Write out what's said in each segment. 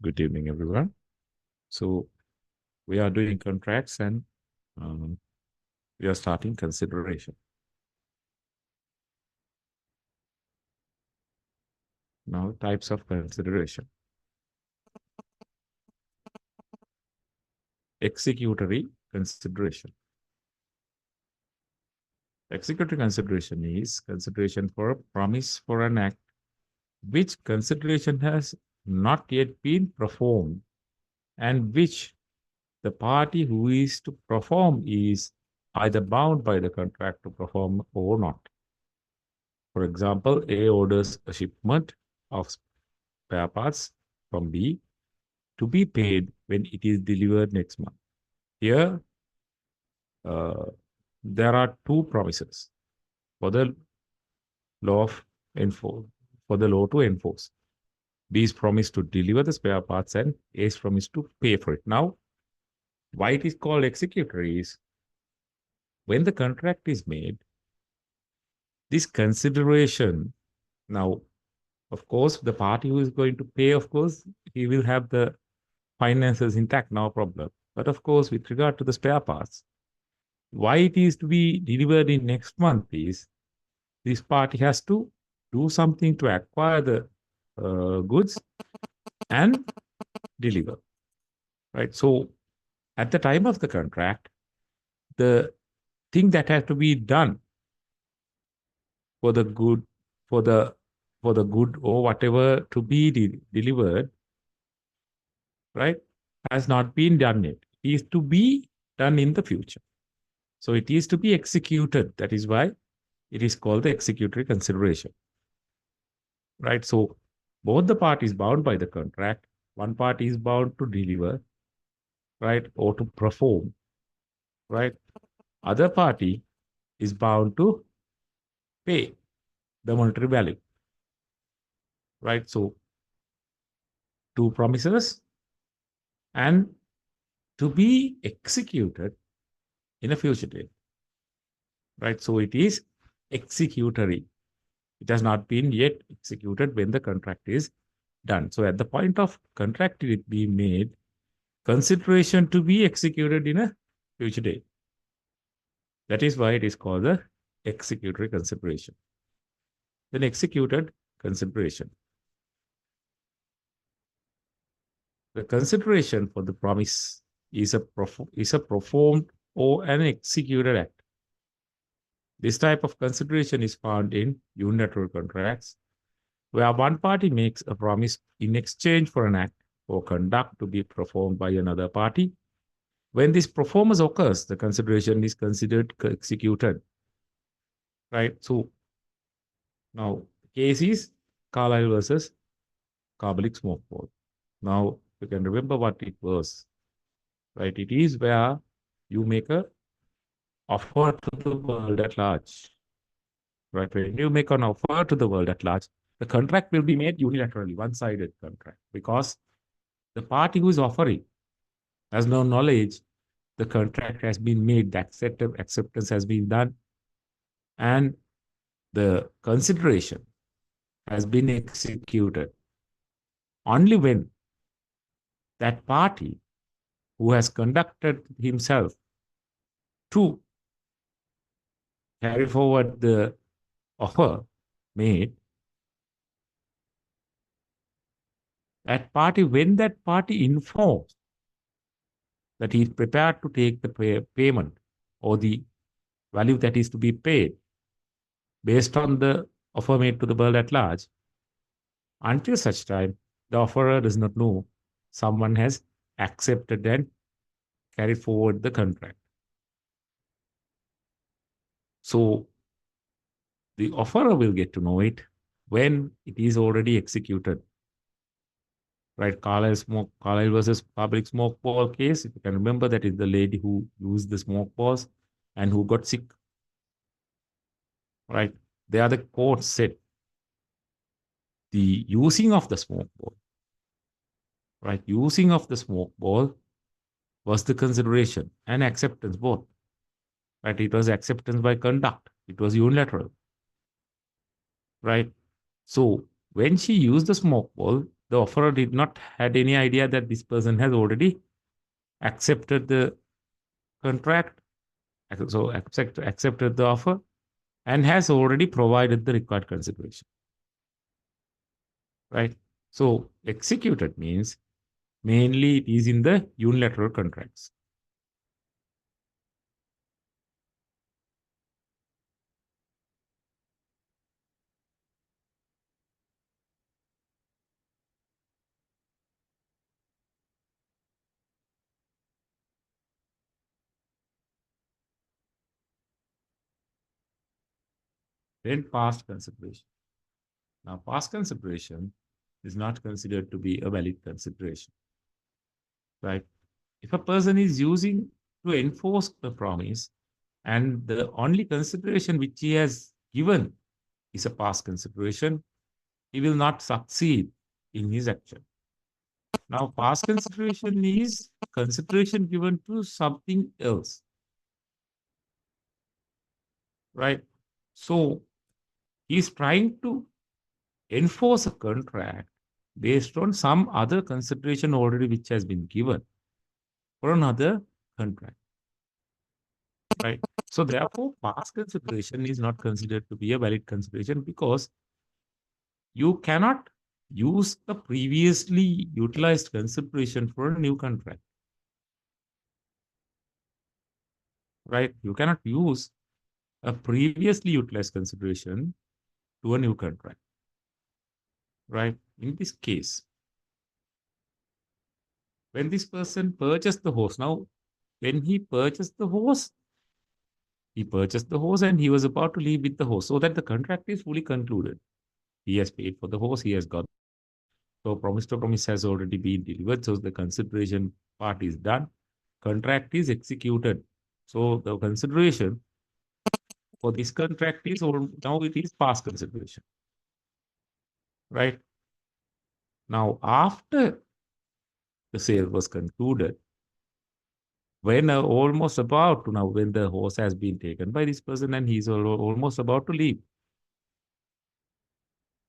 Good evening, everyone. So we are doing contracts and we are starting consideration. Now, types of consideration. Executory consideration. Executory consideration is consideration for a promise for an act which consideration has not yet been performed and which the party who is to perform is either bound by the contract to perform or not. For example, A orders a shipment of spare parts from B to be paid when it is delivered next month. Here, uh, there are two promises for the law of enforce, for the law to enforce. B is promised to deliver the spare parts and A is promised to pay for it. Now, why it is called executory is when the contract is made, this consideration, now, of course, the party who is going to pay, of course, he will have the finances intact, no problem. But of course, with regard to the spare parts, why it is to be delivered in next month is this party has to do something to acquire the goods and deliver, right? So at the time of the contract, the thing that has to be done for the good, for the for the good or whatever to be delivered, right, has not been done yet. It is to be done in the future. So it is to be executed. That is why it is called the executory consideration, right? So both the parties bound by the contract, one party is bound to deliver, right, or to perform, right? Other party is bound to pay the monetary value, right? So two promises and to be executed in a future date, right? So it is executory. It has not been yet executed when the contract is done. So at the point of contract it being made, consideration to be executed in a future date. That is why it is called the executory consideration. Then executed consideration. The consideration for the promise is a performed or an executed act. This type of consideration is found in unilateral contracts, where one party makes a promise in exchange for an act or conduct to be performed by another party. When this performance occurs, the consideration is considered executed, right? So now the case is Carlyle versus carbolic smoke ball. Now you can remember what it was, right? It is where you make a offer to the world at large, right? When you make an offer to the world at large, the contract will be made unilaterally, one-sided contract, because the party who is offering has no knowledge the contract has been made, the acceptance has been done, and the consideration has been executed. Only when that party who has conducted himself to carry forward the offer made, when that party informs that he is prepared to take the payment or the value that is to be paid based on the offer made to the world at large, until such time, the offerer does not know someone has accepted and carried forward the contract. So the offerer will get to know it when it is already executed. Right, Carlyle versus public smoke ball case. If you can remember, that is the lady who used the smoke balls and who got sick. Right, there the court said the using of the smoke ball, right, using of the smoke ball was the consideration and acceptance both. Right, it was acceptance by conduct. It was unilateral. Right, so when she used the smoke ball, the offerer did not had any idea that this person has already accepted the contract, so accepted the offer, and has already provided the required consideration. Right? So executed means mainly it is in the unilateral contracts. Then past consideration. Now, past consideration is not considered to be a valid consideration. Right? If a person is using to enforce the promise and the only consideration which he has given is a past consideration, he will not succeed in his action. Now, past consideration is consideration given to something else, right? So, he's trying to enforce a contract based on some other consideration already which has been given for another contract, right? So, therefore, past consideration is not considered to be a valid consideration because you cannot use the previously utilized consideration for a new contract, right? You cannot use a previously utilized consideration to a new contract, right? In this case, when this person purchased the horse, now when he purchased the horse and he was about to leave with the horse so that the contract is fully concluded. He has paid for the horse, he has got, so promise to promise has already been delivered. So the consideration part is done, contract is executed. So the consideration for this contract is, or now it is past consideration, right? Now, after the sale was concluded, when almost about to now, when the horse has been taken by this person and he's almost about to leave,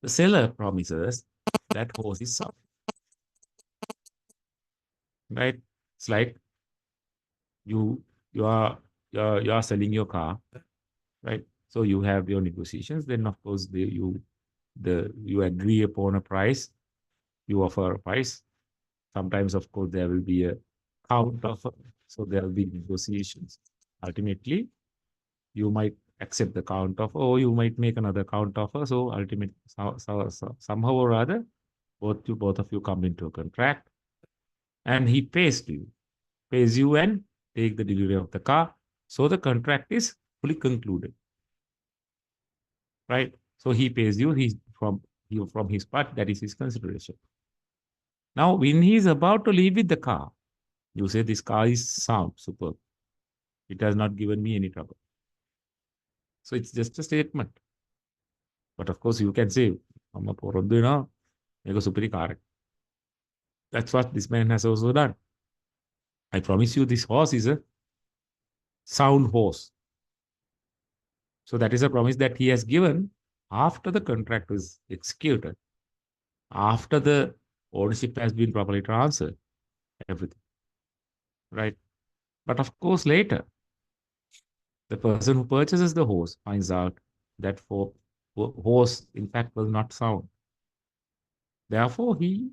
the seller promises that horse is sold, right? It's like you you are you are selling your car, right? So you have your negotiations. Then of course you agree upon a price. You offer a price. Sometimes of course there will be a count offer. So there will be negotiations. Ultimately, you might accept the count offer, or you might make another count offer. So ultimately, somehow or other, both of you come into a contract, and he pays you and take the delivery of the car. So the contract is fully concluded, right? So he pays you, from his part, that is his consideration. Now, when he is about to leave with the car, you say this car is sound, superb. It has not given me any trouble. So it's just a statement. But of course, you can say, "Amma poroddu na, meko superi car." That's what this man has also done. I promise you, this horse is a sound horse. So that is a promise that he has given after the contract is executed, after the ownership has been properly transferred, everything, right? But of course, later, the person who purchases the horse finds out that horse, in fact, was not sound. Therefore, he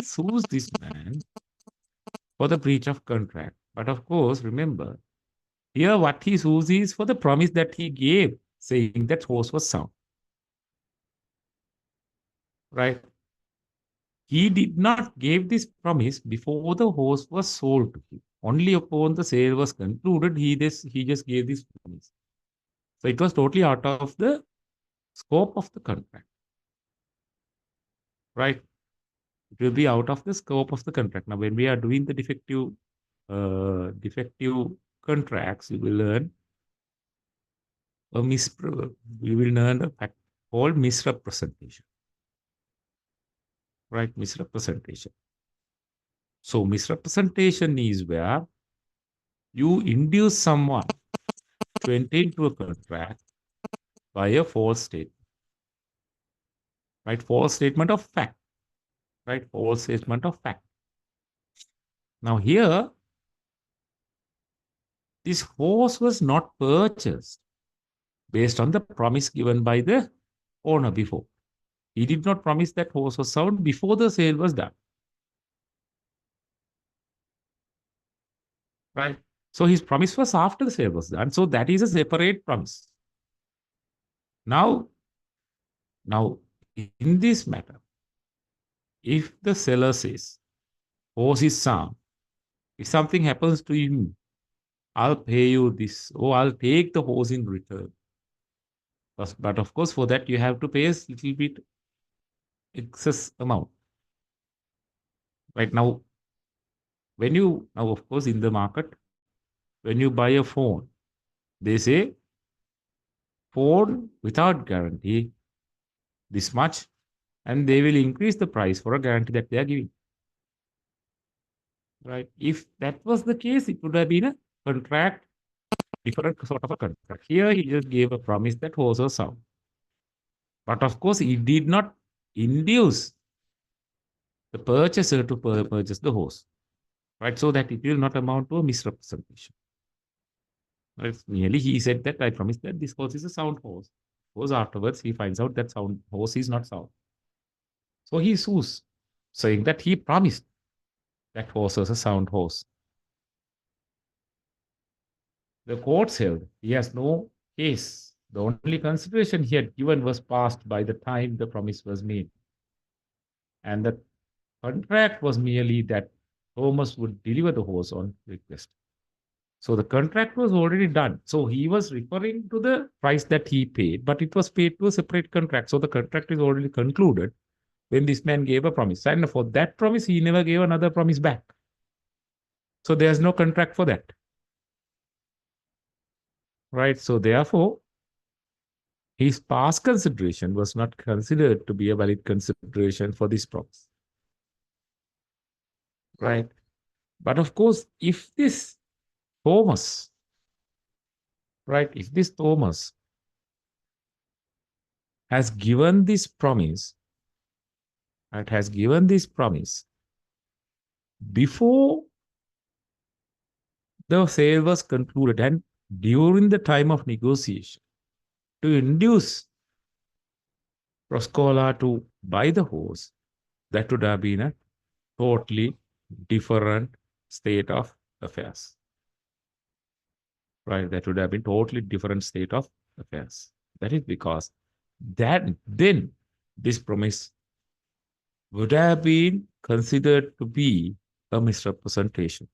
sues this man for the breach of contract. But of course, remember, here what he sues is for the promise that he gave, saying that horse was sound, right? He did not give this promise before the horse was sold to him. Only upon the sale was concluded, he just gave this promise. So it was totally out of the scope of the contract, right? It will be out of the scope of the contract. Now, when we are doing the defective contracts, you will learn a we will learn a fact called misrepresentation, right? Misrepresentation. So misrepresentation is where you induce someone to enter into a contract by a false statement, right? False statement of fact. right? False statement of fact. Now here, this horse was not purchased based on the promise given by the owner before. He did not promise that horse was sound before the sale was done, right? So his promise was after the sale was done. So that is a separate promise. Now, now in this matter, if the seller says horse is sound, if something happens to you, I'll pay you this, or I'll take the horse in return. But of course, for that you have to pay a little bit excess amount. Right now, of course, in the market, when you buy a phone, they say phone without guarantee this much, and they will increase the price for a guarantee that they are giving. Right? If that was the case, it would have been a contract, different sort of a contract. Here, he just gave a promise that horse was sound. But of course, he did not induce the purchaser to purchase the horse, right? So that it will not amount to a misrepresentation. Right? Merely he said that I promised that this horse is a sound horse. Of afterwards he finds out that sound horse is not sound. So he sues, saying that he promised that horse was a sound horse. The court held he has no case. The only consideration he had given was passed by the time the promise was made. And the contract was merely that Thomas would deliver the horse on request. So the contract was already done. So he was referring to the price that he paid, but it was paid to a separate contract. So the contract is already concluded when this man gave a promise. And for that promise, he never gave another promise back. So there's no contract for that. Right? So therefore, his past consideration was not considered to be a valid consideration for this promise. Right? But of course, if this Thomas, right, if this Thomas has given this promise, right, has given this promise before the sale was concluded and during the time of negotiation to induce Makola to buy the horse, that would have been a totally different state of affairs. Right? That would have been totally different state of affairs. That is because then this promise would have been considered to be a misrepresentation.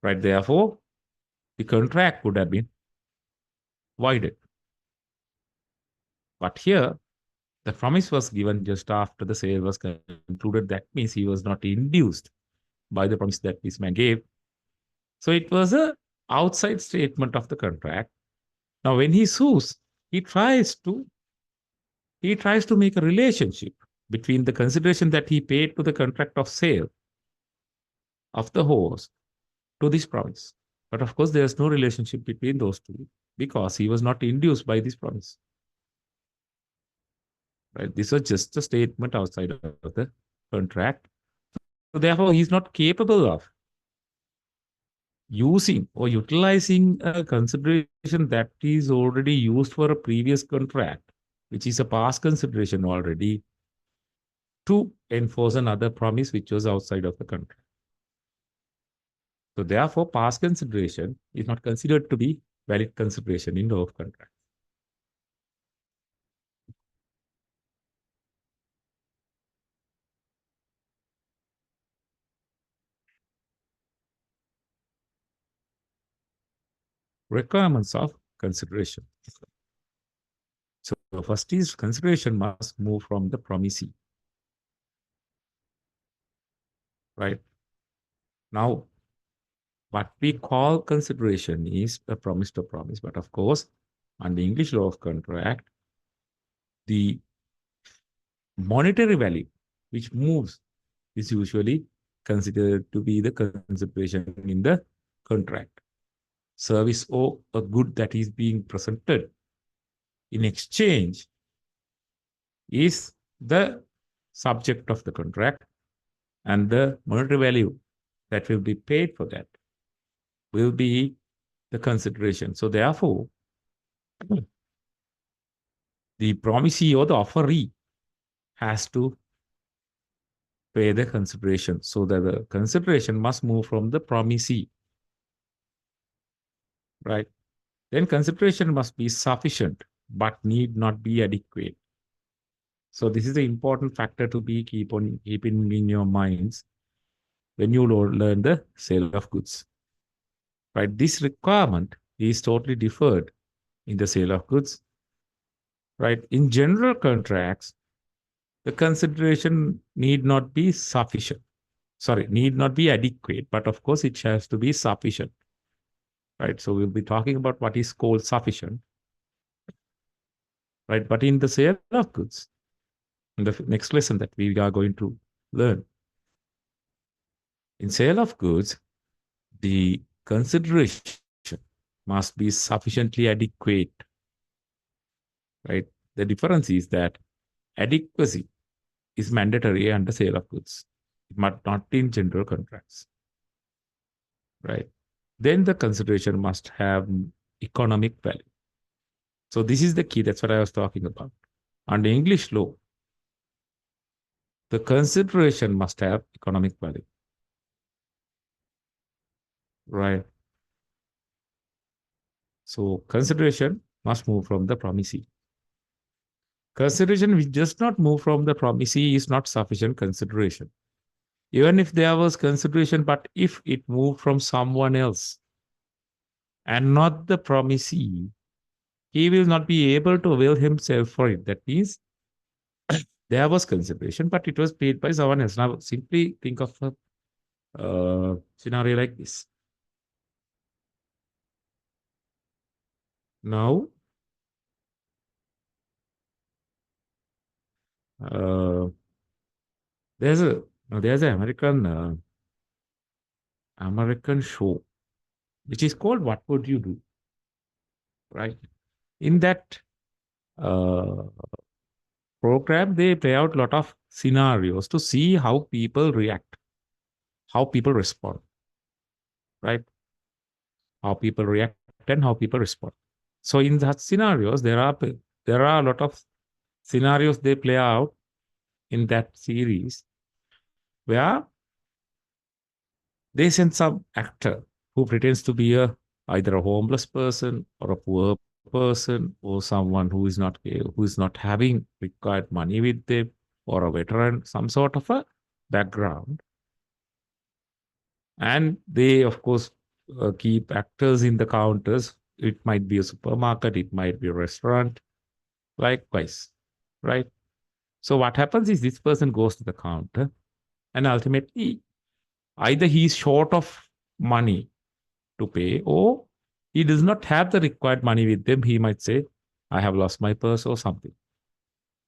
Right? Therefore, the contract would have been voided. But here, the promise was given just after the sale was concluded. That means he was not induced by the promise that this man gave. So it was a outside statement of the contract. Now, when he sues, he tries to make a relationship between the consideration that he paid to the contract of sale of the horse to this promise. But of course, there's no relationship between those two because he was not induced by this promise. Right? This was just a statement outside of the contract. So therefore, he's not capable of using or utilizing a consideration that is already used for a previous contract, which is a past consideration already, to enforce another promise which was outside of the contract. So therefore, past consideration is not considered to be valid consideration in law of contract. Requirements of consideration. So first is consideration must move from the promisee. Right? Now, what we call consideration is a promise to promise. But of course, under English law of contract, the monetary value which moves is usually considered to be the consideration in the contract. Service or a good that is being presented in exchange is the subject of the contract, and the monetary value that will be paid for that will be the consideration. So therefore, the promisee or the offeree has to pay the consideration. So that the consideration must move from the promisee, right? Then consideration must be sufficient, but need not be adequate. So this is the important factor to be keeping in your minds when you learn the sale of goods. Right? This requirement is totally deferred in the sale of goods. Right? In general contracts, the consideration need not be sufficient. Sorry, need not be adequate, but of course it has to be sufficient. Right? So we'll be talking about what is called sufficient. Right? But in the sale of goods, in the next lesson that we are going to learn, in sale of goods, the consideration must be sufficiently adequate. Right? The difference is that adequacy is mandatory under sale of goods, but not in general contracts. Right? Then the consideration must have economic value. So this is the key. That's what I was talking about. Under English law, the consideration must have economic value. Right? So consideration must move from the promisee. Consideration which does not move from the promisee is not sufficient consideration. Even if there was consideration, but if it moved from someone else and not the promisee, he will not be able to avail himself for it. That means there was consideration, but it was paid by someone else. Now, simply think of a scenario like this. Now, uh, there's an American show which is called "What Would You Do?" Right? In that uh, program, they play out a lot of scenarios to see how people react, how people respond, right? How people react and how people respond. So in that scenarios, there are a lot of scenarios they play out in that series where they send some actor who pretends to be either a homeless person or a poor person or someone who is not having required money with them or a veteran, some sort of a background. And they, of course, keep actors in the counters. It might be a supermarket, it might be a restaurant, likewise, right? So what happens is this person goes to the counter and ultimately either he's short of money to pay or he does not have the required money with them. He might say, I have lost my purse or something,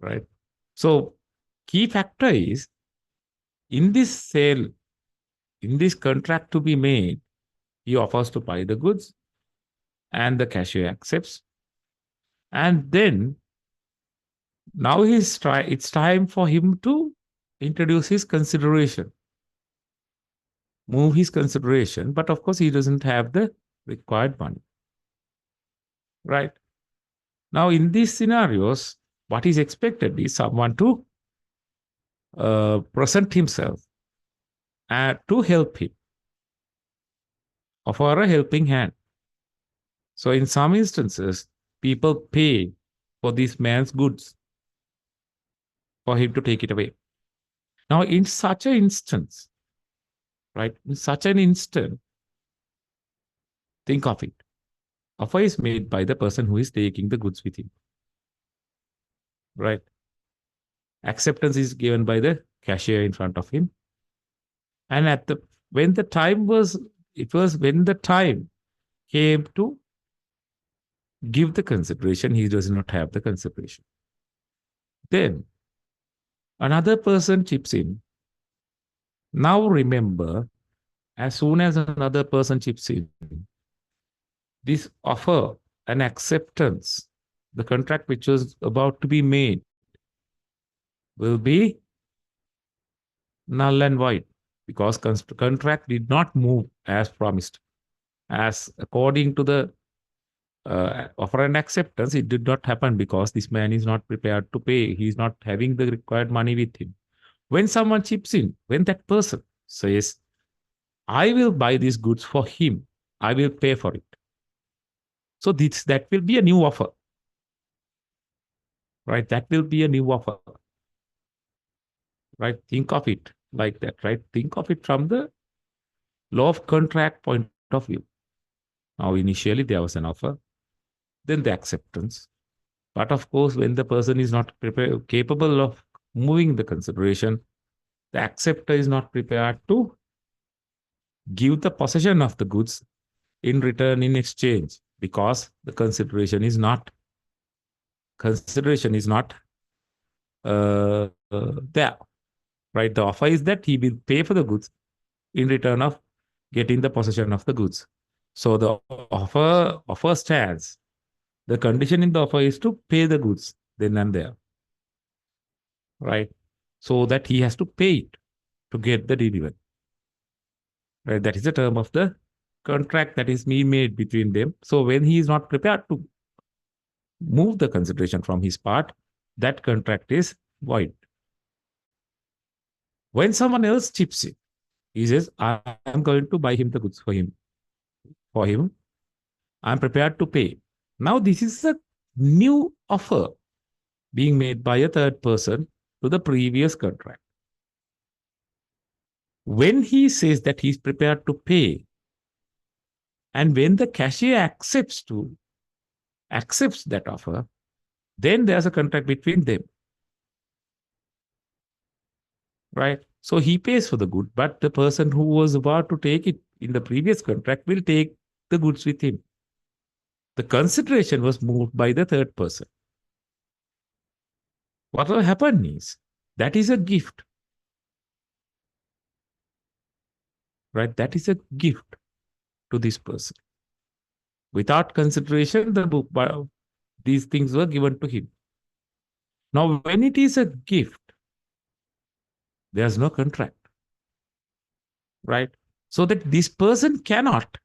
right? So key factor is in this sale, in this contract to be made, he offers to buy the goods and the cashier accepts. And then now it's time for him to introduce his consideration, move his consideration. But of course, he doesn't have the required money, right? Now, in these scenarios, what is expected is someone to present himself and to help him, offer a helping hand. So, in some instances, people pay for this man's goods for him to take it away. Now, in such an instance, right, in such an instant, think of it. Offer is made by the person who is taking the goods with him, right? Acceptance is given by the cashier in front of him. And when the time was, it was when the time came to give the consideration, he does not have the consideration. Then another person chips in. Now remember, as soon as another person chips in, this offer and acceptance, the contract which was about to be made, will be null and void because contract did not move as promised. As according to the offer and acceptance, it did not happen because this man is not prepared to pay. He is not having the required money with him. When someone chips in, when that person says, I will buy these goods for him, I will pay for it. So that will be a new offer, right? That will be a new offer, right? Think of it like that, right? Think of it from the law of contract point of view. Now, initially there was an offer, then the acceptance. But of course, when the person is not capable of moving the consideration, the acceptor is not prepared to give the possession of the goods in return in exchange because the consideration is not there, right? The offer is that he will pay for the goods in return of getting the possession of the goods. So the offer stands. The condition in the offer is to pay the goods then and there, right? So that he has to pay it to get the delivery, right? That is the term of the contract that is being made between them. So when he is not prepared to move the consideration from his part, that contract is void. When someone else chips in, he says, I am going to buy him the goods for him. I'm prepared to pay. Now, this is a new offer being made by a third person to the previous contract. When he says that he's prepared to pay, and when the cashier accepts that offer, then there's a contract between them, right? So he pays for the good, but the person who was about to take it in the previous contract will take the goods with him. The consideration was moved by the third person. What will happen is that is a gift, right? That is a gift to this person. Without consideration, these things were given to him. Now, when it is a gift, there's no contract, right? So that this person cannot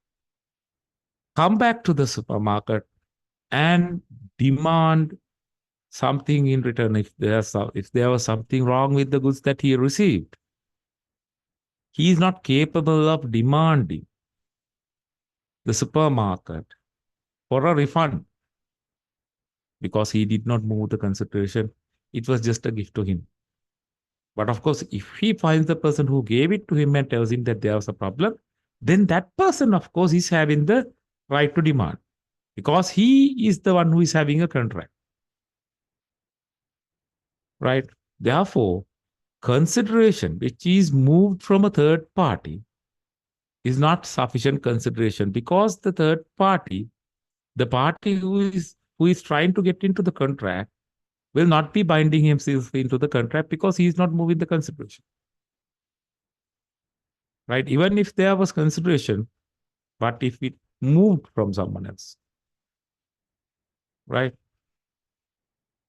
come back to the supermarket and demand something in return if there was something wrong with the goods that he received. He is not capable of demanding the supermarket for a refund because he did not move the consideration. It was just a gift to him. But of course, if he finds the person who gave it to him and tells him that there was a problem, then that person, of course, is having the right to demand because he is the one who is having a contract, right? Therefore, consideration which is moved from a third party is not sufficient consideration because the third party, the party who is trying to get into the contract, will not be binding himself into the contract because he is not moving the consideration, right? Even if there was consideration, but if it moved from someone else, right,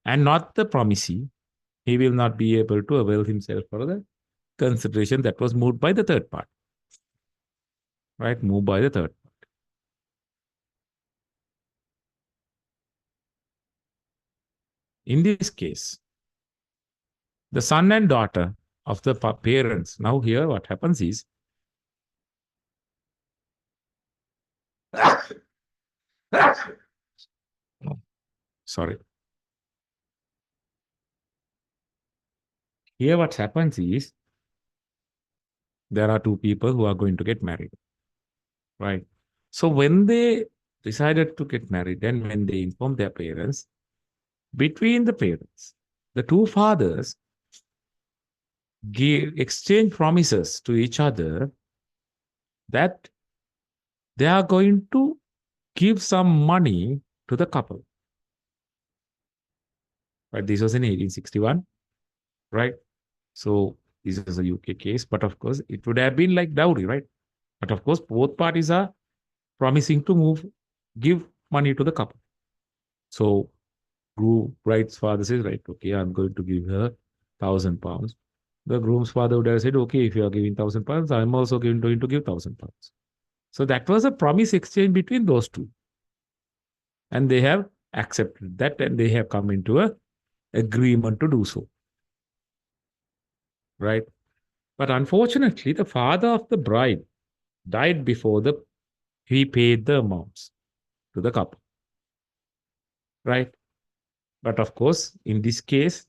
and not the promisee, he will not be able to avail himself for the consideration that was moved by the third part, right? Moved by the third. In this case, the son and daughter of the parents. Now, here what happens is sorry. Here what happens is there are two people who are going to get married, right? So when they decided to get married and when they informed their parents, between the parents, the two fathers exchange promises to each other that they are going to give some money to the couple. Right? This was in 1861, right? So this is a UK case, but of course it would have been like dowry, right? But of course, both parties are promising to give money to the couple. So bride's father says, right, okay, I'm going to give her £1,000. the groom's father would have said, okay, if you are giving £1,000, I'm also going to give £1,000. So that was a promise exchange between those two. And they have accepted that and they have come into a agreement to do so. Right. But unfortunately, the father of the bride died before he paid the amounts to the couple. Right. But of course, in this case,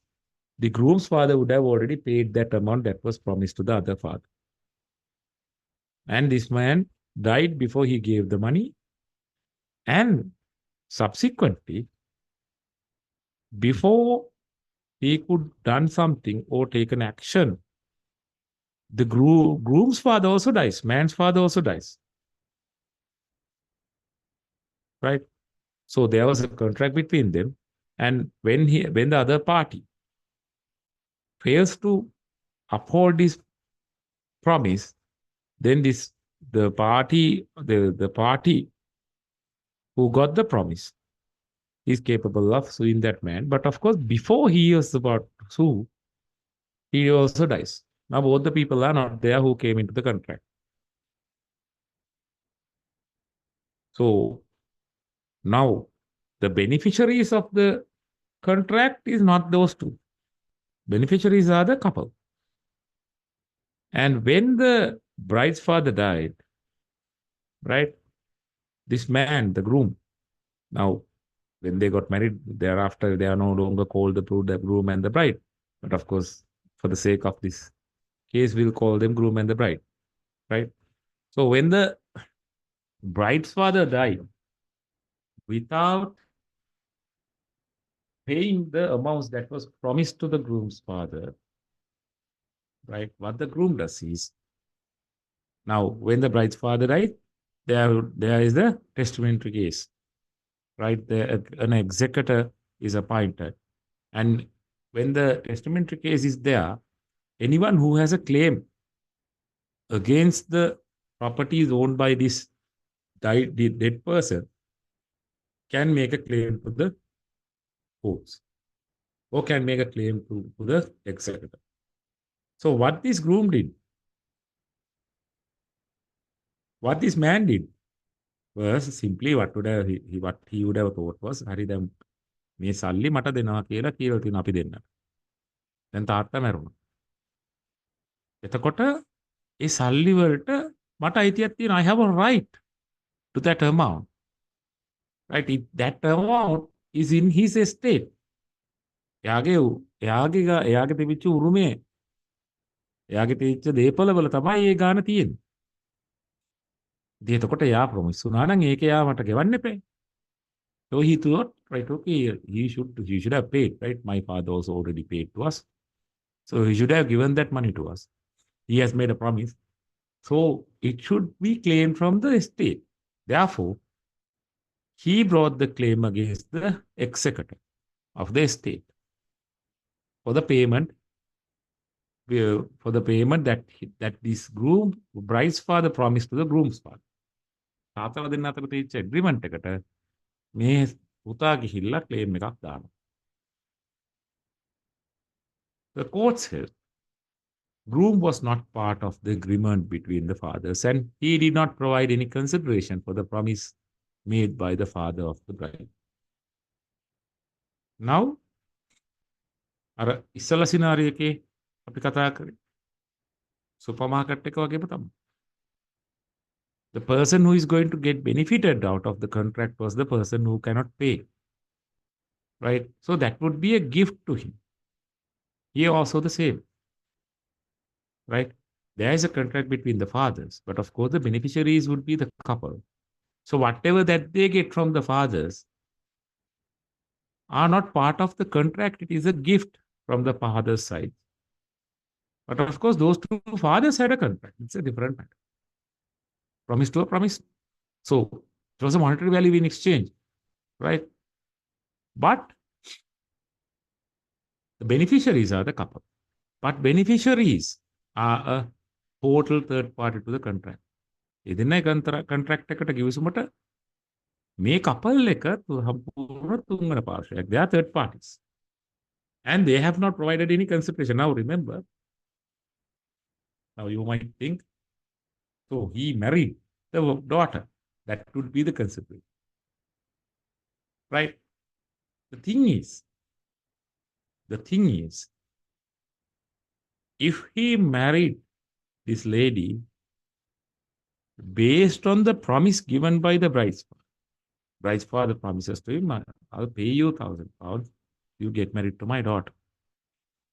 the groom's father would have already paid that amount that was promised to the other father. And this man died before he gave the money. And subsequently, before he could done something or take an action, the groom's father also dies. Man's father also dies. Right? So there was a contract between them. And when the other party fails to uphold this promise, then the party who got the promise is capable of suing that man. But of course, before he is about to sue, he also dies. Now both the people are not there who came into the contract. So now the beneficiaries of the contract is not those two. Beneficiaries are the couple. And when the bride's father died, right, this man, the groom, now when they got married, thereafter they are no longer called the groom and the bride. But of course, for the sake of this case, we'll call them groom and the bride, right? So when the bride's father died, without paying the amounts that was promised to the groom's father, right? What the groom does is, now when the bride's father died, there is the testamentary case, right? An executor is appointed, and when the testamentary case is there, anyone who has a claim against the properties owned by this dead person can make a claim to the courts or can make a claim to the executor. So what this groom did, what this man did was simply what he would have thought was, හරි දැන් මේ සල්ලි මට දෙනවා කියලා කියලා තියෙන අපි දෙන්න. දැන් තාත්තා මැරුණා. එතකොට ඒ සල්ලි වලට මට අයිතියක් තියෙනවා. I have a right to that amount. Right? That amount is in his estate. එයාගේ තිබිච්ච උරුමය එයාගේ තිබිච්ච දේපළවල තමයි ඒ ගාන තියෙන්නේ. ඉතින් එතකොට එයා ප්‍රොමිස් වුණා නම් ඒක එයා මට ගෙවන්න එපා. So he thought, right, okay, he should have paid, right? My father also already paid to us. So he should have given that money to us. He has made a promise. So it should be claimed from the estate. Therefore, he brought the claim against the executor of the estate for the payment that this bride's father promised to the groom's father. තාත්තලා දෙන්න අතර තියෙච්ච agreement එකට මේ පුතා ගිහිල්ලා claim එකක් දානවා. The court said groom was not part of the agreement between the fathers and he did not provide any consideration for the promise made by the father of the bride. Now, අර ඉස්සලා සිනාරියෝ එකේ අපි කතා කරේ super market එක වගේම තමයි. The person who is going to get benefited out of the contract was the person who cannot pay. Right? So that would be a gift to him. Here also the same. Right? There is a contract between the fathers, but of course the beneficiaries would be the couple. So whatever that they get from the fathers are not part of the contract. It is a gift from the father's side. But of course, those two fathers had a contract. It's a different matter. Promise to a promise. So it was a monetary value in exchange, right? But the beneficiaries are the couple. But beneficiaries are a total third party to the contract. ඉදින්න contract එකට කිවිසුමට මේ couple එක සම්පූර්ණ තුන්වන පාර්ශ්වයක්. They are third parties. And they have not provided any consideration. Now remember, Now you might think, so he married the daughter. That would be the consideration, right? The thing is, the thing is, if he married this lady based on the promise given by the bride's father promises to him, I'll pay you £1,000. You get married to my daughter.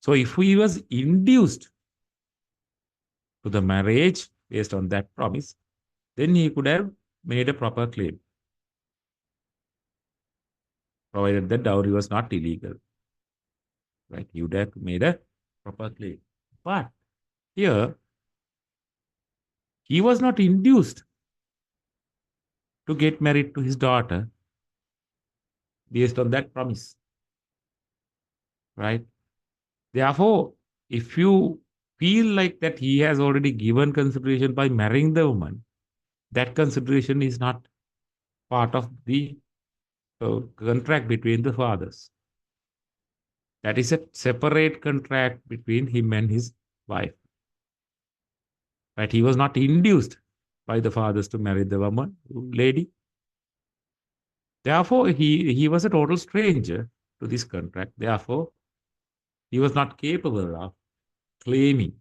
So if he was induced to the marriage based on that promise, then he could have made a proper claim, provided that dowry was not illegal. Right? He would have made a proper claim. But here, he was not induced to get married to his daughter based on that promise. Right? Therefore, if you feel like that he has already given consideration by marrying the woman, that consideration is not part of the contract between the fathers. That is a separate contract between him and his wife. Right? He was not induced by the fathers to marry the woman, lady. Therefore, he was a total stranger to this contract. Therefore, he was not capable of claiming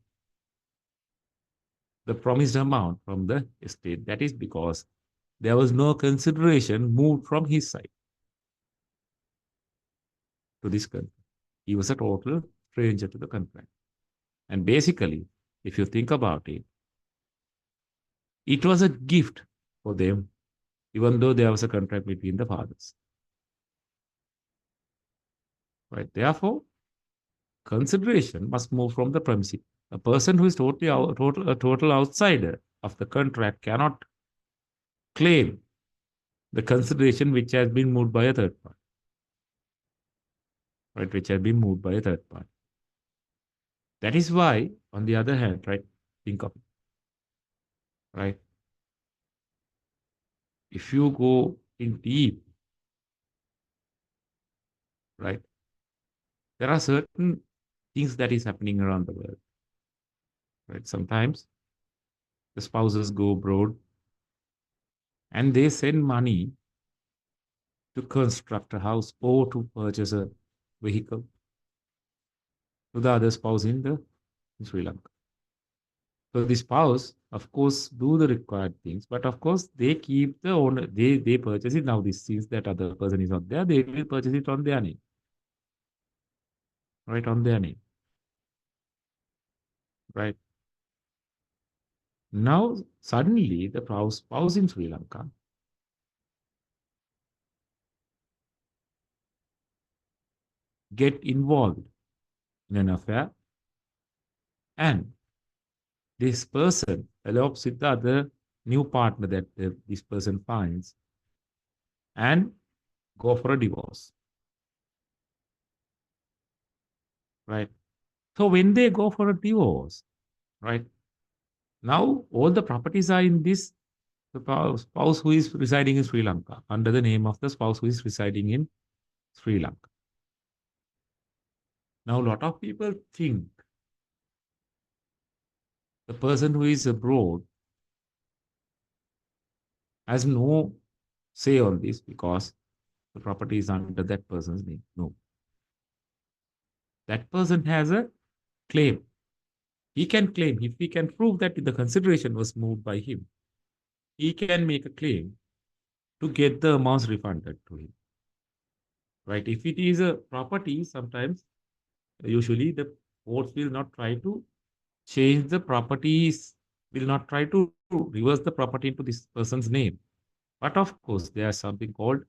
the promised amount from the estate. That is because there was no consideration moved from his side to this contract. He was a total stranger to the contract. And basically, if you think about it, it was a gift for them, even though there was a contract between the fathers. Right? Therefore, consideration must move from the premises. A person who is a total outsider of the contract cannot claim the consideration which has been moved by a third party, right? Which has been moved by a third party. That is why, on the other hand, right? Think of it, right? If you go in deep, right? There are certain things that is happening around the world, right? Sometimes the spouses go abroad and they send money to construct a house or to purchase a vehicle to the other spouse in Sri Lanka. So the spouse, of course, do the required things, but of course they keep the owner. They purchase it now. This since that other person is not there, they will purchase it on their name, right? On their name, right? Now suddenly the spouse in Sri Lanka get involved in an affair, and this person elopes with the other new partner that this person finds, and go for a divorce, right? So when they go for a divorce, right? Now all the properties are in this spouse who is residing in Sri Lanka under the name of the spouse who is residing in Sri Lanka. Now a lot of people think the person who is abroad has no say on this because the property is under that person's name. No. That person has a claim. He can claim, if he can prove that the consideration was moved by him, he can make a claim to get the amounts refunded to him. Right? If it is a property, sometimes, usually the courts will not try to change the properties, will not try to reverse the property into this person's name. But of course, there's something called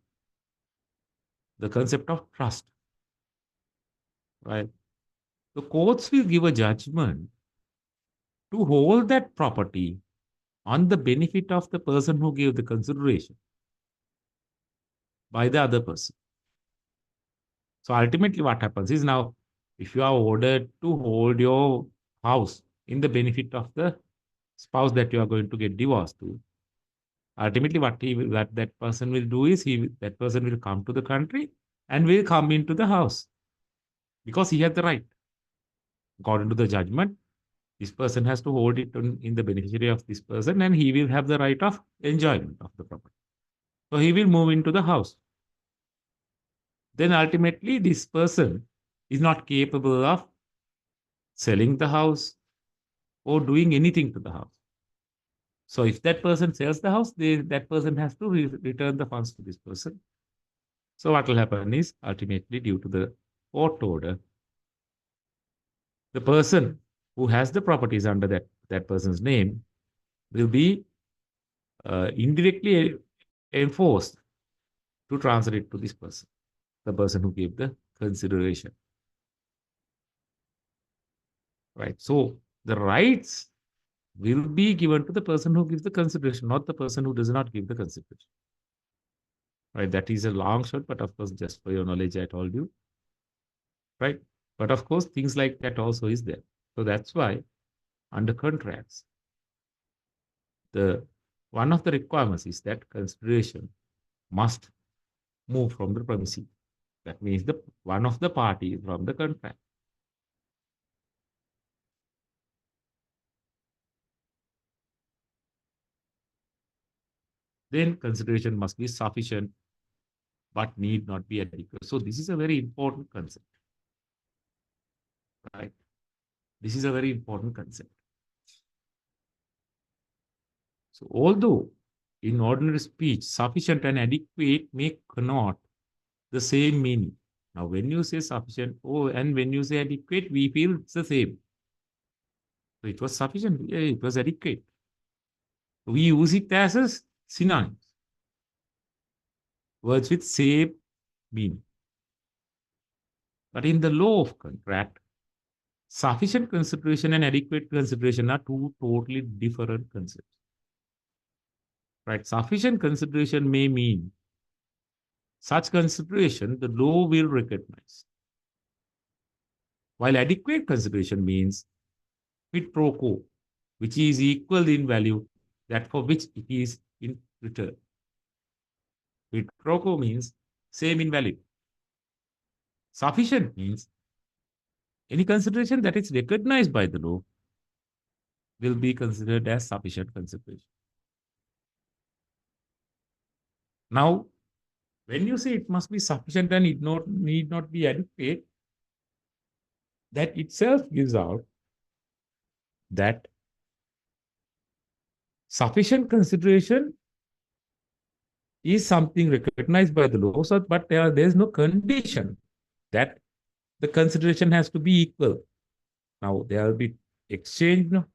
the concept of trust. Right? The courts will give a judgment to hold that property on the benefit of the person who gave the consideration by the other person. So ultimately, what happens is now, if you are ordered to hold your house in the benefit of the spouse that you are going to get divorced to, ultimately what that person will do is that person will come to the country and will come into the house because he has the right according to the judgment. This person has to hold it in the beneficiary of this person, and he will have the right of enjoyment of the property. So he will move into the house. Then ultimately, this person is not capable of selling the house or doing anything to the house. So if that person sells the house, that person has to return the funds to this person. So what will happen is ultimately, due to the court order, the person who has the properties under that person's name will be indirectly enforced to transfer it to this person, the person who gave the consideration. Right. So the rights will be given to the person who gives the consideration, not the person who does not give the consideration. Right. That is a long shot, but of course, just for your knowledge, I told you. Right. But of course, things like that also is there. So that's why under contracts, the one of the requirements is that consideration must move from the premises. That means the one of the parties from the contract. Then consideration must be sufficient but need not be adequate. So this is a very important concept, right? This is a very important concept. So although in ordinary speech, sufficient and adequate may connote the same meaning. Now, when you say sufficient, oh, and when you say adequate, we feel it's the same. So it was sufficient, yeah, it was adequate. We use it as a synonym, words with same meaning. But in the law of contract, sufficient consideration and adequate consideration are two totally different concepts. Right? Sufficient consideration may mean such consideration the law will recognize, while adequate consideration means quid pro quo, which is equal in value that for which it is in return. Quid pro quo means same in value. Sufficient means any consideration that is recognized by the law will be considered as sufficient consideration. Now, when you say it must be sufficient and it need not be adequate, that itself gives out that sufficient consideration is something recognized by the law, so, but there is no condition that the consideration has to be equal. Now, there will be exchange, no,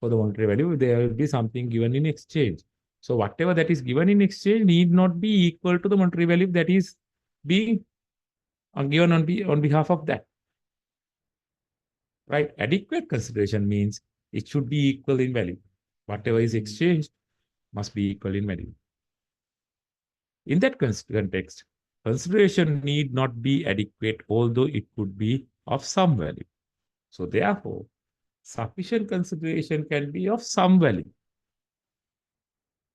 for the monetary value, there will be something given in exchange. So whatever that is given in exchange need not be equal to the monetary value that is being given on behalf of that. Right? Adequate consideration means it should be equal in value. Whatever is exchanged must be equal in value. In that context, consideration need not be adequate, although it could be of some value. So therefore, sufficient consideration can be of some value,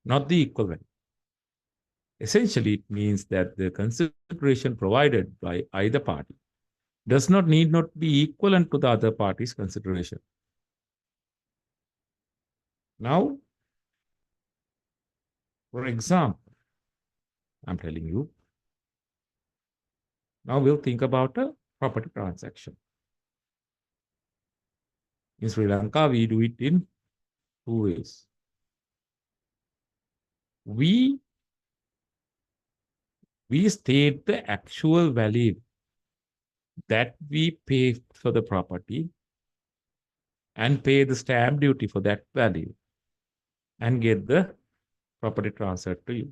not the equal value. Essentially, it means that the consideration provided by either party does not need not be equivalent to the other party's consideration. Now, for example, I'm telling you, now we'll think about a property transaction. In Sri Lanka, we do it in two ways. We state the actual value that we pay for the property and pay the stamp duty for that value and get the property transferred to you.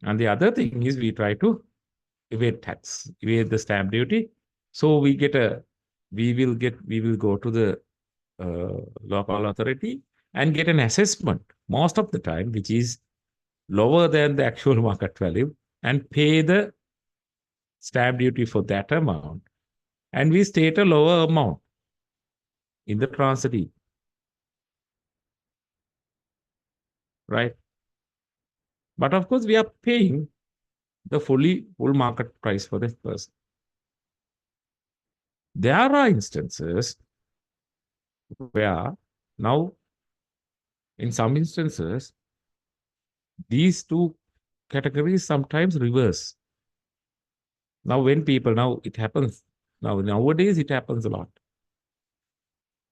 And the other thing is we try to evade tax, evade the stamp duty. So we will go to the local authority and get an assessment most of the time, which is lower than the actual market value, and pay the stamp duty for that amount. And we state a lower amount in the transfer deed, right? But of course, we are paying the full market price for this person. There are instances where now, in some instances, these two categories sometimes reverse. Now, when people, now it happens, now nowadays it happens a lot.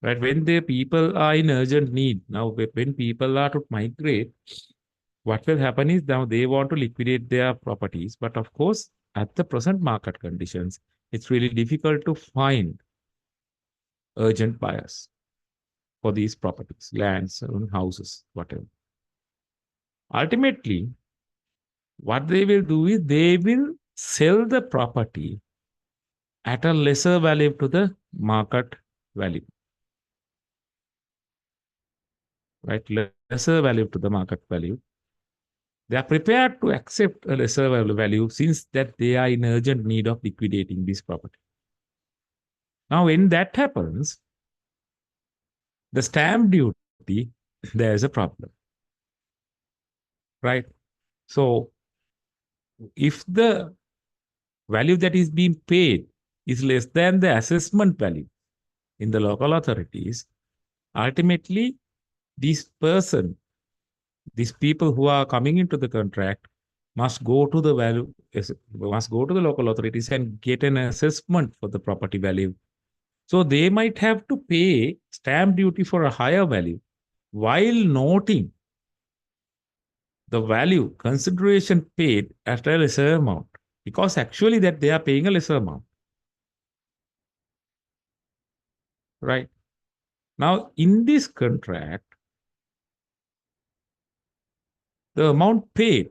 Right? When the people are in urgent need, now when people are to migrate, what will happen is now they want to liquidate their properties. But of course, at the present market conditions, it's really difficult to find urgent buyers for these properties, lands, houses, whatever. Ultimately, what they will do is they will sell the property at a lesser value to the market value, right? Lesser value to the market value. They are prepared to accept a lesser value since that they are in urgent need of liquidating this property. Now, when that happens, the stamp duty, there is a problem, right? So, if the value that is being paid is less than the assessment value in the local authorities, ultimately, this person, these people who are coming into the contract must go to the value, must go to the local authorities and get an assessment for the property value. So they might have to pay stamp duty for a higher value while noting the value consideration paid at a lesser amount, because actually that they are paying a lesser amount, right? Now, in this contract, the amount paid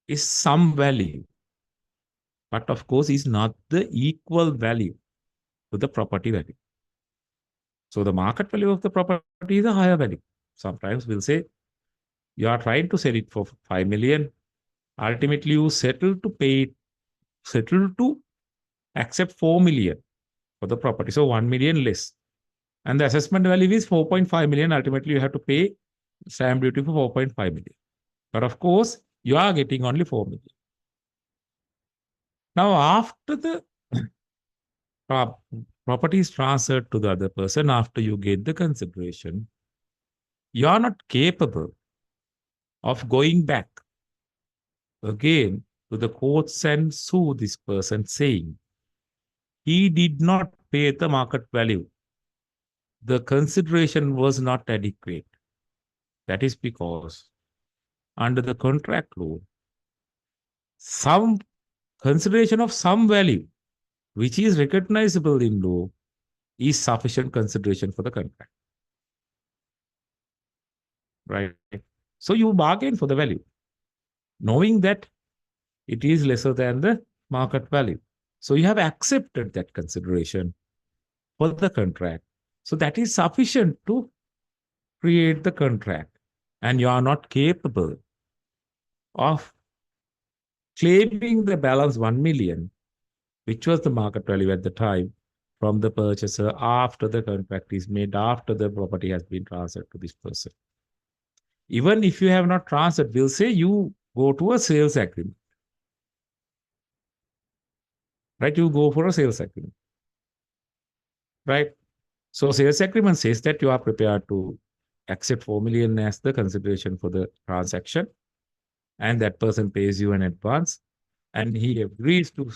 is some value, but of course is not the equal value to the property value. So the market value of the property is a higher value. Sometimes we'll say you are trying to sell it for 5 million. Ultimately, you settle to accept 4 million for the property. So 1 million less. And the assessment value is 4.5 million. Ultimately, you have to pay stamp duty for 4.5 million. But of course, you are getting only 4 million. Now, after the property is transferred to the other person, after you get the consideration, you are not capable of going back again to the courts and sue this person, saying he did not pay the market value. The consideration was not adequate. That is because under the contract law, some consideration of some value, which is recognizable in law, is sufficient consideration for the contract. Right? So you bargain for the value, knowing that it is lesser than the market value. So you have accepted that consideration for the contract. So that is sufficient to create the contract. And you are not capable of claiming the balance 1 million, which was the market value at the time, from the purchaser after the contract is made, after the property has been transferred to this person. Even if you have not transferred, we'll say you go to a sales agreement, right? You go for a sales agreement, right? So sales agreement says that you are prepared to accept 4 million as the consideration for the transaction, and that person pays you an advance, and he agrees to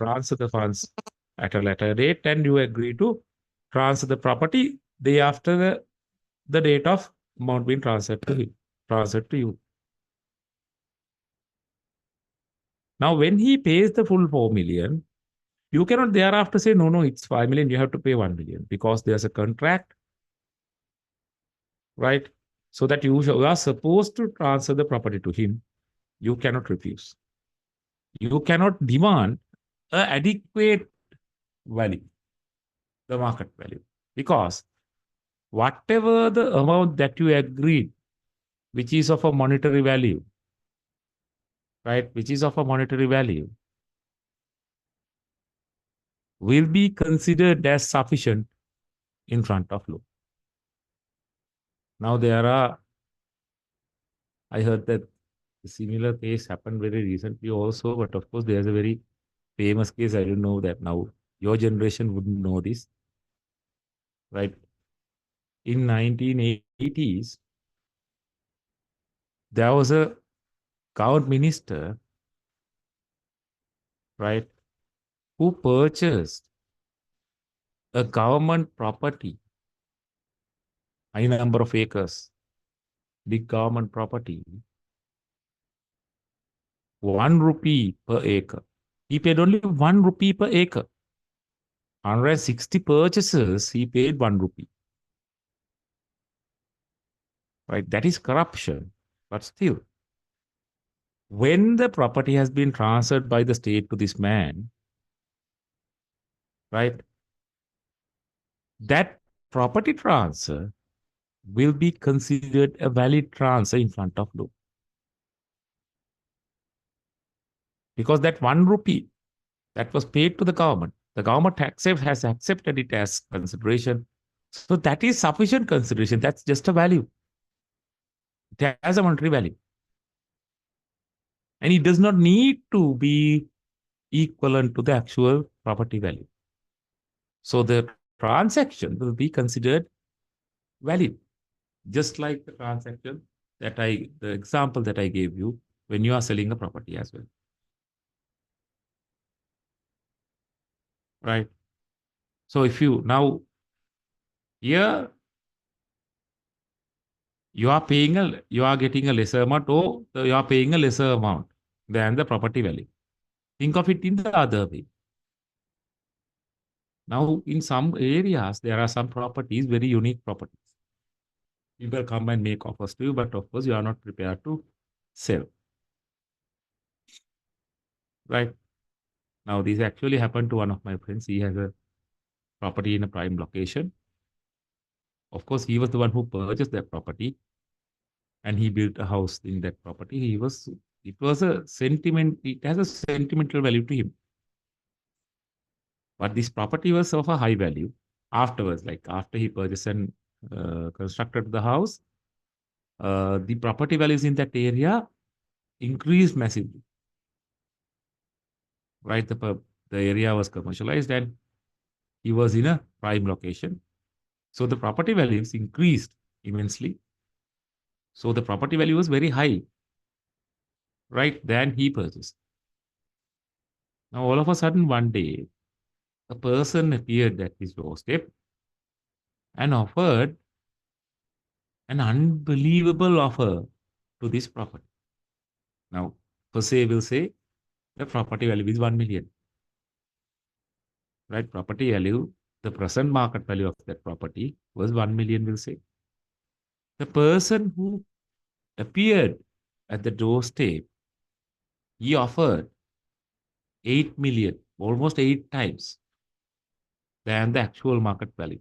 transfer the funds at a later date, and you agree to transfer the property day after the date of amount being transferred to him, transferred to you. Now, when he pays the full 4 million, you cannot thereafter say, no, no, it's 5 million, you have to pay 1 million, because there's a contract, right? So that you are supposed to transfer the property to him. You cannot refuse. You cannot demand an adequate value, the market value, because whatever the amount that you agreed, which is of a monetary value, right, which is of a monetary value, will be considered as sufficient in front of law. Now, I heard that a similar case happened very recently also, but of course, there's a very famous case. I don't know that now. Your generation wouldn't know this, right? In 1980s, there was a government minister, right, who purchased a government property, high number of acres, big government property, 1 rupee per acre. He paid only 1 rupee per acre. 160 purchases, he paid 1 rupee. Right? That is corruption. But still, when the property has been transferred by the state to this man, right, that property transfer will be considered a valid transfer in front of law. Because that 1 rupee that was paid to the government has accepted it as consideration. So that is sufficient consideration. That's just a value. It has a monetary value. And it does not need to be equivalent to the actual property value. So the transaction will be considered valid, just like the transaction the example that I gave you when you are selling a property as well. Right? So if you now here you are getting a lesser amount or you are paying a lesser amount than the property value. Think of it in the other way. Now, in some areas, there are some properties, very unique properties. People come and make offers to you, but of course, you are not prepared to sell. Right? Now, this actually happened to one of my friends. He has a property in a prime location. Of course, he was the one who purchased that property and he built a house in that property. It was a sentiment, it has a sentimental value to him. But this property was of a high value afterwards, like after he purchased and constructed the house, the property values in that area increased massively. Right, the area was commercialized and he was in a prime location. So the property values increased immensely. So the property value was very high, right, than he purchased. Now, all of a sudden, one day, a person appeared at his doorstep and offered an unbelievable offer to this property. Now, per se will say the property value is 1 million. Right? Property value, the present market value of that property was 1 million, will say. The person who appeared at the doorstep, he offered 8 million, almost 8 times than the actual market value.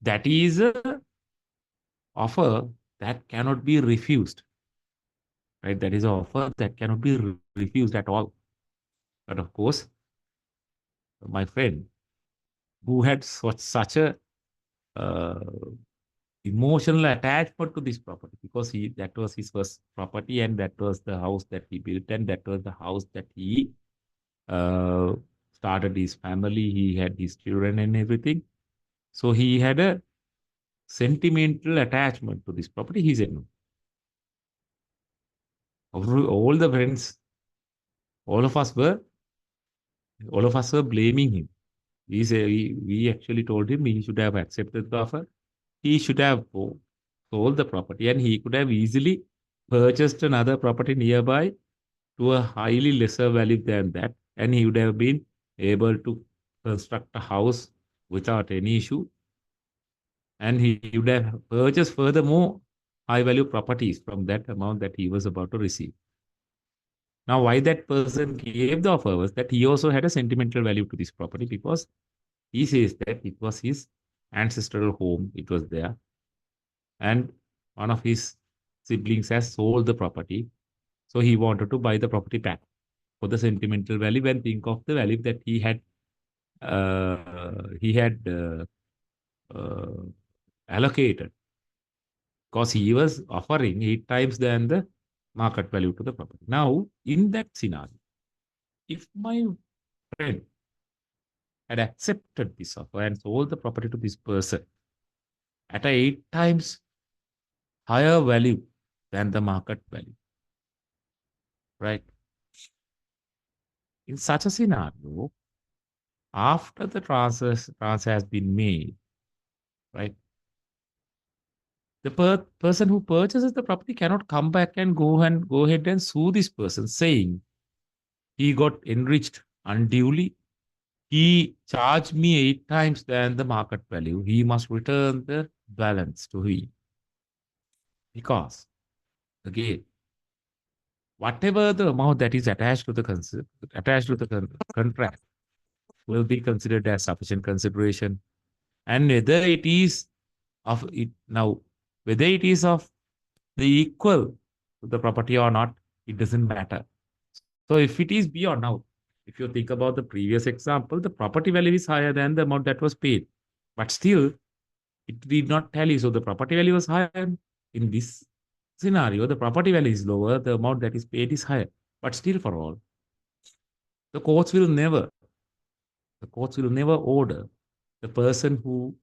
That is a offer that cannot be refused. Right? That is an offer that cannot be refused at all. But of course, my friend who had such a uh, emotional attachment to this property because that was his first property and that was the house that he built and that was the house that he uh, started his family. He had his children and everything. So he had a sentimental attachment to this property. He said no. All the friends, all of us were, all of us were blaming him. We actually told him he should have accepted the offer. He should have sold the property and he could have easily purchased another property nearby to a highly lesser value than that. And he would have been able to construct a house without any issue. And he would have purchased furthermore high value properties from that amount that he was about to receive. Now, why that person gave the offer was that he also had a sentimental value to this property because he says that it was his ancestral home, it was there. And one of his siblings has sold the property. So he wanted to buy the property back for the sentimental value and think of the value that he had uh, allocated because he was offering 8 times than the market value to the property. Now, in that scenario, if my friend had accepted this offer and sold the property to this person at a 8 times higher value than the market value, right? In such a scenario, after the transfer has been made, right, the person who purchases the property cannot come back and go ahead and sue this person, saying he got enriched unduly. He charged me 8 times than the market value. He must return the balance to me because again, whatever the amount that is attached to the contract will be considered as sufficient consideration, and whether it is of it now, whether it is of the equal to the property or not, it doesn't matter. So if it is beyond now, if you think about the previous example, the property value is higher than the amount that was paid, but still it did not tally. So the property value was higher. In this scenario, the property value is lower, the amount that is paid is higher. But still, for all, the courts will never, the courts will never order the person who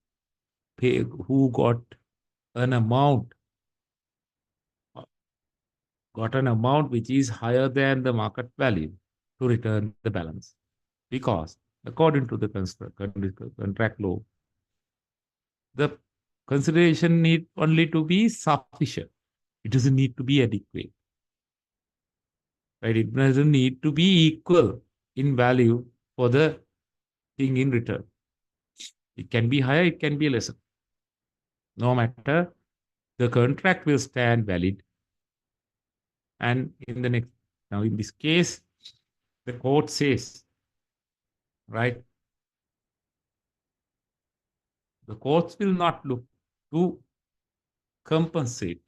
an amount, got an amount which is higher than the market value to return the balance. Because according to the contract law, the consideration need only to be sufficient. It doesn't need to be adequate. Right? It doesn't need to be equal in value for the thing in return. It can be higher, it can be lesser. No matter, the contract will stand valid. And in the next, now in this case, the court says, right, the courts will not look to compensate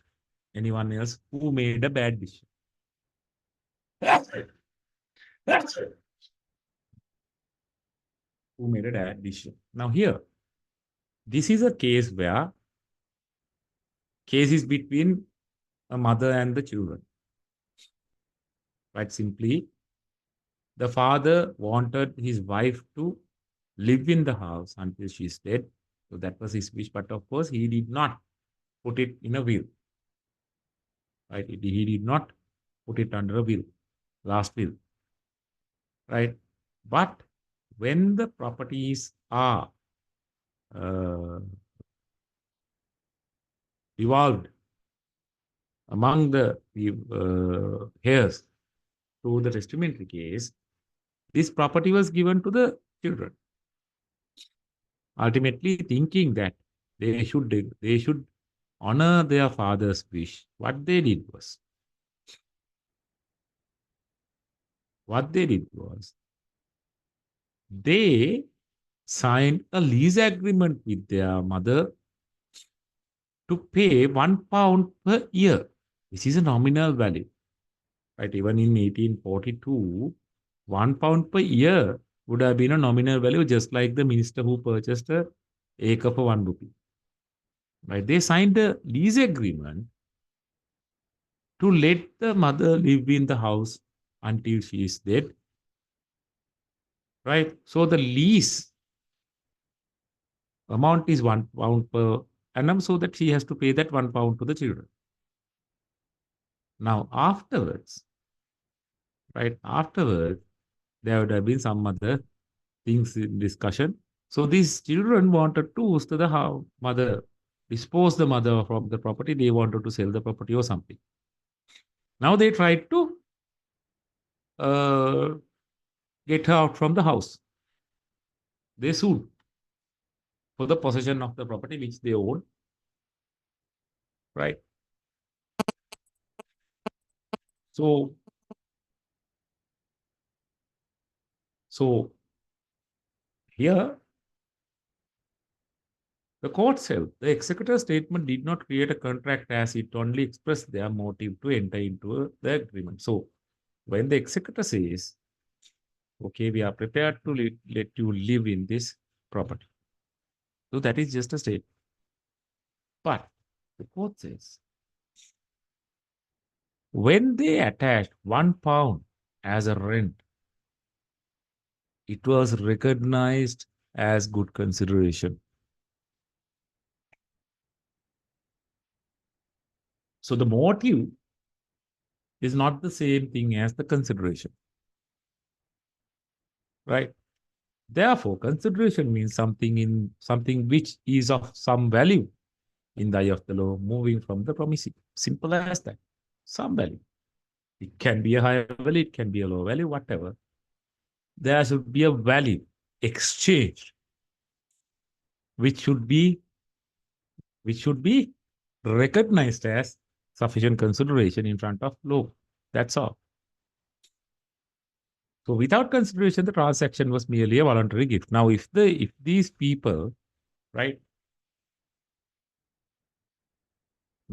anyone else who made a bad decision. Who made a bad decision. Now here, this is a case where case is between a mother and the children. Quite simply, the father wanted his wife to live in the house until she's dead. So that was his wish. But of course, he did not put it in a will. Right? He did not put it under a will, last will. Right? But when the properties are uh, devolved among the heirs through the testamentary case, this property was given to the children, ultimately thinking that they should honor their father's wish. What they did was they signed a lease agreement with their mother to pay £1 per year. This is a nominal value. Right? Even in 1842, £1 per year would have been a nominal value, just like the minister who purchased a acre for ₹1. Right? They signed a lease agreement to let the mother live in the house until she is dead. Right? So the lease amount is £1 per annum, so that she has to pay that £1 to the children. Now, afterwards, right, afterwards, there would have been some other things in discussion. So these children wanted to to the mother, dispose the mother from the property. They wanted to sell the property or something. Now they tried to uh, get her out from the house. They sued for the possession of the property which they own. Right. So, so here the court held the executor statement did not create a contract, as it only expressed their motive to enter into the agreement. So when the executor says, okay, we are prepared to let you live in this property. So that is just a statement. But the court says, when they attached £1 as a rent It was recognized as good consideration. So the motive is not the same thing as the consideration, right? Therefore, consideration means something which is of some value in the eye of the law, moving from the promising. Simple as that. Some value. It can be a high value, it can be a low value, whatever. There should be a value exchanged, which should be which should be recognized as sufficient consideration in front of law. That's all. So without consideration, the transaction was merely a voluntary gift. Now, if these people, right,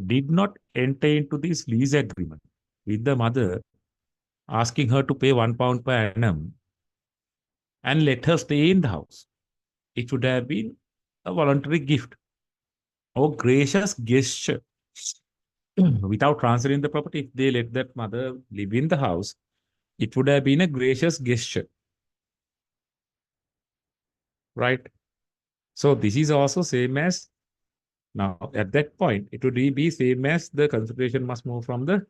did not enter into this lease agreement with the mother, asking her to pay £1 per annum and let her stay in the house, it would have been a voluntary gift or gracious gesture. Without transferring the property, if they let that mother live in the house, it would have been a gracious gesture, right? So this is also same as now at that point, it would be same as the consideration must move from the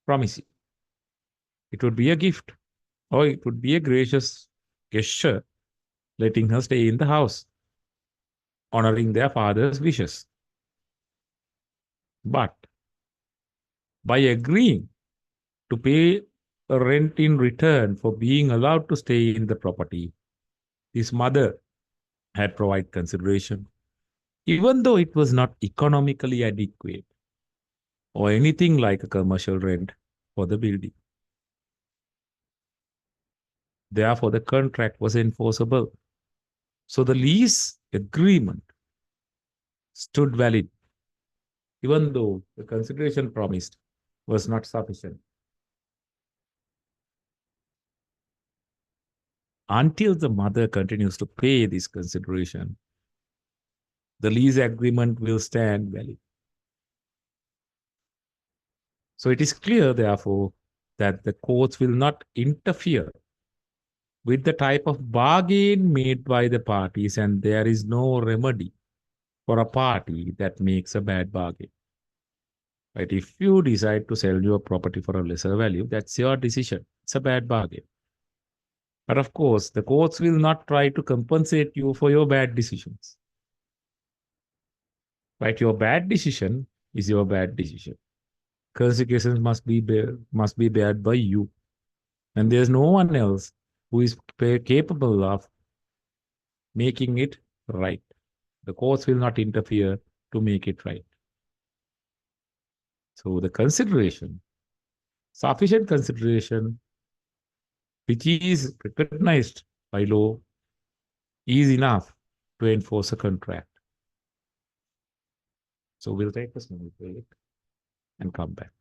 promise. It would be a gift or it would be a gracious gesture, letting her stay in the house, honoring their father's wishes. But by agreeing to pay a rent in return for being allowed to stay in the property, his mother had provided consideration, even though it was not economically adequate or anything like a commercial rent for the building. Therefore, the contract was enforceable. So the lease agreement stood valid, even though the consideration promised was not sufficient. Until the mother continues to pay this consideration, the lease agreement will stand valid. So it is clear, therefore, that the courts will not interfere with the type of bargain made by the parties, and there is no remedy for a party that makes a bad bargain. Right? If you decide to sell your property for a lesser value, that's your decision. It's a bad bargain. But of course, the courts will not try to compensate you for your bad decisions. Right? Your bad decision is your bad decision. Consequences must be bared by you, and there's no one else who is capable of making it right. The courts will not interfere to make it right. So the consideration, sufficient consideration, which is recognized by law, is enough to enforce a contract. So we'll take a small break and come back.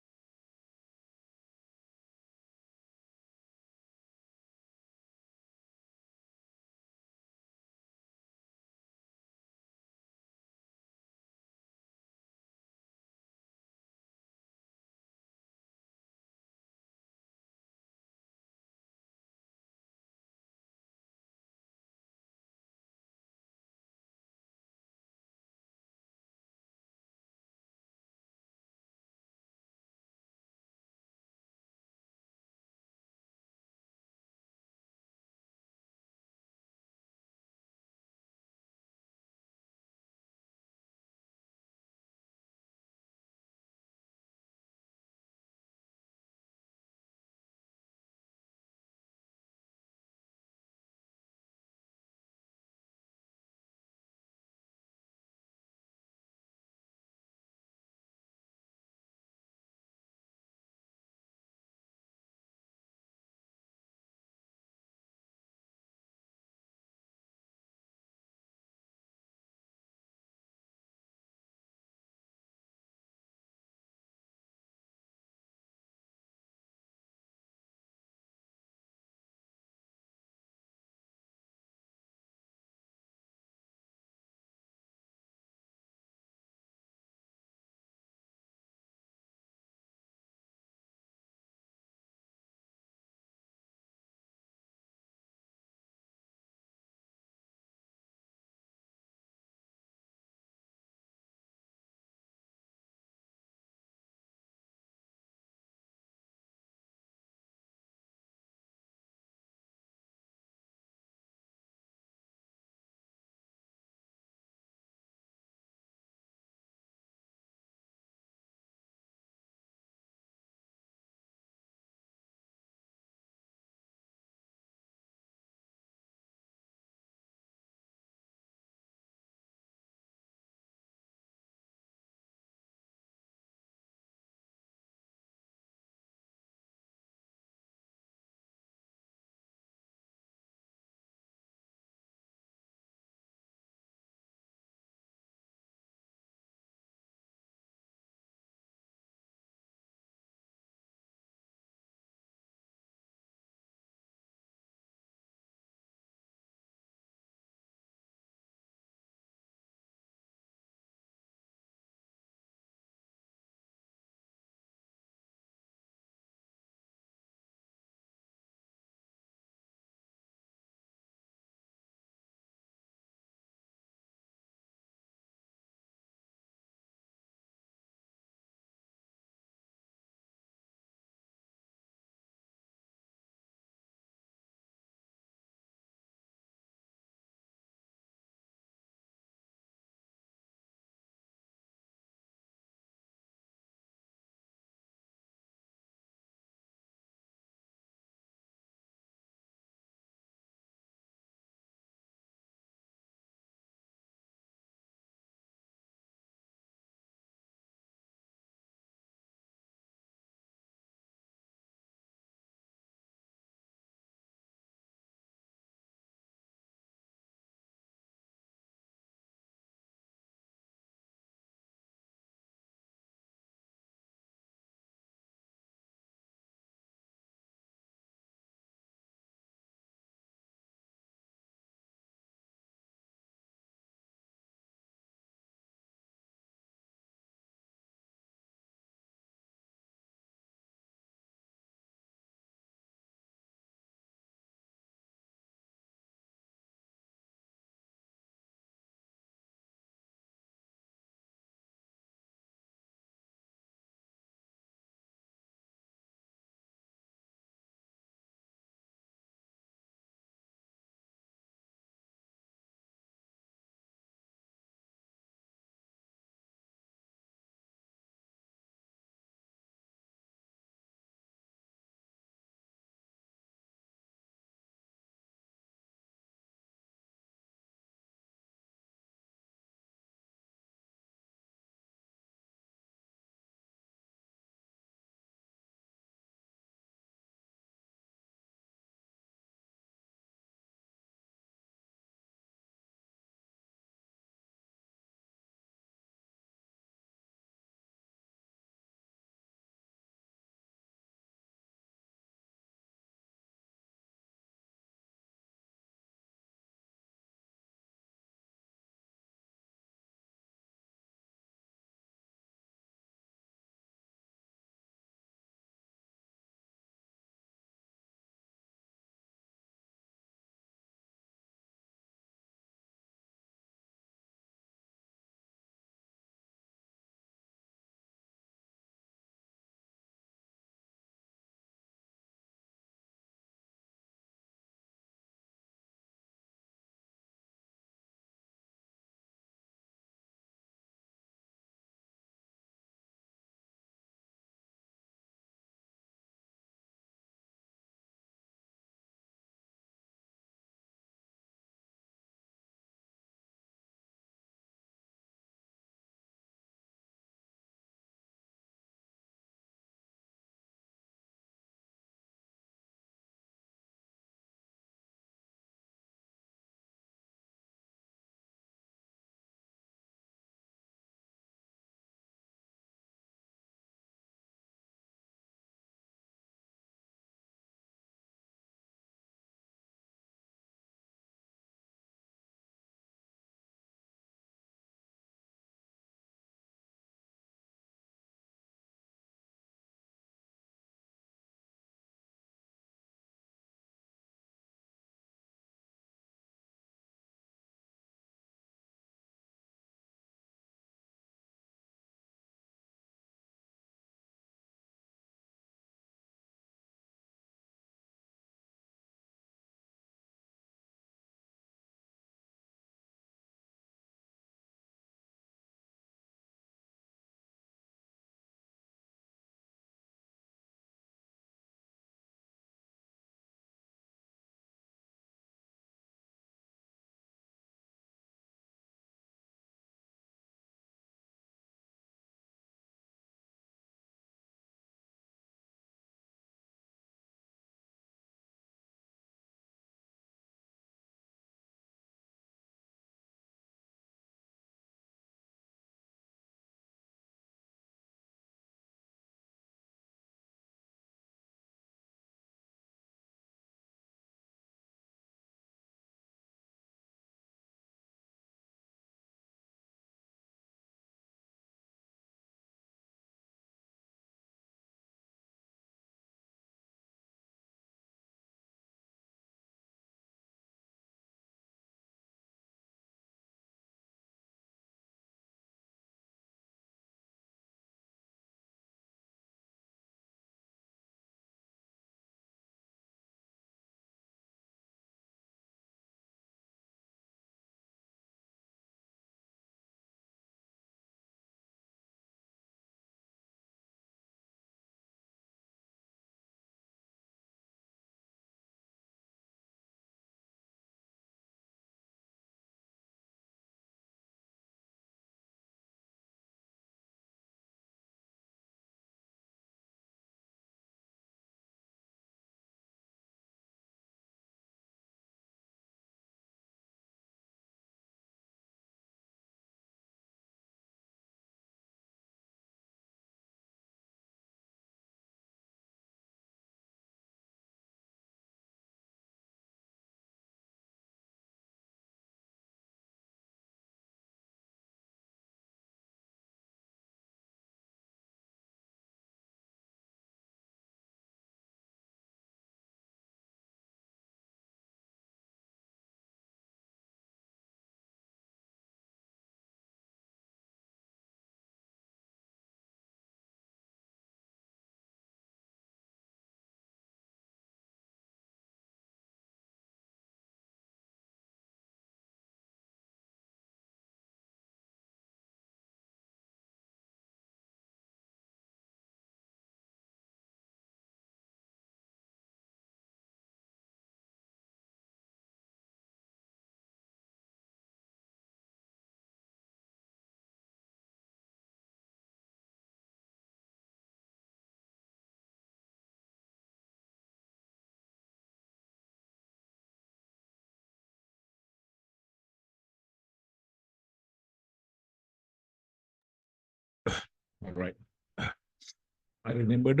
All right. I remembered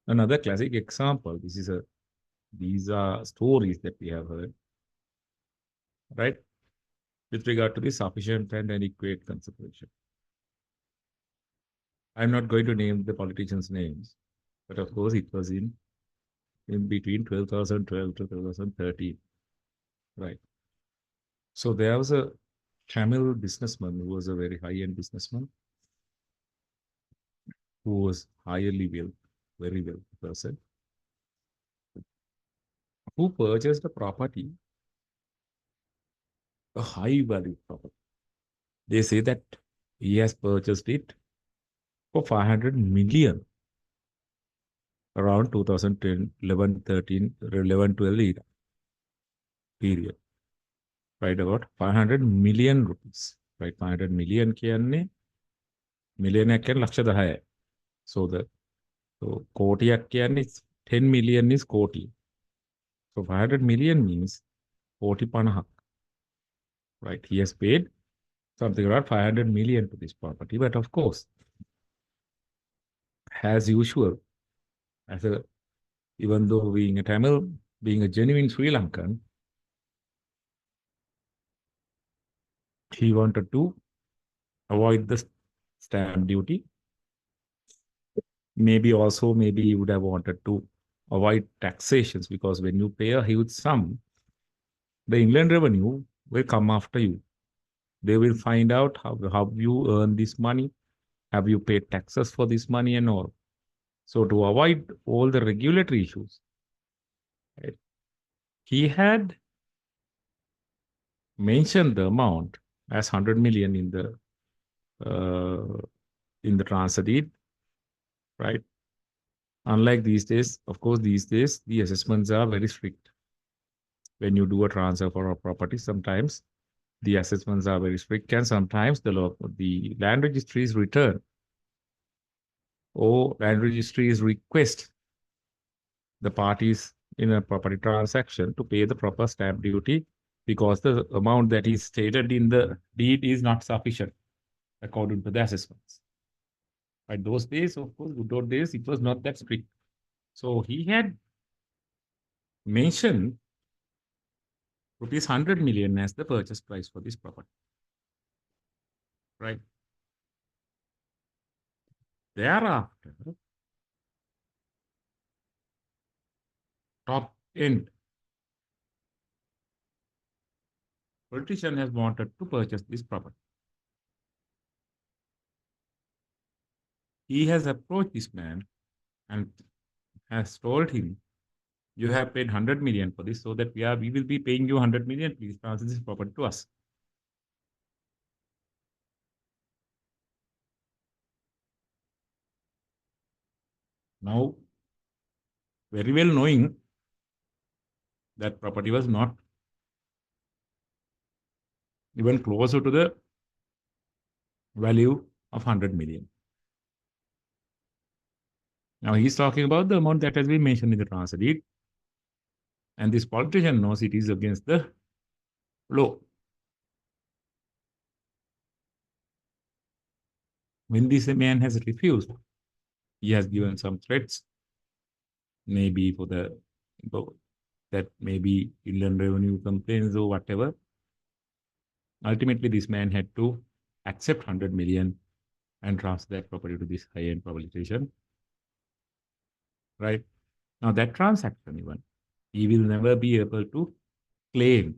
another classic example. These are stories that we have heard, right? With regard to the sufficient and adequate consideration. I'm not going to name the politicians' names, but of course it was in between 2012 to 2013, right? So there was a Tamil businessman who was a very high-end businessman who was highly wealthy, very wealthy person, who purchased a property, a high value property. They say that he has purchased it for 500 million around 2010, 11, 13, 11, 12 era period, right? About 500 million rupees, right? 500 million කියන්නේ මිලියනයක් කියන්නේ ලක්ෂ 10යි. So කෝටියක් කියන්නේ 10 million is කෝටි. So 500 million means කෝටි 50ක්, right? He has paid something around 500 million to this property. But of course, as usual, as a even though being a Tamil, being a genuine Sri Lankan, he wanted to avoid the stamp duty. Maybe he would have wanted to avoid taxations, because when you pay a huge sum, the Inland Revenue will come after you. They will find out how you earn this money, have you paid taxes for this money and all. So to avoid all the regulatory issues, right, he had mentioned the amount as 100 million in the transfer deed, right? Unlike these days, of course, these days the assessments are very strict. When you do a transfer for a property, sometimes the assessments are very strict, and sometimes the land registries return or land registries request the parties in a property transaction to pay the proper stamp duty, because the amount that is stated in the deed is not sufficient according to the assessments. But those days, of course, good old days, it was not that strict. So he had mentioned rupees 100 million as the purchase price for this property, right? Thereafter, top end politician has wanted to purchase this property. He has approached this man and has told him, you have paid 100 million for this, so that we will be paying you 100 million. Please transfer this property to us. Now, very well knowing that property was not even closer to the value of 100 million. Now he's talking about the amount that has been mentioned in the transfer deed, and this politician knows it is against the law. When this man has refused, he has given some threats, maybe for that maybe Inland Revenue complaints or whatever. Ultimately, this man had to accept 100 million and transfer that property to this high-end politician. Right? Now that transaction, even, he will never be able to claim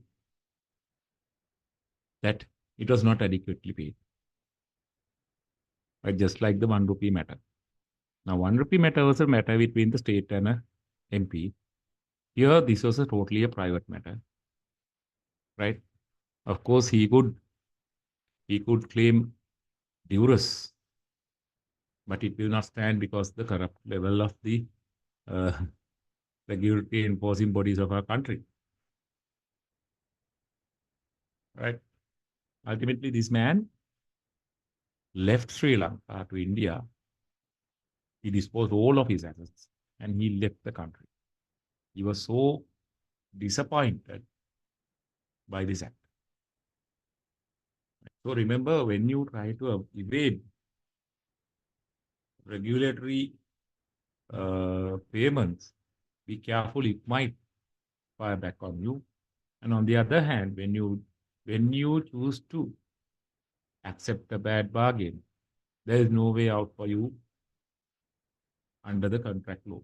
that it was not adequately paid. Right? Just like the 1 rupee matter. Now 1 rupee matter was a matter between the state and a MP. Here, this was totally a private matter. Right? Of course, he could claim duress, but it will not stand, because the corrupt level of the regulatory enforcing bodies of our country. Right? Ultimately, this man left Sri Lanka to India. He disposed all of his assets and he left the country. He was so disappointed by this act. So remember, when you try to evade regulatory payments, be careful, it might fire back on you. And on the other hand, when you choose to accept a bad bargain, there is no way out for you under the contract law.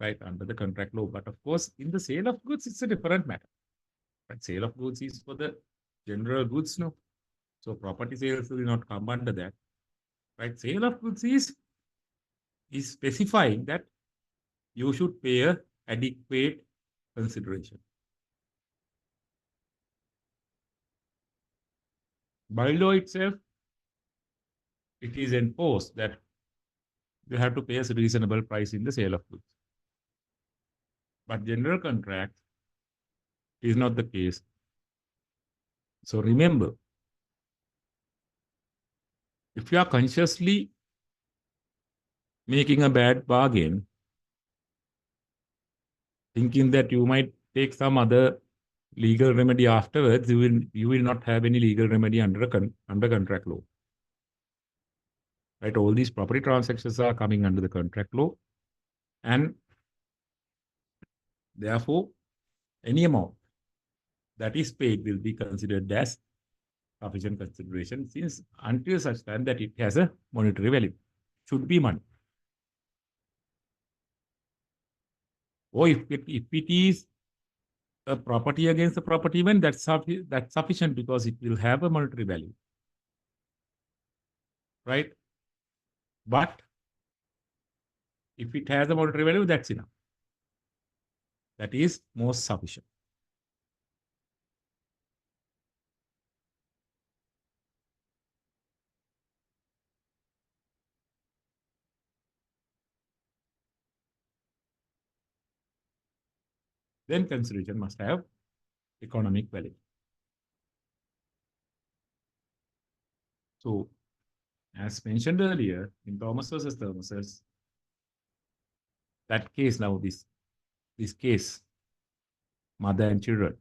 Right, under the contract law. But of course, in the sale of goods, it's a different matter. Right? Sale of goods is for the general goods, no. So property sales will not come under that. Right? Sale of goods is specifying that you should pay a adequate consideration. By law itself, it is enforced that you have to pay a reasonable price in the sale of goods. But general contract is not the case. So remember, if you are consciously making a bad bargain, thinking that you might take some other legal remedy afterwards, you will not have any legal remedy under contract law. Right? All these property transactions are coming under the contract law, and therefore, any amount that is paid will be considered as sufficient consideration, since until such time that it has a monetary value, should be money. Or if it is a property against a property event, that's sufficient because it will have a monetary value, right? But if it has a monetary value, that's enough. That is most sufficient. Then consideration must have economic value. So, as mentioned earlier, in Thomas versus Thermoses, that case now, this case, mother and children,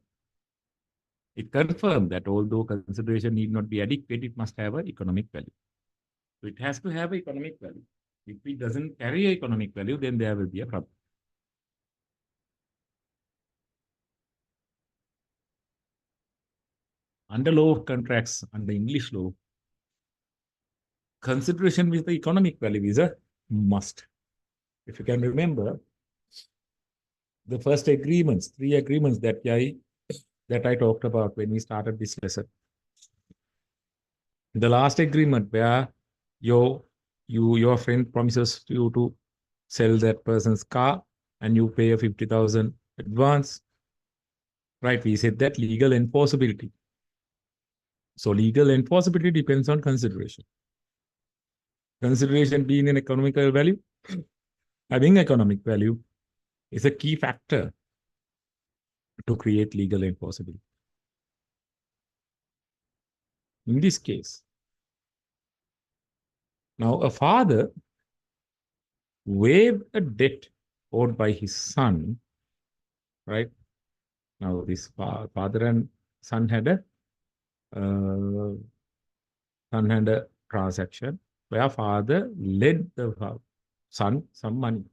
it confirmed that although consideration need not be adequate, it must have an economic value. So it has to have an economic value. If it doesn't carry an economic value, then there will be a problem. Under law of contracts, under English law, consideration with the economic value is a must. If you can remember, the first agreements, 3 agreements that I talked about when we started this lesson. The last agreement where your friend promises you to sell that person's car and you pay a 50,000 advance, right? We said that legal enforceability. So legal enforceability depends on consideration. Consideration being an economical value, having economic value is a key factor to create legal enforceability. In this case, now a father waived a debt owed by his son, right? Now this father and son had a transaction where father led the son some money.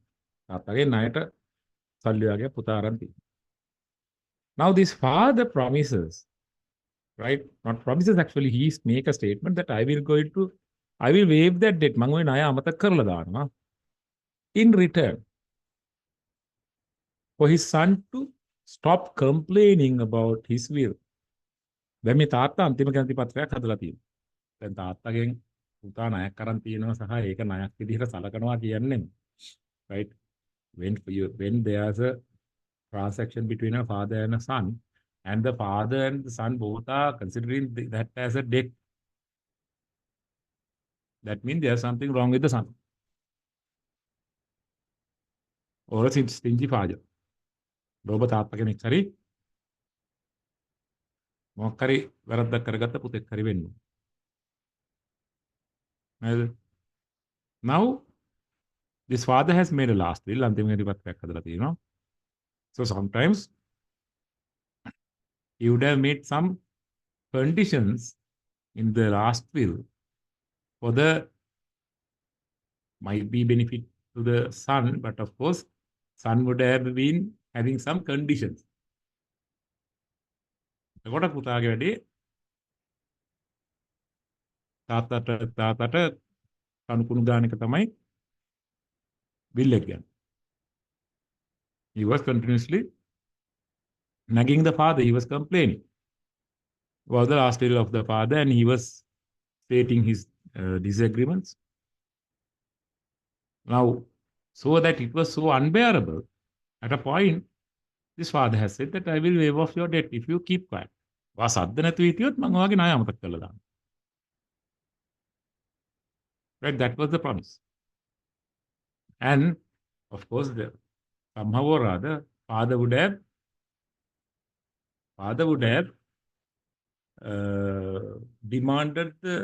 Now this father promises, right? Not promises, actually, he make a statement that I will waive that debt. In return, for his son to stop complaining about his will. දැන් මේ තාත්තා අන්තිම කැමති පත්‍රයක් හදලා තියෙනවා. දැන් තාත්තගෙන් පුතා ණයක් කරන් තියෙනවා සහ ඒක ණයක් විදිහට සලකනවා කියන්නේ, right? When there's a transaction between a father and a son, and the father and the son both are considering that as a debt, that means there's something wrong with the son or a stingy father. ලෝභ තාත්තා කෙනෙක් හරි මොකක් හරි වැරද්දක් කරගත්ත පුතෙක් හරි වෙන්න. Now this father has made a last will, අන්තිම පත්‍රයක් හදලා තියෙනවා. So sometimes he would have made some conditions in the last will for the might be benefit to the son, but of course, son would have been having some conditions. එකොට පුතාගේ වැඩේ තාත්තට කණුකුණු ගාන එක තමයි bill එක ගන්න. He was continuously nagging the father. He was complaining about the last will of the father, and he was stating his disagreements. Now, so that it was so unbearable, at a point, this father has said that I will waive off your debt if you keep quiet. සද්ද නැතුව හිටියොත් මම ඔයාගේ ණය අමතක කරලා දානවා. Right, that was the promise. And of course, somehow or other, father would have demanded the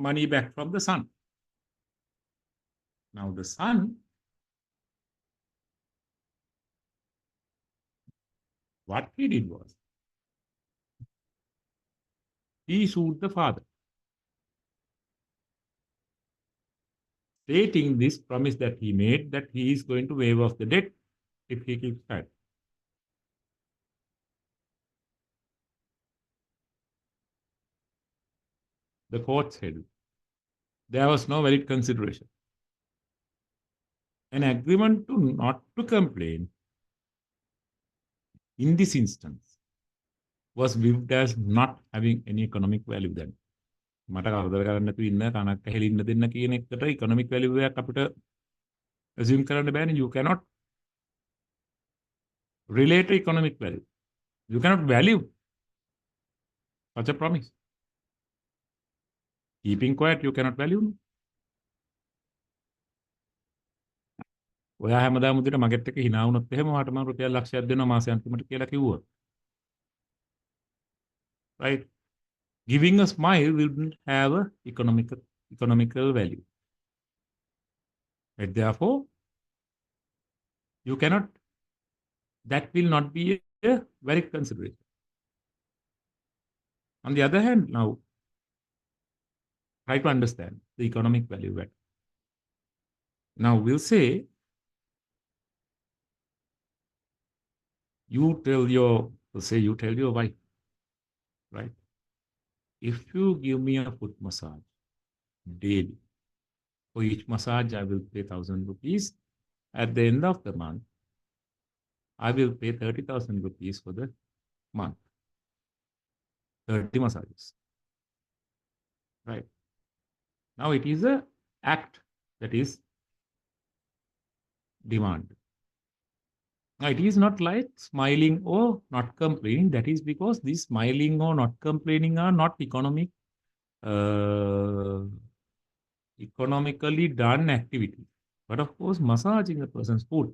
money back from the son. Now the son, what he did was, he sued the father, stating this promise that he made, that he is going to waive off the debt if he keeps quiet. The court said there was no valid consideration. An agreement to not to complain in this instance was viewed as not having any economic value then. මට කරදර කරන්න නැතුව ඉන්න කනක් ඇහෙලින්න දෙන්න කියන එකට economic value එකක් අපිට assume කරන්න බෑනේ. You cannot relate economic value. You cannot value such a promise. Keeping quiet, you cannot value. ඔයා හැමදාම උදේට මගෙත් එක්ක hina වුණොත් එහෙම මට මම රුපියල් ලක්ෂයක් දෙනවා මාසෙ අන්තිමට කියලා කිව්වොත්. Right? Giving a smile wouldn't have a economical value. Right? Therefore, you cannot, that will not be a valid consideration. On the other hand, now, try to understand the economic value better. Now, we'll say, you tell your wife, right? If you give me a foot massage daily, for each massage I will pay 1,000 rupees. At the end of the month, I will pay 30,000 rupees for the month. 30 massages. Right. Now it is an act that is demand. Now it is not like smiling or not complaining. That is because this smiling or not complaining are not economically done activity. But of course, massaging a person's foot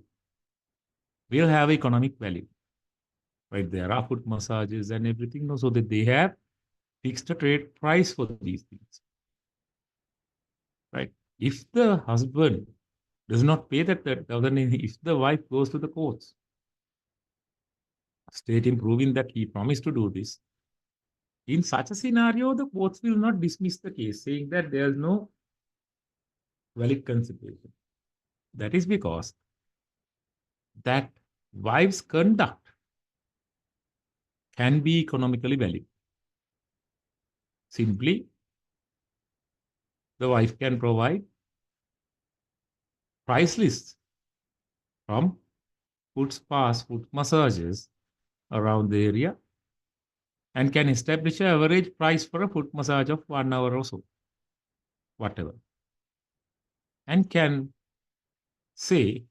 will have economic value. Right? There are foot massages and everything, so that they have fixed a trade price for these things. Right? If the husband does not pay that 30,000, if the wife goes to the courts, stating proving that he promised to do this, in such a scenario, the courts will not dismiss the case, saying that there is no valid consideration. That is because that wife's conduct can be economically valid. Simply, the wife can provide price lists from foot spas, foot massages around the area, and can establish an average price for a foot massage of 1 hour or so, whatever, and can say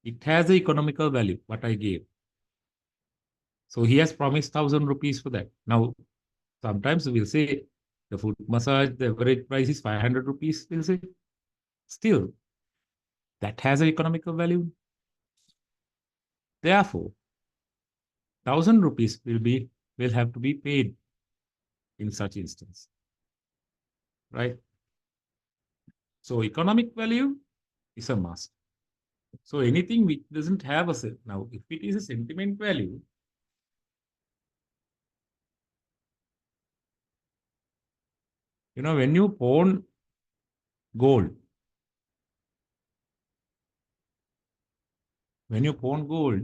it has the economical value, what I gave. So he has promised 1,000 rupees for that. Now, sometimes we'll say the foot massage, the average price is 500 rupees, we'll say. Still, that has an economical value. Therefore, 1,000 rupees will have to be paid in such instance. Right? So economic value is a must. So anything which doesn't have a set, now if it is a sentiment value, When you pawn gold, when you pawn gold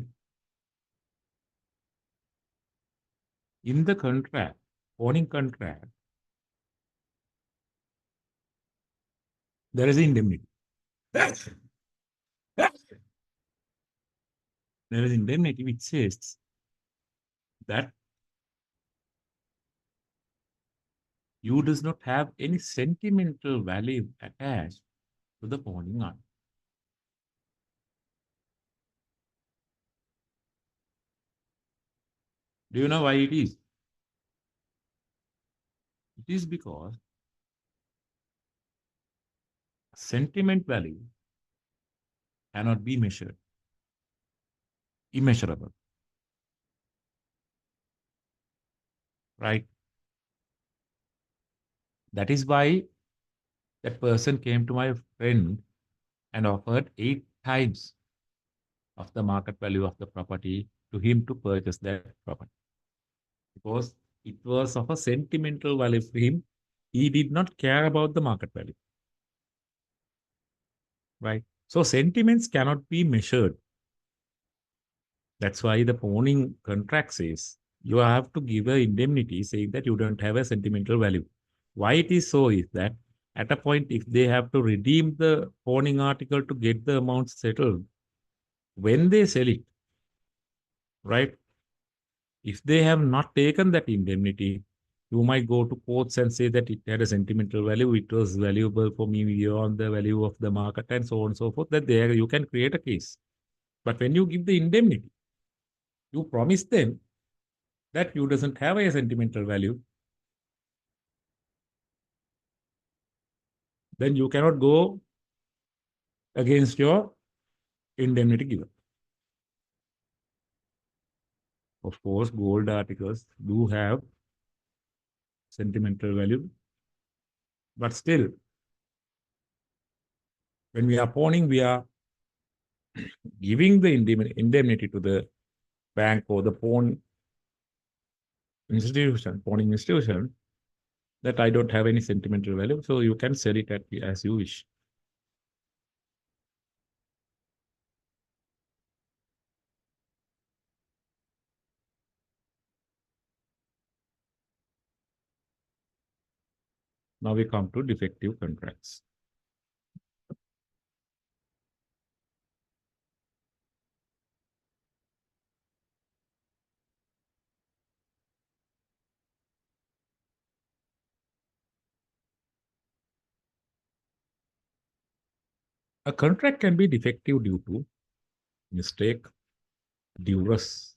in the contract, pawning contract, there is indemnity. There is indemnity which says that you does not have any sentimental value attached to the pawning art. Do you know why it is? It is because sentiment value cannot be measured, immeasurable, right? That is why that person came to my friend and offered 8 times of the market value of the property to him to purchase that property because it was of a sentimental value for him. He did not care about the market value, right? So sentiments cannot be measured. That's why the pawning contract says you have to give an indemnity saying that you don't have a sentimental value. Why it is so is that at a point, if they have to redeem the pawning article to get the amount settled, when they sell it, right? If they have not taken that indemnity, you might go to courts and say that it had a sentimental value, it was valuable for me beyond the value of the market, and so on and so forth. That there you can create a case. But when you give the indemnity, you promise them that you doesn't have a sentimental value, then you cannot go against your indemnity giver. Of course, gold articles do have sentimental value, but still, when we are pawning, we are giving the indemnity to the bank or the pawning institution, that I don't have any sentimental value, so you can sell it as you wish. Now we come to defective contracts. A contract can be defective due to mistake, duress,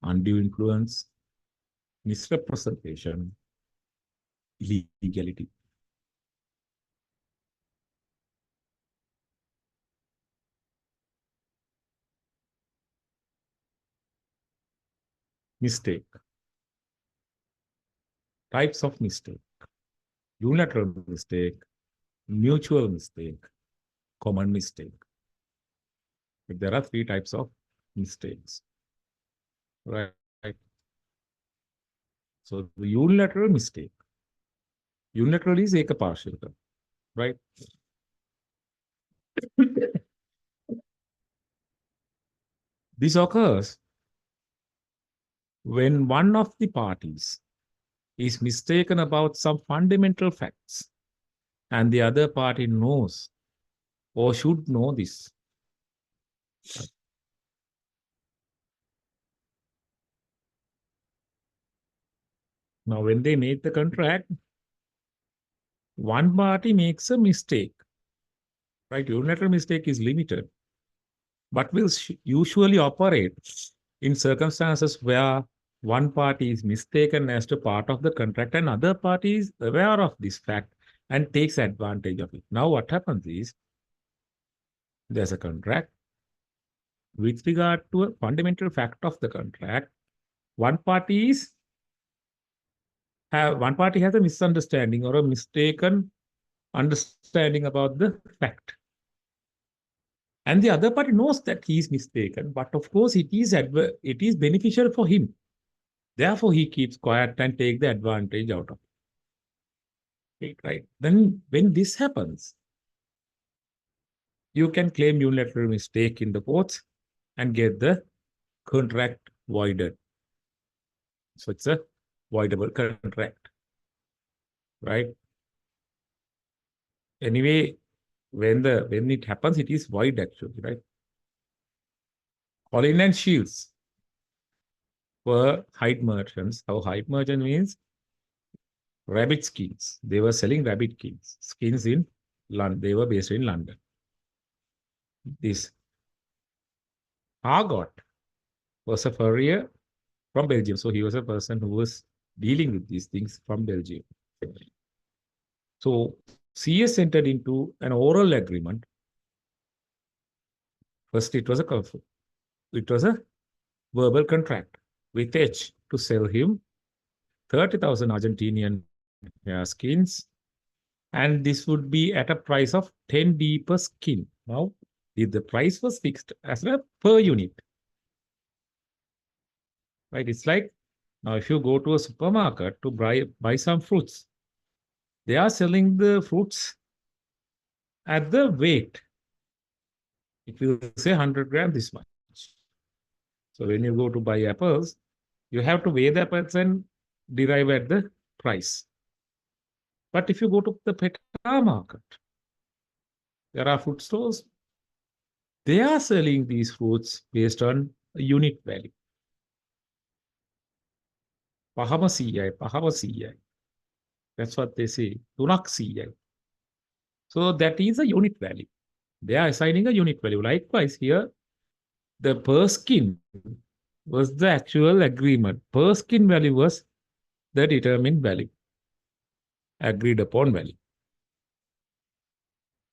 undue influence, misrepresentation, illegality. Mistake. Types of mistake. Unilateral mistake, mutual mistake, common mistake. But there are 3 types of mistakes. Right. So the unilateral mistake. Unilateral is ekaparshika, right? This occurs when one of the parties is mistaken about some fundamental facts and the other party knows or should know this. Now, when they make the contract, one party makes a mistake, right? Unilateral mistake is limited, but will usually operate in circumstances where one party is mistaken as to part of the contract and other party is aware of this fact and takes advantage of it. Now, what happens is there's a contract. With regard to a fundamental fact of the contract, one party is one party has a misunderstanding or a mistaken understanding about the fact. And the other party knows that he is mistaken, but of course it is beneficial for him. Therefore, he keeps quiet and take the advantage out of it. Right. Then when this happens, you can claim unilateral mistake in the courts and get the contract voided. So it's a voidable contract, right? Anyway, when it happens, it is void actually, right? Colin and Shields were hide merchants. How hide merchant means rabbit skins. They were selling rabbit skins in London. They were based in London. This Argot was a furrier from Belgium. So he was a person who was dealing with these things from Belgium. So CS entered into an oral agreement. First, it was a verbal contract with H to sell him 30,000 Argentinian hair skins, and this would be at a price of 10D per skin. Now, the price was fixed as a per unit, right? It's like now if you go to a supermarket to buy some fruits, they are selling the fruits at the weight. It will say 100 grams this much. So when you go to buy apples, you have to weigh the apples and derive at the price. But if you go to the peta market, there are food stores, they are selling these fruits based on a unit value. Pahama CI. That's what they say. Tunak CI. So that is a unit value. They are assigning a unit value. Likewise, here, the per skin was the actual agreement. Per skin value was the determined value, agreed upon value.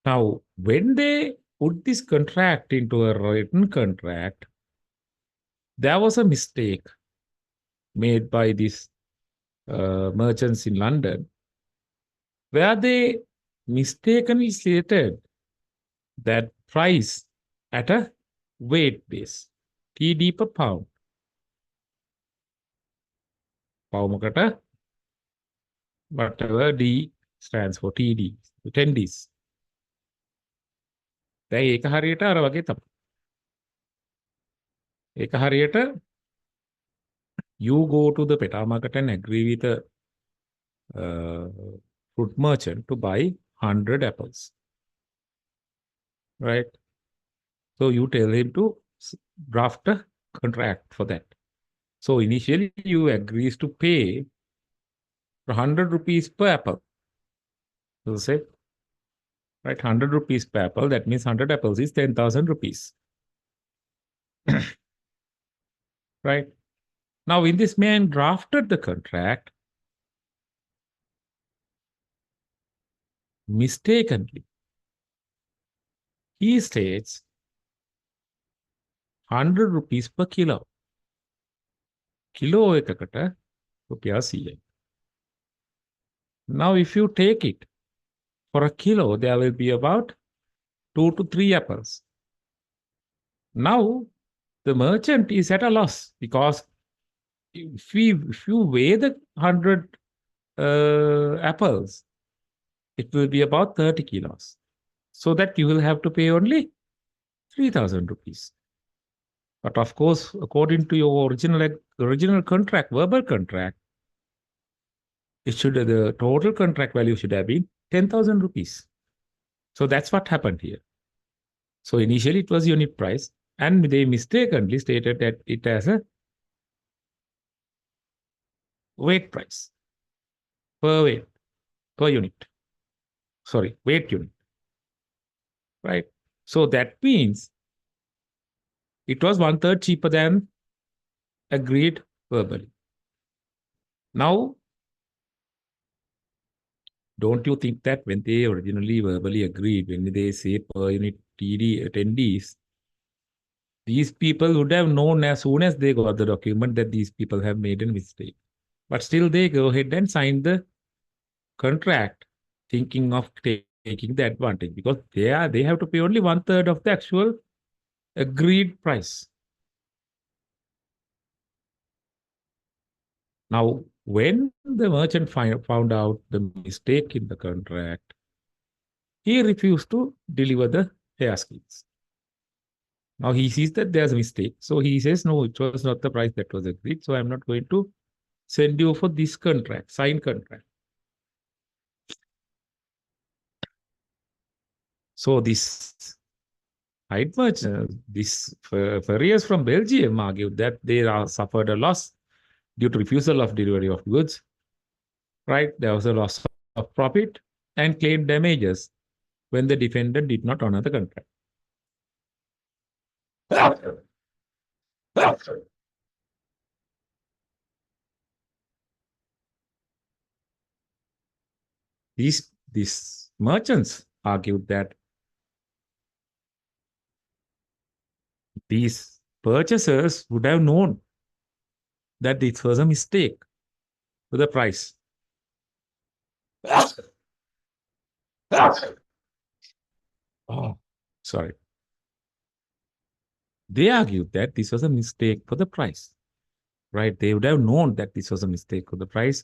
Now, when they put this contract into a written contract, there was a mistake made by these merchants in London, where they mistakenly stated that price at a weight base, TD per pound. Pawmakata, whatever D stands for TD, 10 Ds. දැන් ඒක හරියට අර වගේ තමයි. ඒක හරියට you go to the peta market and agree with a fruit merchant to buy 100 apples, right? So you tell him to draft a contract for that. So initially you agrees to pay 100 rupees per apple. So say, right, 100 rupees per apple, that means 100 apples is 10,000 rupees. Right? Now, when this man drafted the contract, mistakenly, he states 100 rupees per kilo. Kilo ekakata rupiya 100. Now, if you take it for a kilo, there will be about 2 to 3 apples. Now, the merchant is at a loss because if you weigh the 100 apples, it will be about 30 kilos. So that you will have to pay only 3,000 rupees. But of course, according to your original contract, verbal contract, the total contract value should have been 10,000 rupees. So that's what happened here. So initially it was unit price, and they mistakenly stated that it has a weight price per unit. Sorry, weight unit. Right? So that means it was 1/3 cheaper than agreed verbally. Now, don't you think that when they originally verbally agreed, when they say per unit TD attendees, these people would have known as soon as they got the document that these people have made a mistake. But still they go ahead and sign the contract thinking of taking the advantage because they have to pay only 1/3 of the actual agreed price. Now, When the merchant found out the mistake in the contract, he refused to deliver the hair skins. Now he sees that there's a mistake. So he says, no, it was not the price that was agreed. So I'm not going to send you for this contract, signed contract. So this hide merchant, this furriers from Belgium argued that they suffered a loss due to refusal of delivery of goods, right? There was a loss of profit and claimed damages when the defendant did not honor the contract. These merchants argued that these purchasers would have known that this was a mistake to the price. Oh, sorry. They argued that this was a mistake for the price, right? They would have known that this was a mistake for the price,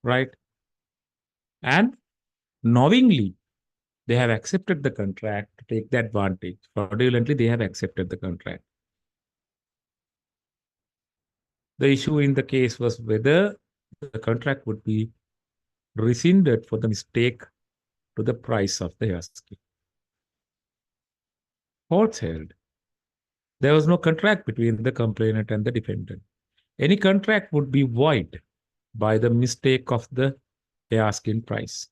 right? And knowingly, they have accepted the contract to take the advantage. Fraudulently, they have accepted the contract. The issue in the case was whether the contract would be rescinded for the mistake to the price of the husky. Courts held there was no contract between the complainant and the defendant. Any contract would be void by the mistake of the asking price.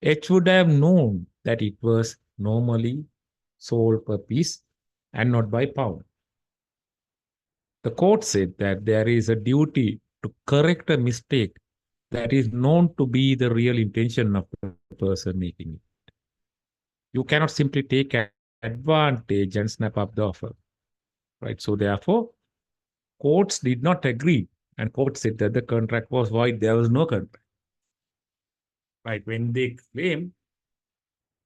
H would have known that it was normally sold per piece and not by pound. The court said that there is a duty to correct a mistake that is known to be the real intention of the person making it. You cannot simply take advantage and snap up the offer, right? So therefore, courts did not agree, and court said that the contract was void. There was no contract, right? When they claimed,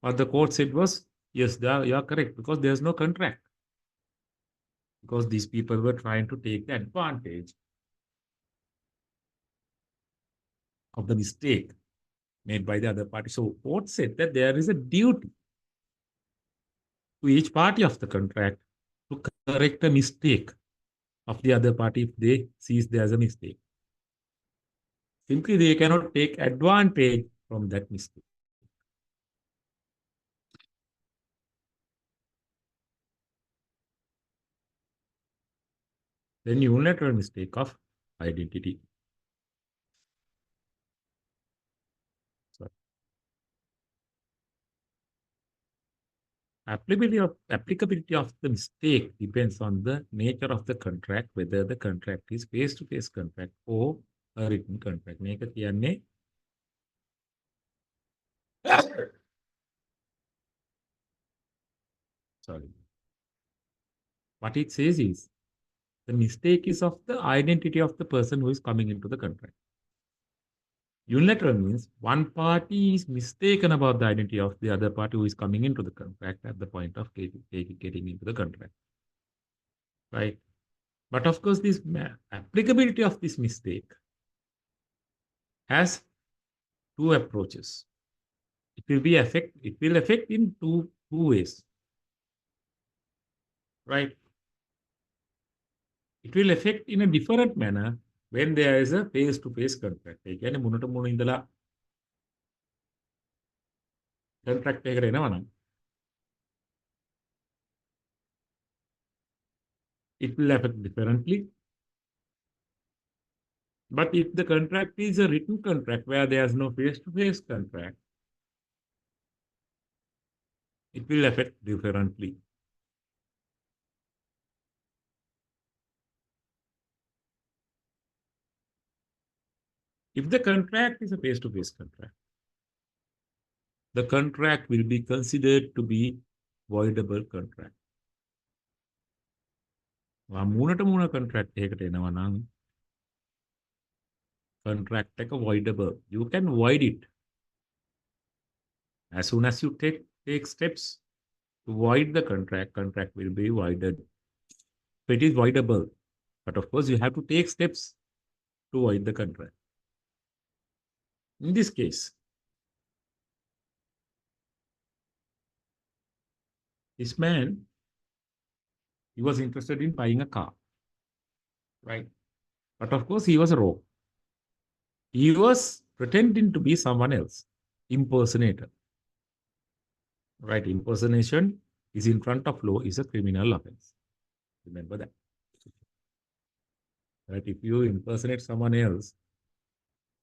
what the court said was, yes, you are correct, because there's no contract. Because these people were trying to take the advantage of the mistake made by the other party. So court said that there is a duty to each party of the contract to correct a mistake of the other party if they sees there's a mistake. Simply they cannot take advantage from that mistake. Then unilateral mistake of identity. Sorry. Applicability of the mistake depends on the nature of the contract, whether the contract is face-to-face contract or a written contract. Sorry. What it says is the mistake is of the identity of the person who is coming into the contract. Unilateral means one party is mistaken about the identity of the other party who is coming into the contract at the point of getting into the contract. Right? But of course, this applicability of this mistake has two approaches. It will affect in two ways. Right? It will affect in a different manner when there is a face-to-face contract. ඒ කියන්නේ මුණට මුණ ඉඳලා contract එකකට එනවා නම් it will affect differently. But if the contract is a written contract where there is no face-to-face contract, it will affect differently. If the contract is a face-to-face contract, the contract will be considered to be voidable contract. මුණට මුණ contract එකකට එනවා නම් contract එක voidable. You can void it. As soon as you take steps to void the contract will be voided. So it is voidable. But of course, you have to take steps to void the contract. In this case, this man, he was interested in buying a car, right? But of course, he was a rogue. He was pretending to be someone else, impersonator, right? Impersonation is in front of law is a criminal offense. Remember that, right? If you impersonate someone else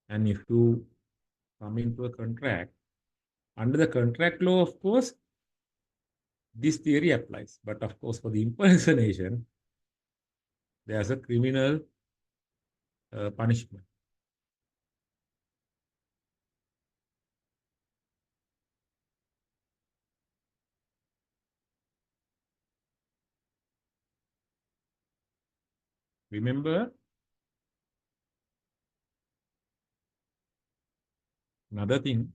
and if you come into a contract, under the contract law, of course, this theory applies. But of course, for the impersonation, there's a criminal punishment. Remember, another thing,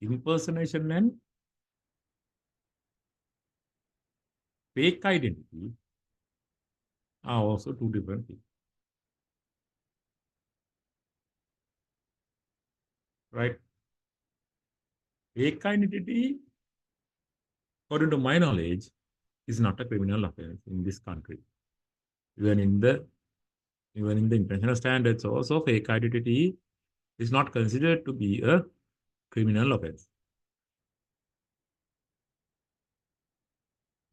impersonation and fake identity are also two different things, right? Fake identity, according to my knowledge, is not a criminal offense in this country. Even in the international standards, also fake identity is not considered to be a criminal offense.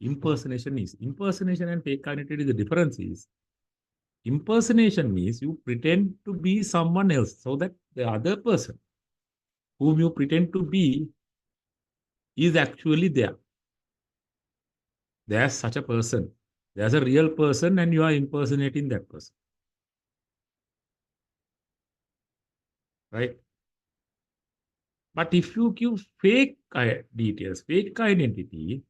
Impersonation and fake identity. The difference is impersonation means you pretend to be someone else so that the other person whom you pretend to be is actually there. There's such a person. There's a real person and you are impersonating that person. Right? But if you give fake details, fake identity,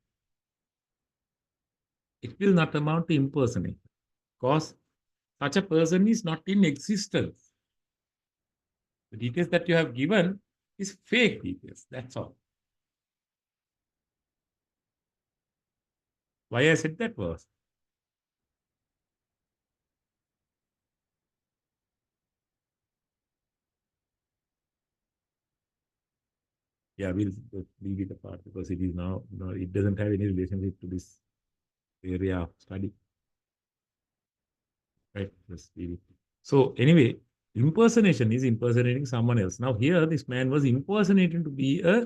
it will not amount to impersonation because such a person is not in existence. The details that you have given is fake details. That's all. Why I said that was, yeah, we'll leave it apart because it is now, no, it doesn't have any relationship to this area of study. Right? Just leave it. So anyway, impersonation is impersonating someone else. Now here, this man was impersonating to be a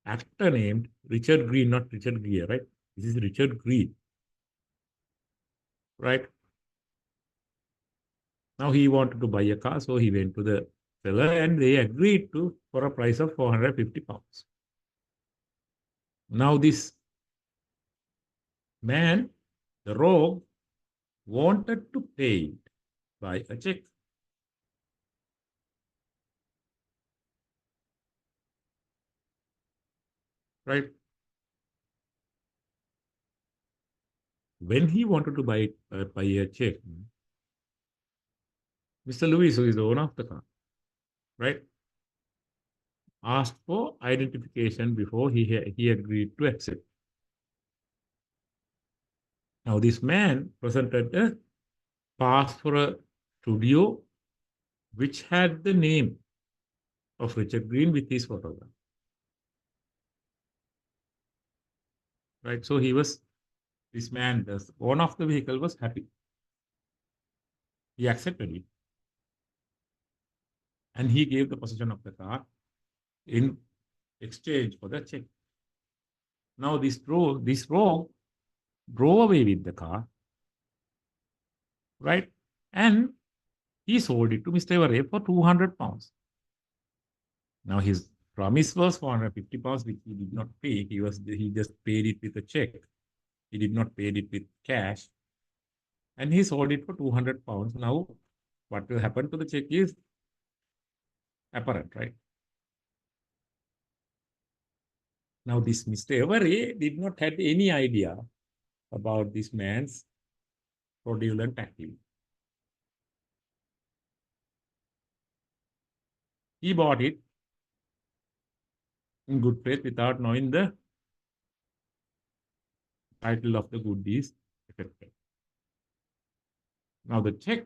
actor named Richard Green, not Richard Gere, right? This is Richard Green, right? Now he wanted to buy a car, so he went to the seller and they agreed to for a price of 450 pounds. Now this man, the rogue, wanted to pay it by a check. Right? When he wanted to buy it by a check, Mr. Lewis, who is the owner of the car, right, asked for identification before he agreed to accept. Now this man presented a pass for a studio which had the name of Richard Green with his photograph. Right, so this man, the owner of the vehicle, was happy. He accepted it, and he gave the possession of the car in exchange for the check. Now this rogue drove away with the car, right? And he sold it to Mr. Everett for 200 pounds. Now his promise was 450 pounds, which he did not pay. He just paid it with a check. He did not pay it with cash. And he sold it for 200 pounds. Now, what will happen to the check is apparent, right? Now, this Mr. Everett did not have any idea about this man's fraudulent activity. He bought it in good faith without knowing the title of the good is affected. Now the check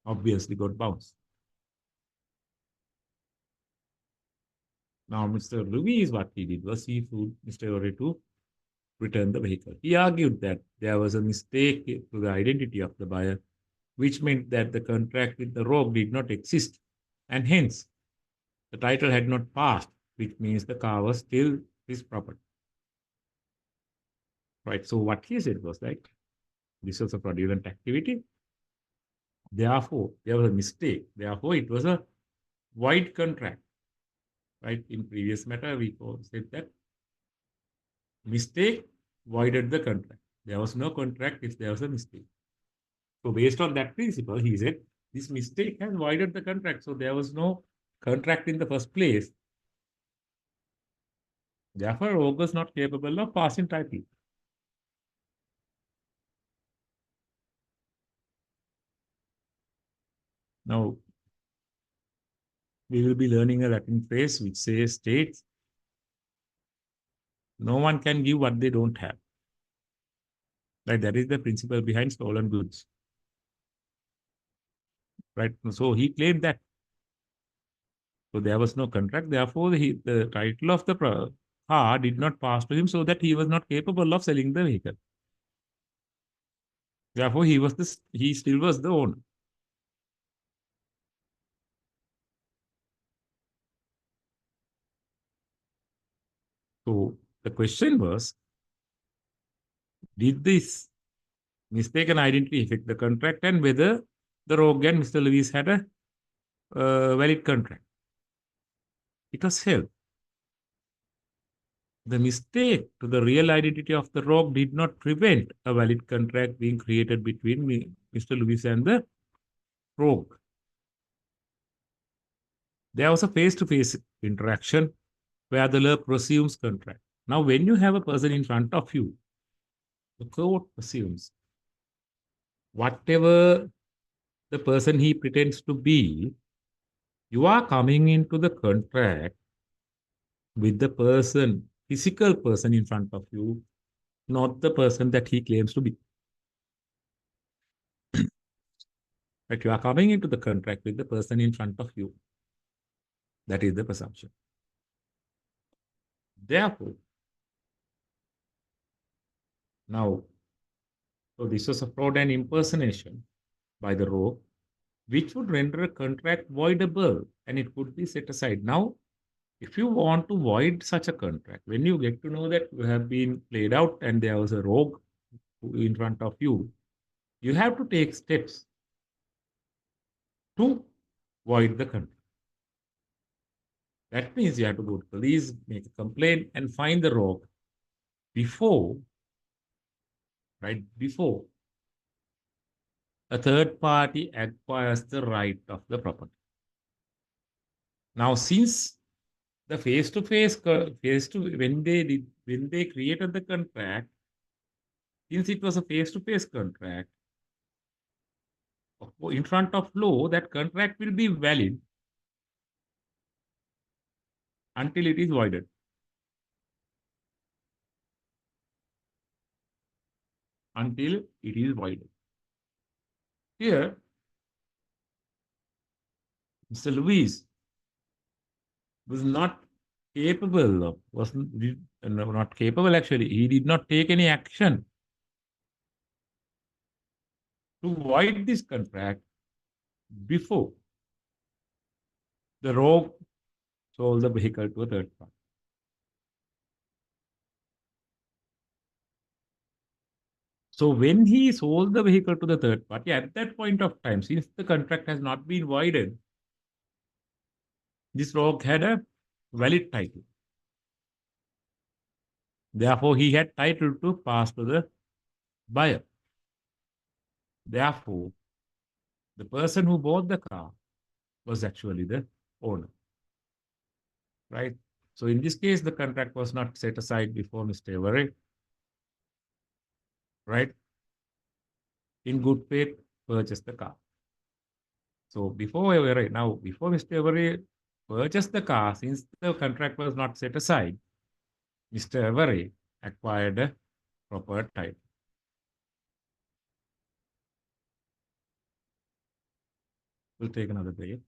obviously got bounced. Now Mr. Lewis, what he did was he told Mr. Everett to return the vehicle. He argued that there was a mistake to the identity of the buyer, which meant that the contract with the rogue did not exist, and hence the title had not passed, which means the car was still his property. Right. So what he said was like, this was a fraudulent activity. Therefore, there was a mistake. Therefore, it was a void contract. Right. In previous matter, we said that mistake voided the contract. There was no contract if there was a mistake. So based on that principle, he said this mistake has voided the contract. So there was no contract in the first place. Therefore, rogue was not capable of passing title. Now, we will be learning a Latin phrase which states, no one can give what they don't have. Right? That is the principle behind stolen goods. Right? So he claimed that. So there was no contract. Therefore, the title of the car did not pass to him, so that he was not capable of selling the vehicle. Therefore, he still was the owner. So the question was, did this mistaken identity affect the contract, and whether the rogue and Mr. Lewis had a valid contract? It was held. The mistake to the real identity of the rogue did not prevent a valid contract being created between Mr. Lewis and the rogue. There was a face-to-face interaction where the law presumes contract. Now, when you have a person in front of you, the court assumes whatever the person he pretends to be, you are coming into the contract with the person, physical person in front of you, not the person that he claims to be. But you are coming into the contract with the person in front of you. That is the presumption. Therefore, now, so this was a fraud and impersonation by the rogue, which would render a contract voidable and it could be set aside. Now, if you want to void such a contract, when you get to know that you have been played out and there was a rogue in front of you, you have to take steps to void the contract. That means you have to go to police, make a complaint, and find the rogue before, right, before a third party acquires the right of the property. Now, since the face-to-face, when they created the contract, since it was a face-to-face contract, in front of law, that contract will be valid until it is voided. Until it is voided. Here, Mr. Lewis was not capable of, not capable actually. He did not take any action to void this contract before the rogue sold the vehicle to a third party. So when he sold the vehicle to the third party, at that point of time, since the contract has not been voided, this rogue had a valid title. Therefore, he had title to pass to the buyer. Therefore, the person who bought the car was actually the owner. Right? So in this case, the contract was not set aside before Mr. Everett. Right? In good faith, purchased the car. So before Mr. Everett purchased the car, since the contract was not set aside, Mr. Everett acquired a proper title. We'll take another break.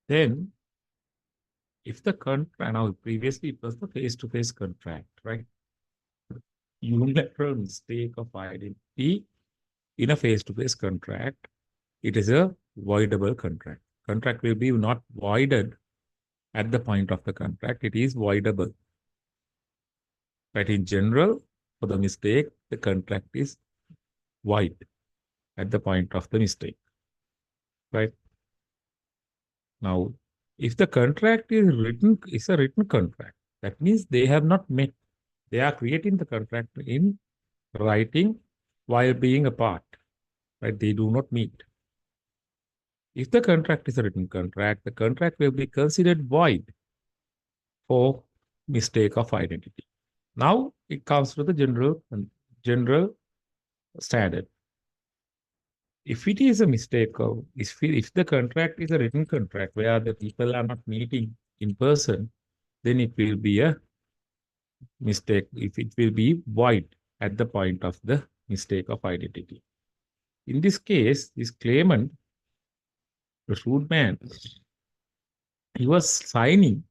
Then, if the contract, now previously it was the face-to-face contract, right? Unilateral mistake of identity in a face-to-face contract, it is a voidable contract. Contract will be not voided at the point of the contract, it is voidable. But in general, for the mistake, the contract is void at the point of the mistake, right? Now, if the contract is a written contract, that means they have not met. They are creating the contract in writing while being apart, right? They do not meet. If the contract is a written contract, the contract will be considered void for mistake of identity. Now it comes to the general standard. If it is a mistake of if the contract is a written contract where the people are not meeting in person, then it will be a mistake. If it will be void at the point of the mistake of identity. In this case, this claimant, the shrewd man, he was signing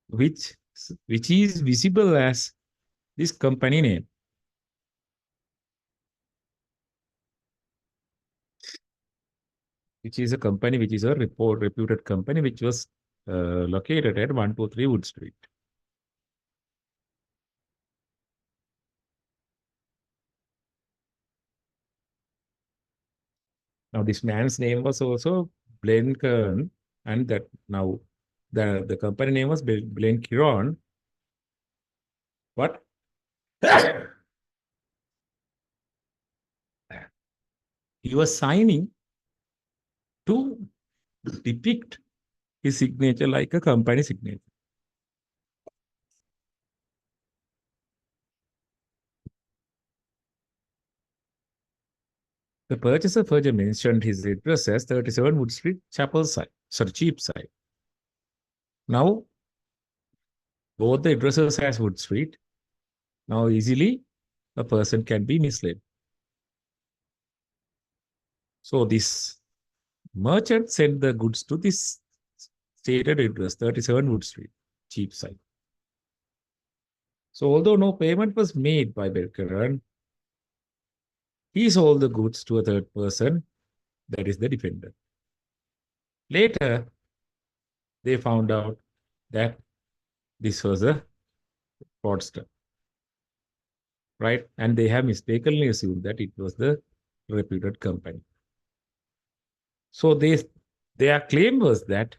which which is visible as this company name. Which is a company, which is a reputed company, which was located at 123 Wood Street. Now, this man's name was also Blenkiron, and that now the company name was Blenkiron. But he was signing to depict his signature like a company signature. The purchaser further mentioned his address as 37 Wood Street, Chapel side, sorry, Cheapside. Now, both the addresses has Wood Street. Now, easily a person can be misled. So, this merchant sent the goods to this stated address, 37 Wood Street, Cheapside. So, although no payment was made by Belkaran, he sold the goods to a third person, that is the defendant. Later, they found out that this was a fraudster, right? And they have mistakenly assumed that it was the reputed company. So their claim was that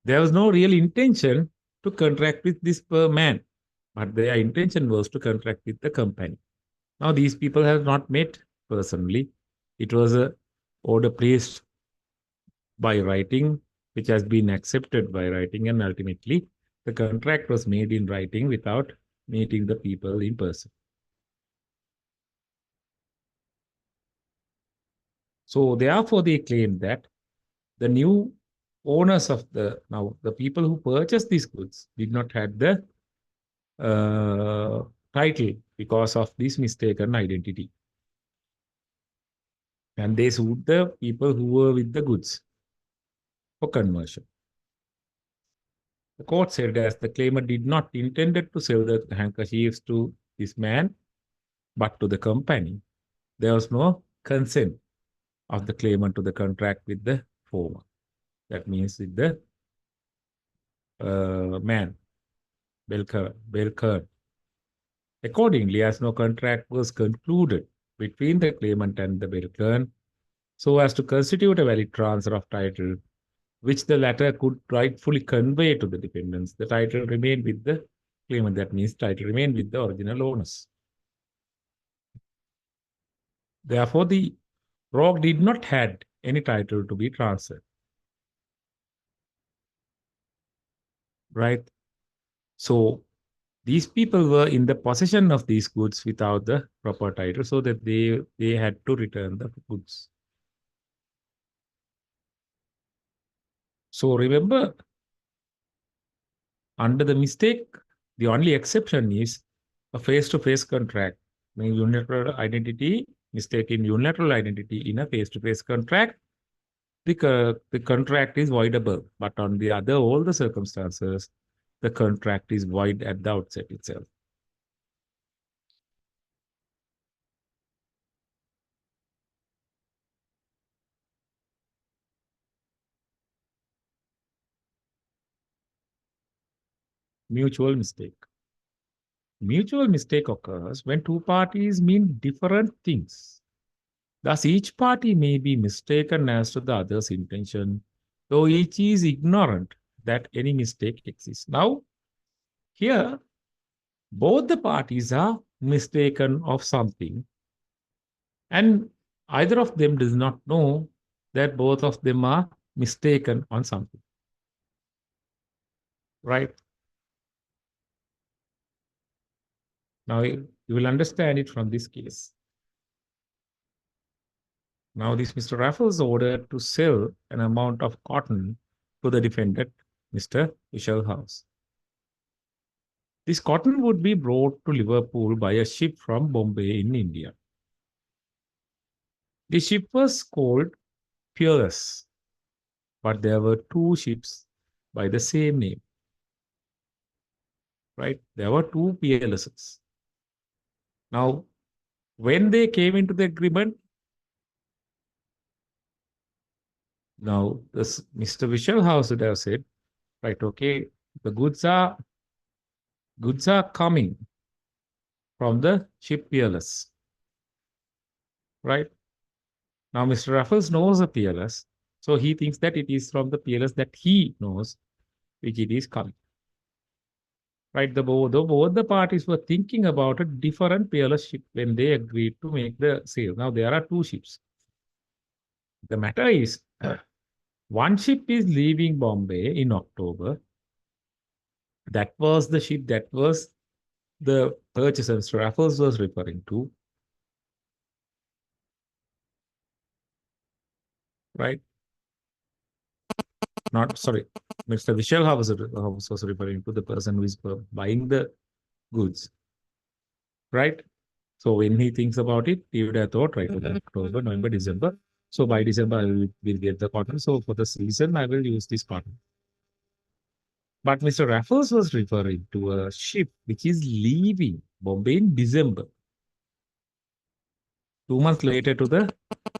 there was no real intention to contract with this man, but their intention was to contract with the company. Now, these people have not met personally. It was a order placed by writing, which has been accepted by writing, and ultimately the contract was made in writing without meeting the people in person. So therefore, they claim that the new owners of the people who purchased these goods did not have the title because of this mistaken identity. And they sued the people who were with the goods for conversion. The court said as the claimant did not intended to sell the handkerchiefs to this man, but to the company, there was no consent of the claimant to the contract with the former. That means with the man, Belker. Accordingly, as no contract was concluded between the claimant and the Belkern, so as to constitute a valid transfer of title, which the latter could rightfully convey to the defendants, the title remained with the claimant. That means title remained with the original owners. Therefore, the rogue did not had any title to be transferred. Right? So these people were in the possession of these goods without the proper title, so that they had to return the goods. So remember, under the mistake, the only exception is a face-to-face contract. Unilateral identity, mistake in unilateral identity in a face-to-face contract the contract is voidable. But on the other, all the circumstances, the contract is void at the outset itself. Mutual mistake. Mutual mistake occurs when two parties mean different things. Thus, each party may be mistaken as to the other's intention, though each is ignorant that any mistake exists. Now, here, both the parties are mistaken of something, and either of them does not know that both of them are mistaken on something, right? Now, you will understand it from this case. Now, this Mr. Raffles ordered to sell an amount of cotton to the defendant, Mr. House. This cotton would be brought to Liverpool by a ship from Bombay in India. The ship was called Peerless, but there were two ships by the same name, right? There were two Peerlesses. Now, when they came into the agreement, now this Mr. House would have said, right, okay, the goods are coming from the ship Peerless, right? Now, Mr. Raffles knows the Peerless, so he thinks that it is from the Peerless that he knows which it is coming. Right, both the parties were thinking about a different Peerless ship when they agreed to make the sale. Now, there are two ships. The matter is, one ship is leaving Bombay in October. That was the ship that was the purchaser Mr. Raffles was referring to, right? Not, sorry, Mr. Vishal House was referring to the person who is buying the goods, right? So when he thinks about it, he would have thought, right, okay, October, November, December. So by December, I will get the cotton. So for the season, I will use this cotton. But Mr. Raffles was referring to a ship which is leaving Bombay in December. 2 months later to the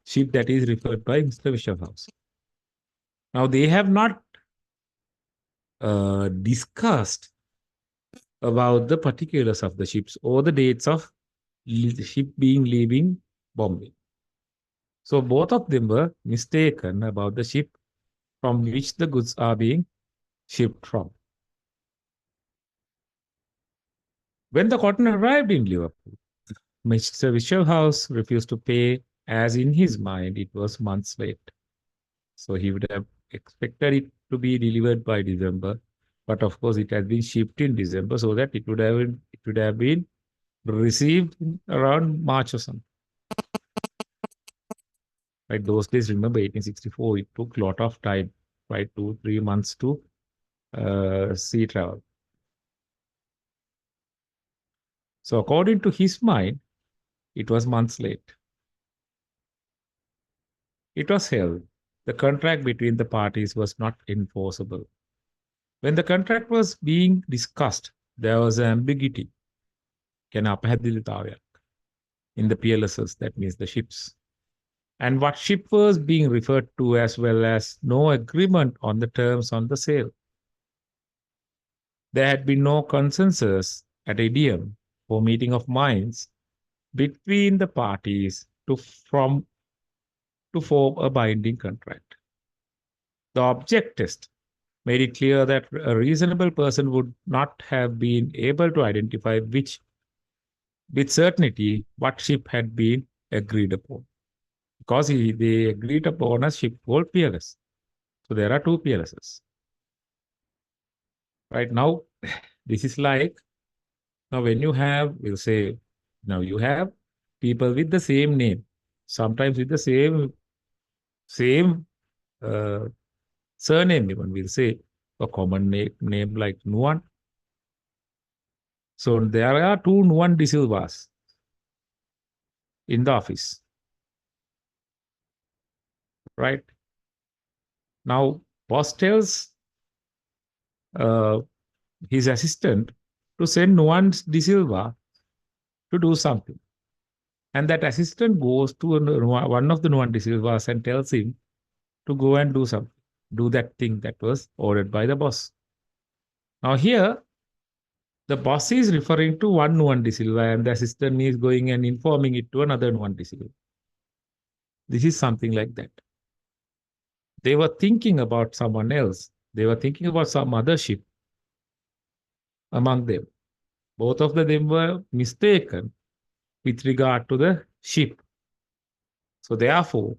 ship that is referred by Mr. House. Now, they have not discussed about the particulars of the ships or the dates of the ship being leaving Bombay. So both of them were mistaken about the ship from which the goods are being shipped from. When the cotton arrived in Liverpool, Mr. House refused to pay, as in his mind it was months late. So he would have expected it to be delivered by December, but of course it has been shipped in December, so that it would have been received around March or something. Right, those days, remember 1864, it took a lot of time, right, 2-3 months to sea travel. So according to his mind, it was months late. It was held. The contract between the parties was not enforceable. When the contract was being discussed, there was ambiguity in the PLSs, that means the ships. And what ship was being referred to, as well as no agreement on the terms on the sale. There had been no consensus at idiom for meeting of minds between the parties to form a binding contract. The object test made it clear that a reasonable person would not have been able to identify with certainty what ship had been agreed upon, because they agreed upon a ship called Peerless. So there are two Peerlesses. Right now, this is like, now when you have, we'll say, now you have people with the same name, sometimes with the same uh, surname, even we'll say a common name like Nuan. So there are two Nuan de Silvas in the office, right? Now, boss tells uh, his assistant to send Nuan De Silva to do something. And that assistant goes to one of the Nuan De Silvas and tells him to go and do something, do that thing that was ordered by the boss. Now, here, the boss is referring to one Nuan De Silva, and the assistant is going and informing it to another Nuan De Silva. This is something like that. They were thinking about someone else. They were thinking about some other ship among them. Both of them were mistaken with regard to the ship. So therefore,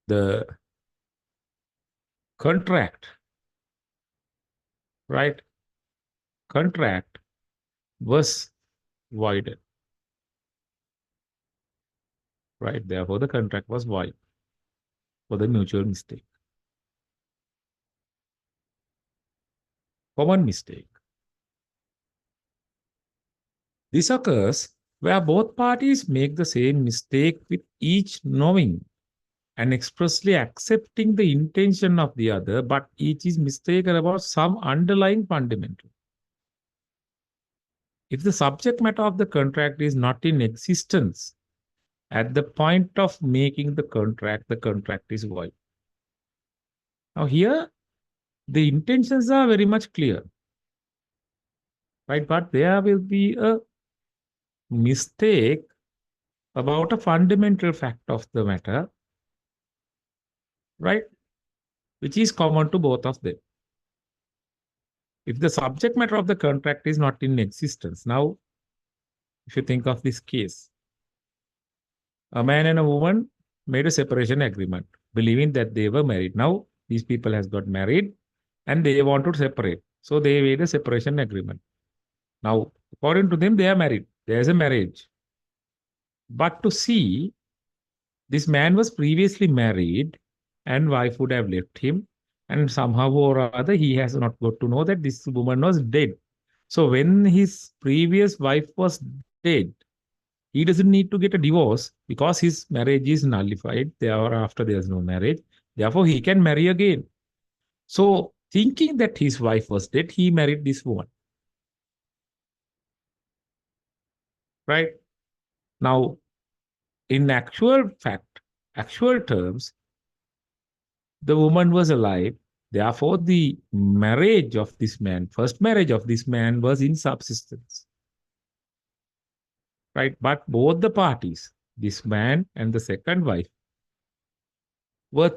the contract, right? Contract was voided, right? Therefore, the contract was void for the mutual mistake. Common mistake. This occurs where both parties make the same mistake with each knowing and expressly accepting the intention of the other, but each is mistaken about some underlying fundamental. If the subject matter of the contract is not in existence at the point of making the contract is void. Now, here, the intentions are very much clear, right? But there will be a mistake about a fundamental fact of the matter, right? Which is common to both of them. If the subject matter of the contract is not in existence, now, if you think of this case, a man and a woman made a separation agreement, believing that they were married. Now, these people has got married and they want to separate. So they made a separation agreement. Now, according to them, they are married. There is a marriage. But to see, this man was previously married and wife would have left him. And somehow or other, he has not got to know that this woman was dead. So when his previous wife was dead, he doesn't need to get a divorce because his marriage is nullified. Thereafter, there's no marriage. Therefore, he can marry again. So, thinking that his wife was dead, he married this woman. Right? Now, in actual fact, actual terms, the woman was alive. Therefore, the marriage of this man, first marriage of this man, was in subsistence. Right? But both the parties, this man and the second wife, were,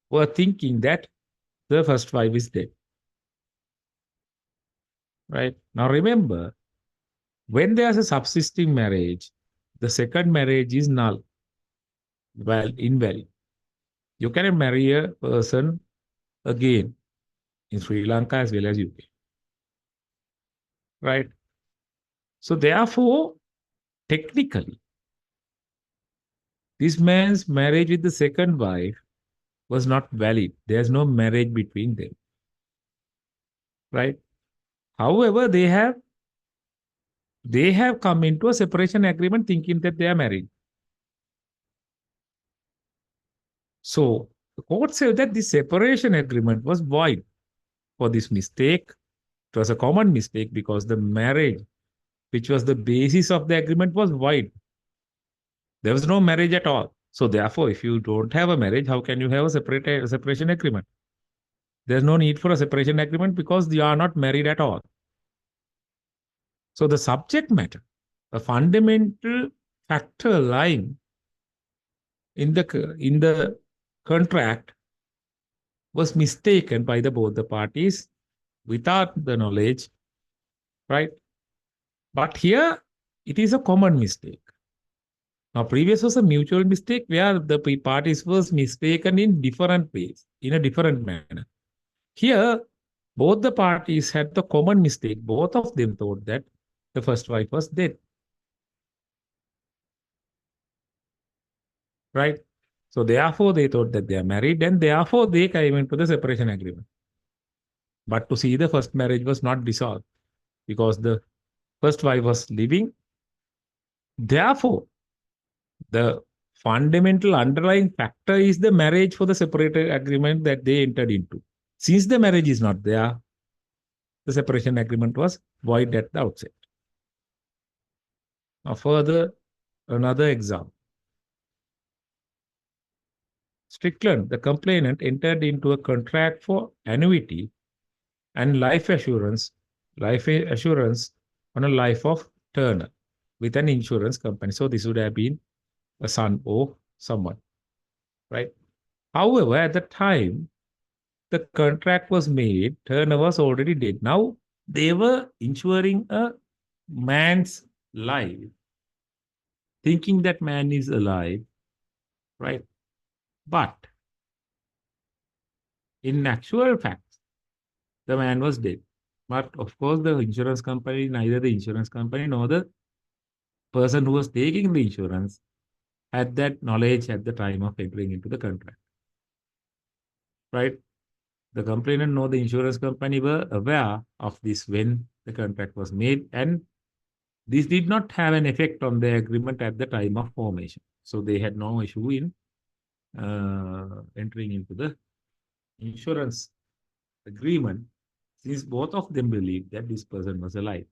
were thinking that the first wife is dead. Right? Now, remember, when there's a subsisting marriage, the second marriage is null, well, invalid. You cannot marry a person again in Sri Lanka as well as UK. Right? So, therefore, technically, this man's marriage with the second wife was not valid. There's no marriage between them. Right? However, they have come into a separation agreement thinking that they are married. So the court said that the separation agreement was void for this mistake. It was a common mistake because the marriage, which was the basis of the agreement, was void. There was no marriage at all. So therefore, if you don't have a marriage, how can you have a separation agreement? There's no need for a separation agreement because you are not married at all. So the subject matter, a fundamental factor lying in the contract was mistaken by both the parties without the knowledge, right? But here it is a common mistake. Now, previous was a mutual mistake where the parties was mistaken in different ways, in a different manner. Here, both the parties had the common mistake. Both of them thought that the first wife was dead, right? So therefore, they thought that they are married, and therefore they came into the separation agreement. But to see, the first marriage was not dissolved because the first wife was living. Therefore, the fundamental underlying factor is the marriage for the separator agreement that they entered into. Since the marriage is not there, the separation agreement was void at the outset. Now, further, another example. Strickland, the complainant, entered into a contract for annuity and life assurance on a life of Turner with an insurance company. So this would have been a son or someone, right? However, at the time the contract was made, Turner was already dead. Now they were insuring a man's life, thinking that man is alive, right? But in actual fact, the man was dead. But of course, the insurance company, neither the insurance company nor the person who was taking the insurance had that knowledge at the time of entering into the contract, right? The complainant nor the insurance company were aware of this when the contract was made, and this did not have an effect on the agreement at the time of formation. So they had no issue in entering into the insurance agreement since both of them believed that this person was alive.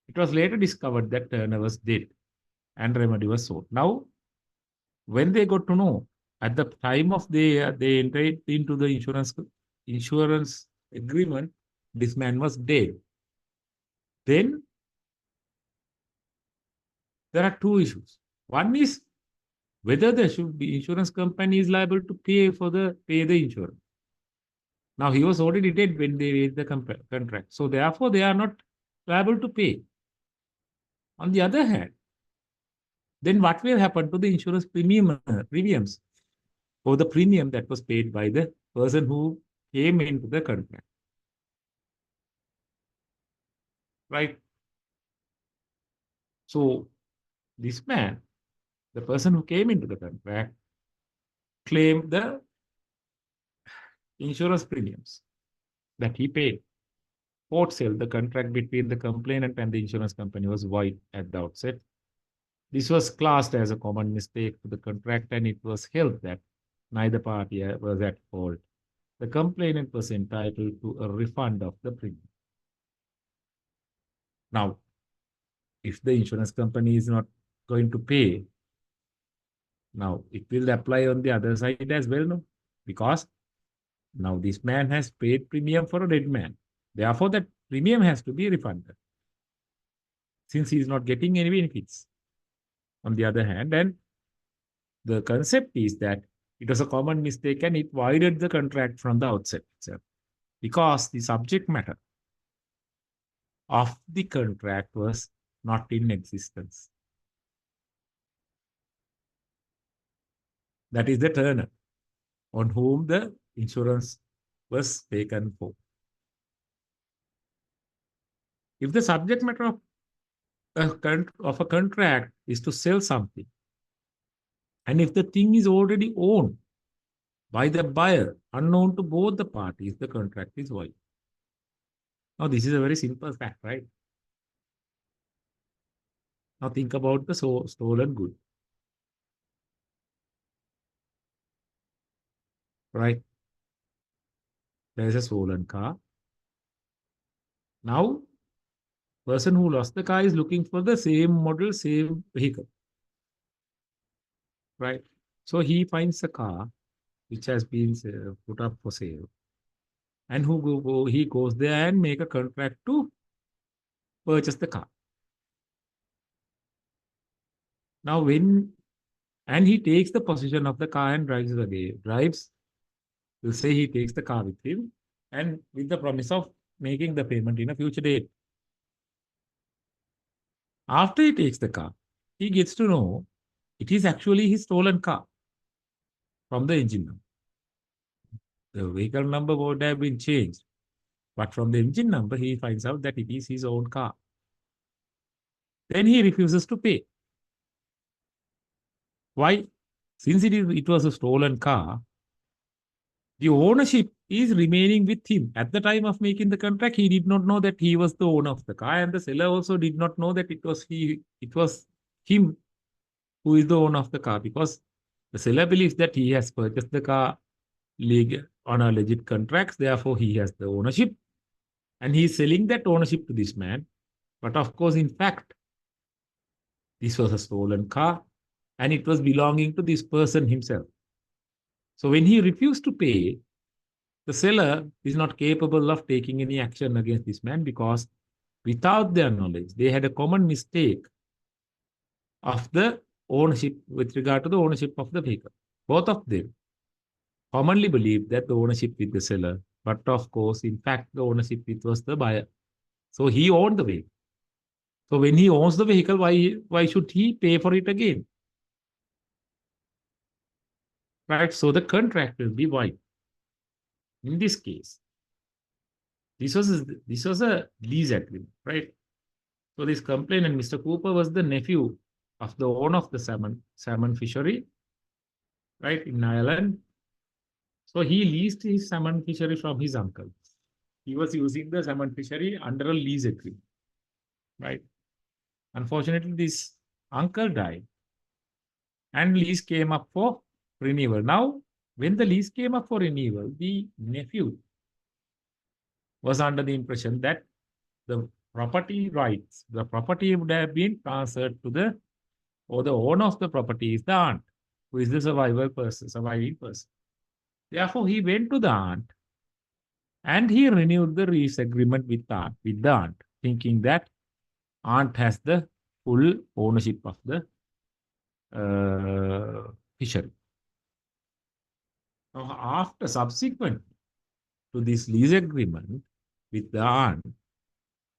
It was later discovered that Turner was dead and remedy was sought. Now, when they got to know at the time of they entered into the insurance agreement, this man was dead. Then there are two issues. One is whether the insurance company is liable to pay the insurance. Now he was already dead when they made the contract, so therefore they are not liable to pay. On the other hand, then what will happen to the insurance premiums or the premium that was paid by the person who came into the contract, right? So this man, the person who came into the contract, claimed the insurance premiums that he paid. Court sale, the contract between the complainant and the insurance company was void at the outset. This was classed as a common mistake to the contract, and it was held that neither party was at fault. The complainant was entitled to a refund of the premium. Now, if the insurance company is not going to pay, now it will apply on the other side as well, no? Because now this man has paid premium for a dead man. Therefore, that premium has to be refunded since he is not getting any benefits. On the other hand, and the concept is that it was a common mistake and it voided the contract from the outset itself because the subject matter of the contract was not in existence. That is the Turner on whom the insurance was taken for. If the subject matter of a contract is to sell something, and if the thing is already owned by the buyer, unknown to both the parties, the contract is void. Now, this is a very simple fact, right? Now, think about the stolen good, right? There is a stolen car. Now, person who lost the car is looking for the same model, same vehicle, right? So he finds a car which has been put up for sale, and he goes there and make a contract to purchase the car. Now, and he takes the possession of the car and drives away. We'll say he takes the car with him, and with the promise of making the payment in a future date. After he takes the car, he gets to know it is actually his stolen car from the engine number. The vehicle number would have been changed, but from the engine number, he finds out that it is his own car. Then he refuses to pay. Why? Since it was a stolen car, the ownership is remaining with him. At the time of making the contract, he did not know that he was the owner of the car, and the seller also did not know that it was him who is the owner of the car, because the seller believes that he has purchased the car on a legit contracts, therefore he has the ownership, and he is selling that ownership to this man. But of course, in fact, this was a stolen car and it was belonging to this person himself. So when he refused to pay, the seller is not capable of taking any action against this man, because without their knowledge, they had a common mistake of the ownership with regard to the ownership of the vehicle. Both of them commonly believed that the ownership with the seller, but of course, in fact, the ownership it was the buyer. So he owned the vehicle. So when he owns the vehicle, why should he pay for it again? Right? So the contract will be void. In this case, this was a lease agreement, right? So this complainant, Mr. Cooper, was the nephew of the owner of the salmon fishery, right, in Ireland. So he leased his salmon fishery from his uncle. He was using the salmon fishery under a lease agreement, right? Unfortunately, this uncle died and lease came up for renewal. Now, when the lease came up for renewal, the nephew was under the impression that the property rights, the property would have been transferred to the owner of the property is the aunt, who is the surviving person. Therefore, he went to the aunt and he renewed the lease agreement with the aunt, thinking that aunt has the full ownership of the fishery. Now, after subsequent to this lease agreement with the aunt,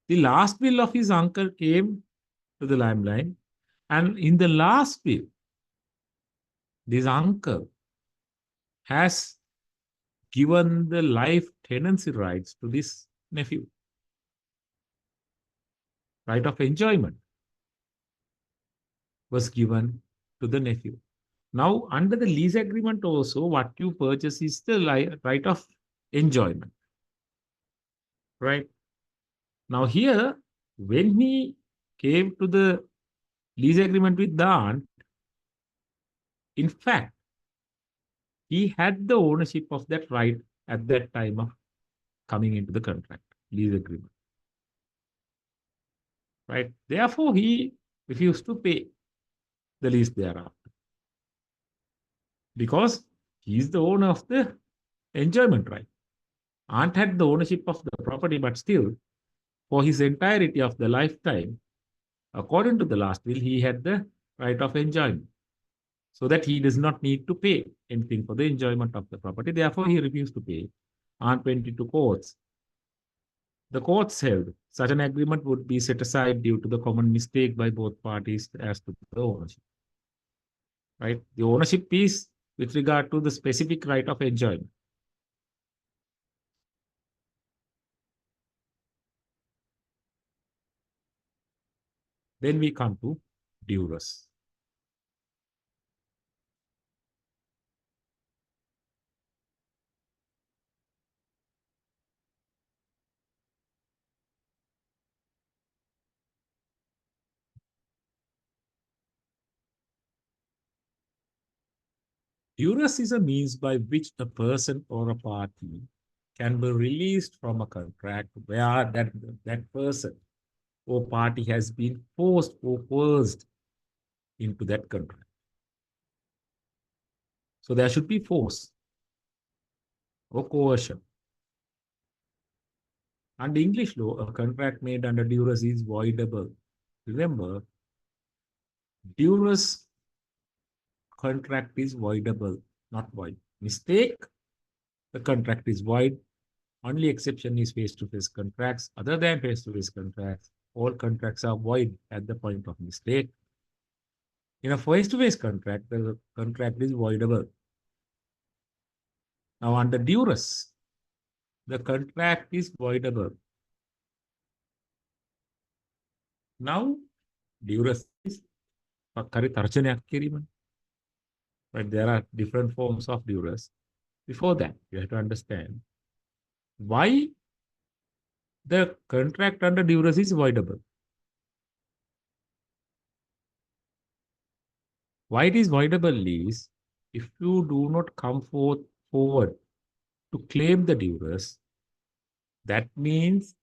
the last will of his uncle came to the limelight, and in the last will, this uncle has given the life tenancy rights to this nephew, right of enjoyment was given to the nephew. Now, under the lease agreement also, what you purchase is the right of enjoyment, right? Now here, when he came to the lease agreement with the aunt, in fact, he had the ownership of that right at that time of coming into the contract, lease agreement, right? Therefore, he refused to pay the lease thereafter, because he is the owner of the enjoyment right. Aunt had the ownership of the property, but still, for his entirety of the lifetime, according to the last will, he had the right of enjoyment, so that he does not need to pay anything for the enjoyment of the property. Therefore, he refused to pay. Aunt went into courts. The courts held such an agreement would be set aside due to the common mistake by both parties as to the ownership. Right? The ownership is with regard to the specific right of enjoyment. Then we come to duress. Duress is a means by which a person or a party can be released from a contract where that person or party has been forced or coerced into that contract. So there should be force or coercion. Under English law, a contract made under duress is voidable. Remember, duress contract is voidable, not void. Mistake, the contract is void. Only exception is face-to-face contracts. Other than face-to-face contracts, all contracts are void at the point of mistake. In a face-to-face contract, the contract is voidable. Now, under duress, the contract is voidable. Now, duress is but there are different forms of duress. Before that, you have to understand why the contract under duress is voidable. Why it is voidable is if you do not come forward to claim the duress, that means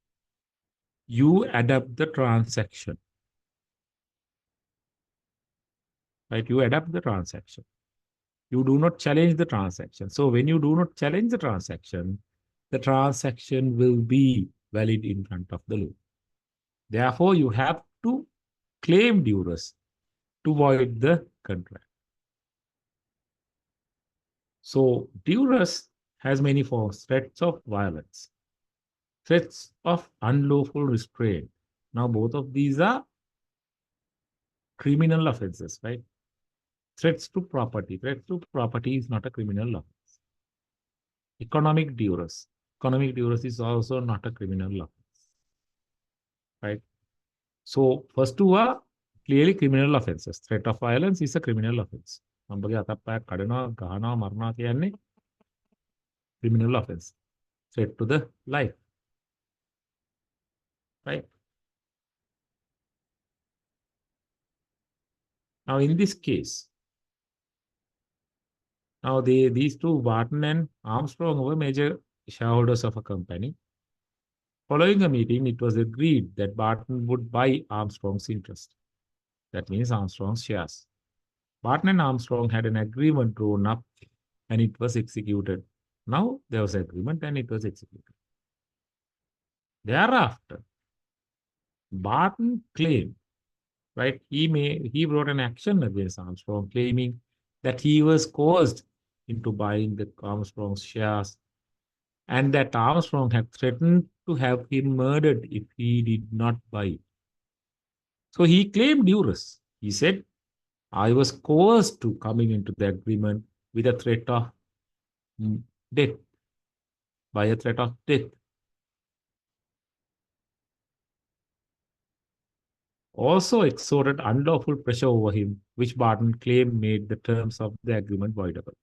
you adapt the transaction, right? You adapt the transaction. You do not challenge the transaction. So when you do not challenge the transaction will be valid in front of the law. Therefore, you have to claim duress to void the contract. So duress has many forms: threats of violence, threats of unlawful restraint. Now, both of these are criminal offenses, right? Threats to property. Threats to property is not a criminal offense. Economic duress. Economic duress is also not a criminal offense, right? So, first two are clearly criminal offenses. Threat of violence is a criminal offense. Somebody අතප්පයක් කඩනවා, ගහනවා, මරනවා කියන්නේ criminal offense. Threat to the life, right? Now, in this case, now these two, Barton and Armstrong, were major shareholders of a company. Following a meeting, it was agreed that Barton would buy Armstrong's interest. That means Armstrong's shares. Barton and Armstrong had an agreement drawn up and it was executed. Now there was an agreement and it was executed. Thereafter, Barton claimed, right, he brought an action against Armstrong, claiming that he was coerced into buying the Armstrong's shares and that Armstrong had threatened to have him murdered if he did not buy. So he claimed duress. He said, I was coerced to coming into the agreement with a threat of death, by a threat of death. Also exerted unlawful pressure over him, which Barton claimed made the terms of the agreement voidable.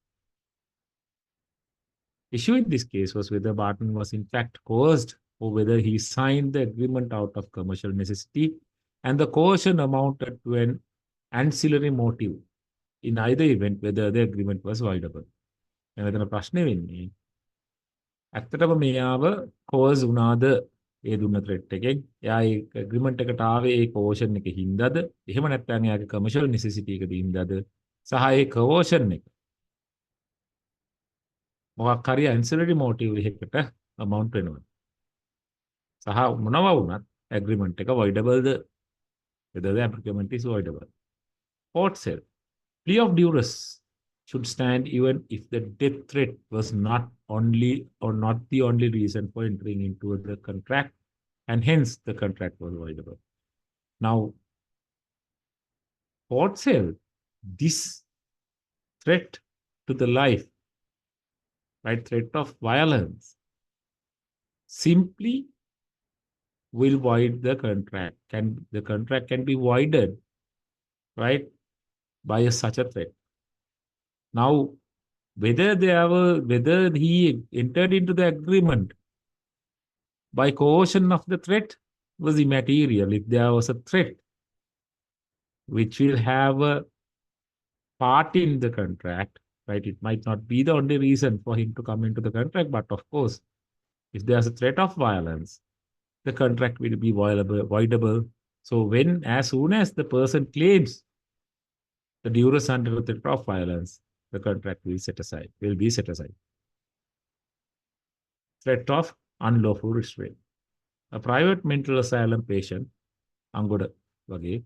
Issue in this case was whether Barton was in fact coerced or whether he signed the agreement out of commercial necessity, and the coercion amounted to an ancillary motive. In either event, whether the agreement was voidable. එතන ප්‍රශ්නේ වෙන්නේ ඇත්තටම මෙයාව course වුණාද ඒ දුන්න threat එකෙන් එයා ඒ agreement එකට ආවේ ඒ කෝෂන් එක හින්දාද එහෙම නැත්නම් එයාගේ කමර්ෂල් නෙසෙසිටි එකද හින්දාද සහ ඒ කෝෂන් එක මොකක් හරි ඇන්සිලරි මෝටිව් එකකට amount වෙනවා සහ මොනවා වුණත් ඇග්‍රීමන්ට් එක voidable the whether the agreement is voidable. Court said plea of duress should stand even if the death threat was not the only reason for entering into the contract, and hence the contract was voidable. Now, court said this threat to the life, right, threat of violence, simply will void the contract. The contract can be voided, right, by such a threat. Now, whether he entered into the agreement by coercion of the threat was immaterial. If there was a threat which will have a part in the contract, right, it might not be the only reason for him to come into the contract, but of course, if there's a threat of violence, the contract will be voidable. So as soon as the person claims the duress under the threat of violence, the contract will be set aside. Threat of unlawful restraint. A private mental asylum patient, Angoda Wage,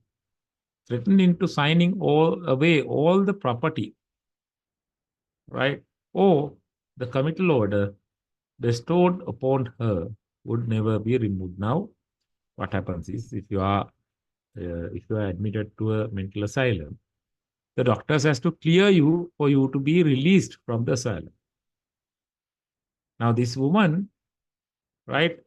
threatened into signing away all the property, right? Or the committal order bestowed upon her would never be removed. Now, what happens is if you are admitted to a mental asylum, the doctors has to clear you for you to be released from the asylum. Now, this woman, right?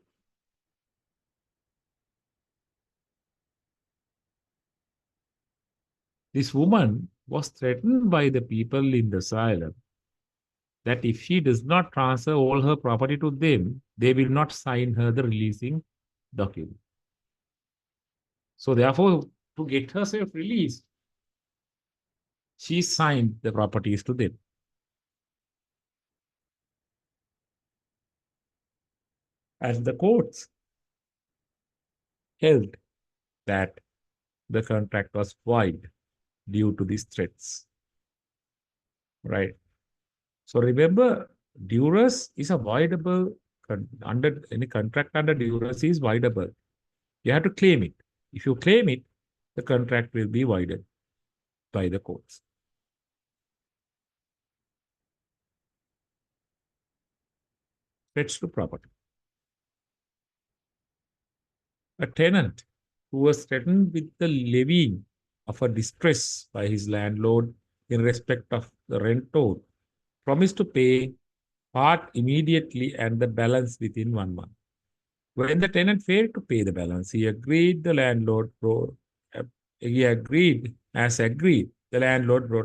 This woman was threatened by the people in the asylum that if she does not transfer all her property to them, they will not sign her the releasing document. So therefore, to get herself released, she signed the properties to them. And the courts held that the contract was void due to these threats. Right. So remember, duress is a voidable under any contract under duress is voidable. You have to claim it. If you claim it, the contract will be voided by the courts. Threats to property. A tenant who was threatened with the levying of a distress by his landlord in respect of the rent owed promised to pay part immediately and the balance within 1 month. When the tenant failed to pay the balance, the landlord brought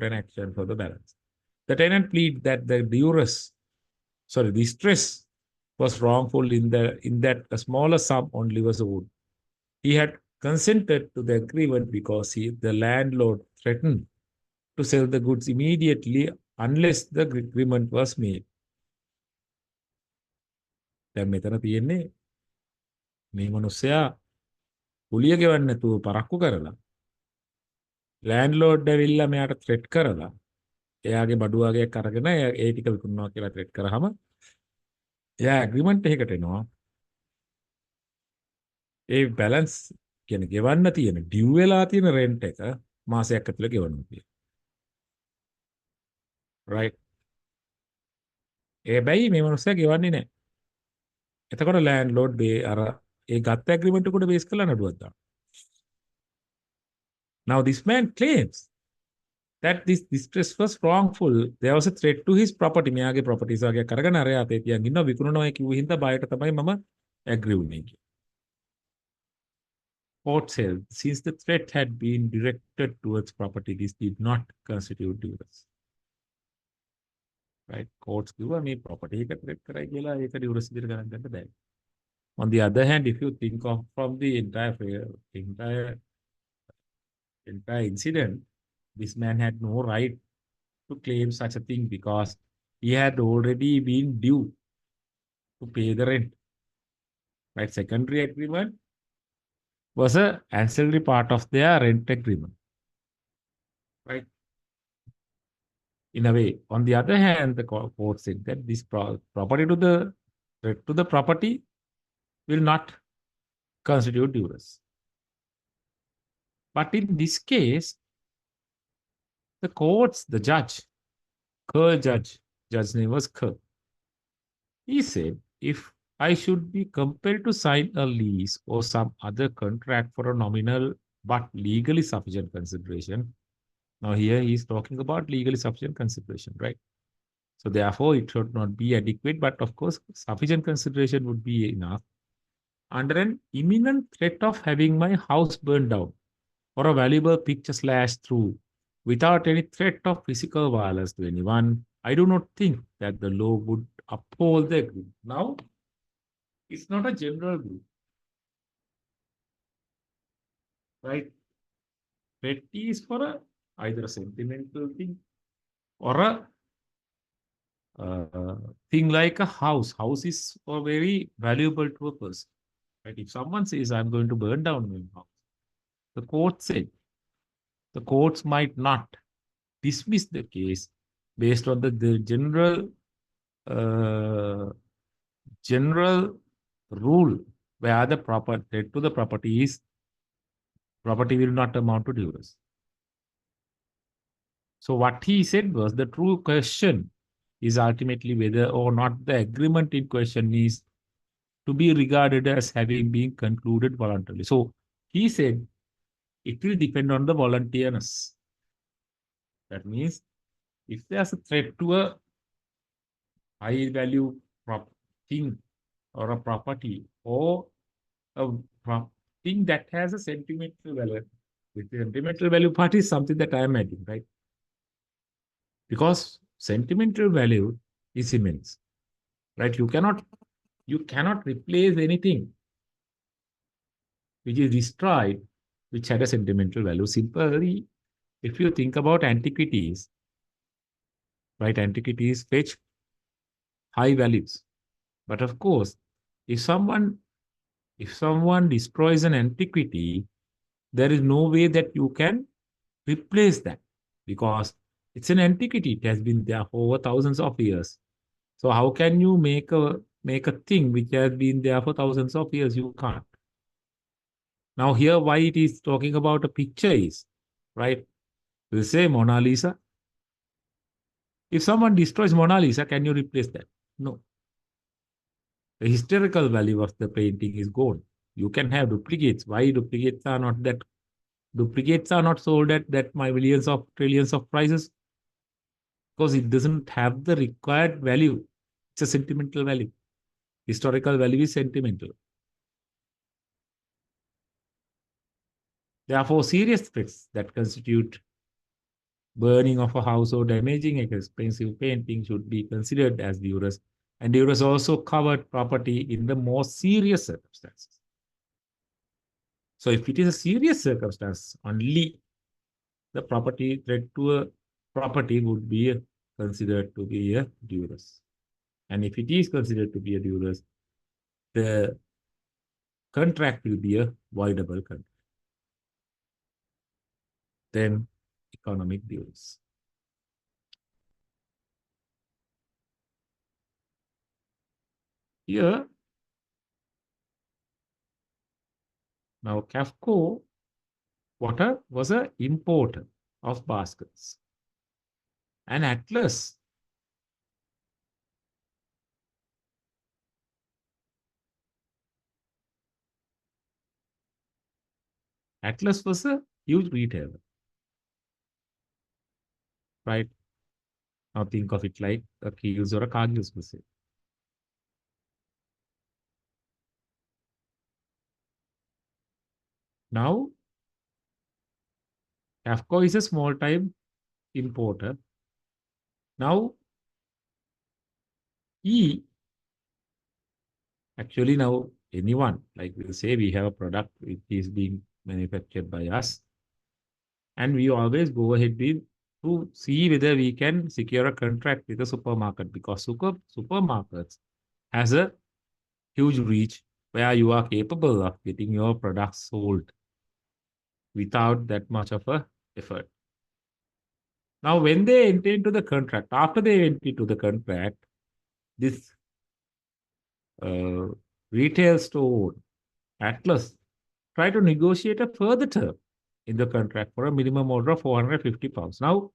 an action for the balance. The tenant pleaded that the distress was wrongful in that a smaller sum only was owed. He had consented to the agreement because the landlord threatened to sell the goods immediately unless the agreement was made. දැන් මෙතන තියෙන්නේ මේ මිනිස්සයා කුලිය ගෙවන්න නැතුව පරක්කු කරලා ලෑන්ඩ්ලෝඩ් ඇවිල්ලා මෙයාට ත්‍රෙට් කරලා එයාගේ බඩු වගේක් අරගෙන ඒ ටික විකුණනවා කියලා ත්‍රෙට් කරාම එයා ඇග්‍රීමන්ට් එකකට එනවා. ඒ බැලන්ස් කියන්නේ ගෙවන්න තියෙන ඩියු වෙලා තියෙන රෙන්ට් එක මාසයක් ඇතුළේ ගෙවන්න තියෙනවා. රයිට්. හැබැයි මේ මිනිස්සයා ගෙවන්නේ නැහැ. එතකොට ලෑන්ඩ්ලෝඩ් අර ඒ ගත්ත ඇග්‍රීමන්ට් එකට බේස් කරලා නඩුවක් දානවා. Now this man claims that this distress was wrongful. There was a threat to his property. මෙයාගේ properties වගේ කරගෙන අර අපේ තියන් ඉන්නවා විකුණනවා කිව්ව හින්දා බයට තමයි මම agree වුනේ කියලා. Court said since the threat had been directed towards property, this did not constitute duress. Right? Courts කිව්වා මේ property එක threat කරයි කියලා ඒක duress විදිහට ගණන් ගන්න බෑ. On the other hand, if you think of from the entire incident, this man had no right to claim such a thing because he had already been due to pay the rent. Right? Secondary agreement was an ancillary part of their rent agreement. Right? In a way. On the other hand, the court said that this property to the property will not constitute duress. But in this case, the judge name was Kerr. He said, if I should be compelled to sign a lease or some other contract for a nominal but legally sufficient consideration. Now here he is talking about legally sufficient consideration, right? So therefore it should not be adequate, but of course sufficient consideration would be enough. Under an imminent threat of having my house burned down or a valuable picture slashed through without any threat of physical violence to anyone, I do not think that the law would uphold the agreement. Now, it's not a general rule. Right? Threat is for either a sentimental thing or a thing like a house. House is very valuable to a person. Right? If someone says, I'm going to burn down my house, the court said the courts might not dismiss the case based on the general rule where the proper threat to the property will not amount to duress. So what he said was the true question is ultimately whether or not the agreement in question is to be regarded as having been concluded voluntarily. So he said it will depend on the voluntariness. That means if there's a threat to a high value thing or a property or a thing that has a sentimental value, with the sentimental value part is something that I am adding, right? Because sentimental value is immense, right? You cannot replace anything which is destroyed which had a sentimental value. Simply, if you think about antiquities, right, antiquities fetch high values. But of course, if someone if someone destroys an antiquity, there is no way that you can replace that because it's an antiquity. It has been there for over thousands of years. So how can you make a thing which has been there for thousands of years? You can't. Now here, why it is talking about a picture is right. We say Mona Lisa. If someone destroys Mona Lisa, can you replace that? No. The historical value of the painting is gone. You can have duplicates. Why duplicates are not sold at that my millions of trillions of prices? Because it doesn't have the required value. It's a sentimental value. Historical value is sentimental. Therefore, serious threats that constitute burning of a house or damaging an expensive painting should be considered as duress. And duress also covered property in the most serious circumstances. So if it is a serious circumstance, only the property threat to a property would be considered to be a duress. And if it is considered to be a duress, the contract will be a voidable contract. Then economic duress. Here, now Kafko Water was an importer of baskets. And Atlas was a huge retailer, right? Now think of it like a Kiehl's or a Cargill's per se. Now, Kafko is a small time importer. Now, he actually now anyone, like we'll say we have a product which is being manufactured by us, and we always go ahead with to see whether we can secure a contract with a supermarket because supermarkets has a huge reach where you are capable of getting your products sold without that much of a effort. Now, when they enter into the contract, after they enter into the contract, this uh, retail store, Atlas, try to negotiate a further term in the contract for a minimum order of 450 pounds. Now,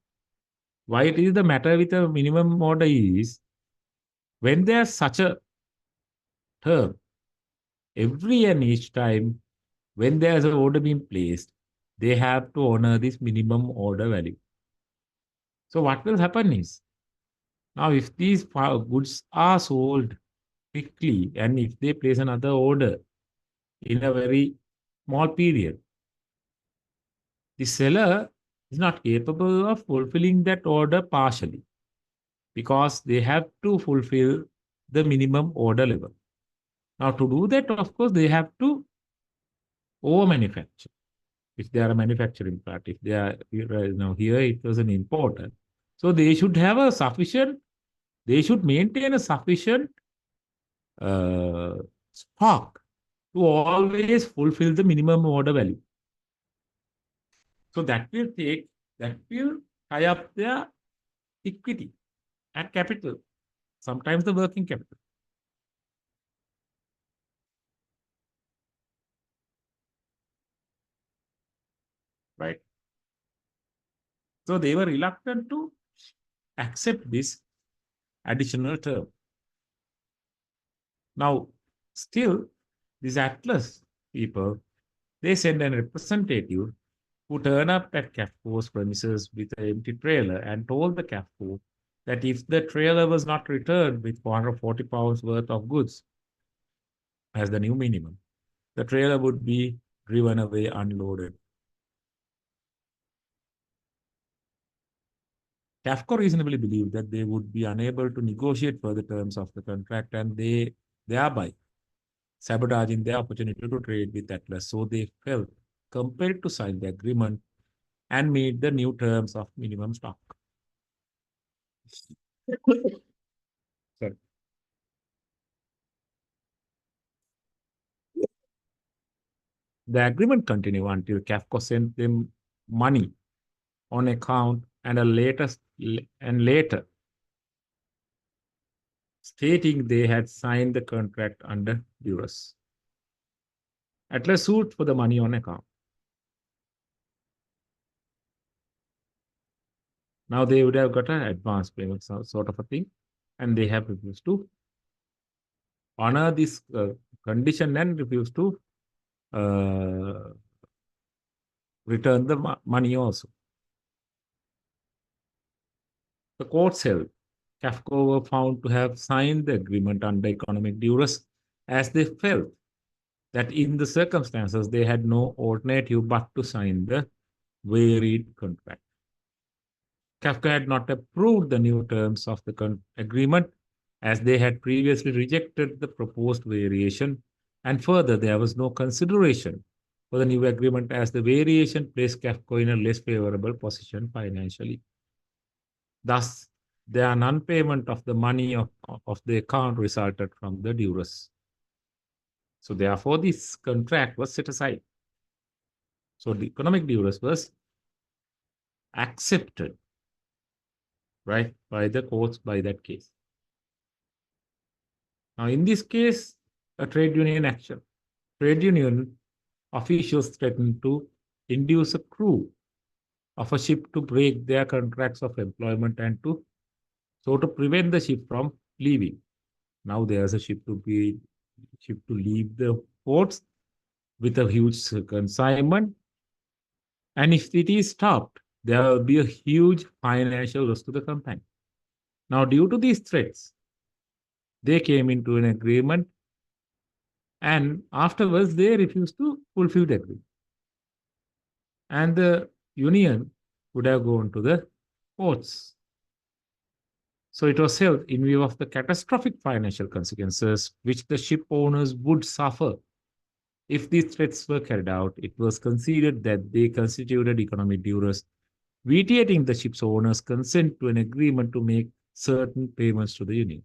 why it is the matter with a minimum order is when there's such a term, every and each time when there's an order being placed, they have to honor this minimum order value. So what will happen is now if these goods are sold quickly and if they place another order in a very small period, the seller is not capable of fulfilling that order partially because they have to fulfill the minimum order level. Now, to do that, of course, they have to over manufacture. If they are a manufacturing plant, if they are now here, it was an importer. So they should have a sufficient, they should maintain a sufficient uh, stock to always fulfill the minimum order value. So that will tie up their equity and capital, sometimes the working capital, right? So they were reluctant to accept this additional term. Now, still, these Atlas people, they send a representative who turn up at CAFCO's premises with an empty trailer and told the CAFCO that if the trailer was not returned with 440 pounds worth of goods as the new minimum, the trailer would be driven away unloaded. CAFCO reasonably believed that they would be unable to negotiate further terms of the contract and they thereby sabotaging their opportunity to trade with Atlas. So they felt compelled to sign the agreement and meet the new terms of minimum stock. Sorry. The agreement continued until Kafka sent them money on account and later stating they had signed the contract under duress. Atlas sued for the money on account. Now they would have got an advance payment sort of a thing, and they have refused to honor this condition and refused to uh, return the money also. The courts held Kafka were found to have signed the agreement under economic duress as they felt that in the circumstances they had no alternative but to sign the varied contract. Kafka had not approved the new terms of the agreement as they had previously rejected the proposed variation, and further, there was no consideration for the new agreement as the variation placed Kafka in a less favorable position financially. Thus, the non-payment of the money of the account resulted from the duress. So therefore, this contract was set aside. So the economic duress was accepted, right, by the courts by that case. Now, in this case, a trade union action. Trade union officials threatened to induce a crew of a ship to break their contracts of employment and to prevent the ship from leaving. Now there's a ship to leave the ports with a huge consignment, and if it is stopped, there will be a huge financial loss to the company. Now, due to these threats, they came into an agreement, and afterwards they refused to fulfill the agreement. And the union would have gone to the courts. So it was held in view of the catastrophic financial consequences which the ship owners would suffer if these threats were carried out. It was considered that they constituted economic duress, vitiating the ship's owners' consent to an agreement to make certain payments to the union.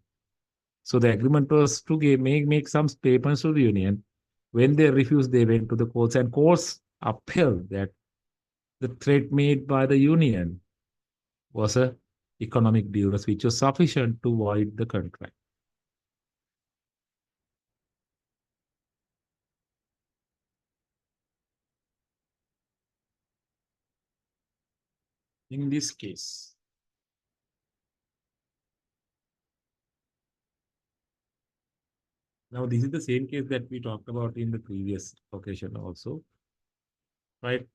So the agreement was to make some payments to the union. When they refused, they went to the courts, and courts upheld that the threat made by the union was a economic duress which was sufficient to void the contract. In this case, now this is the same case that we talked about in the previous occasion also, right?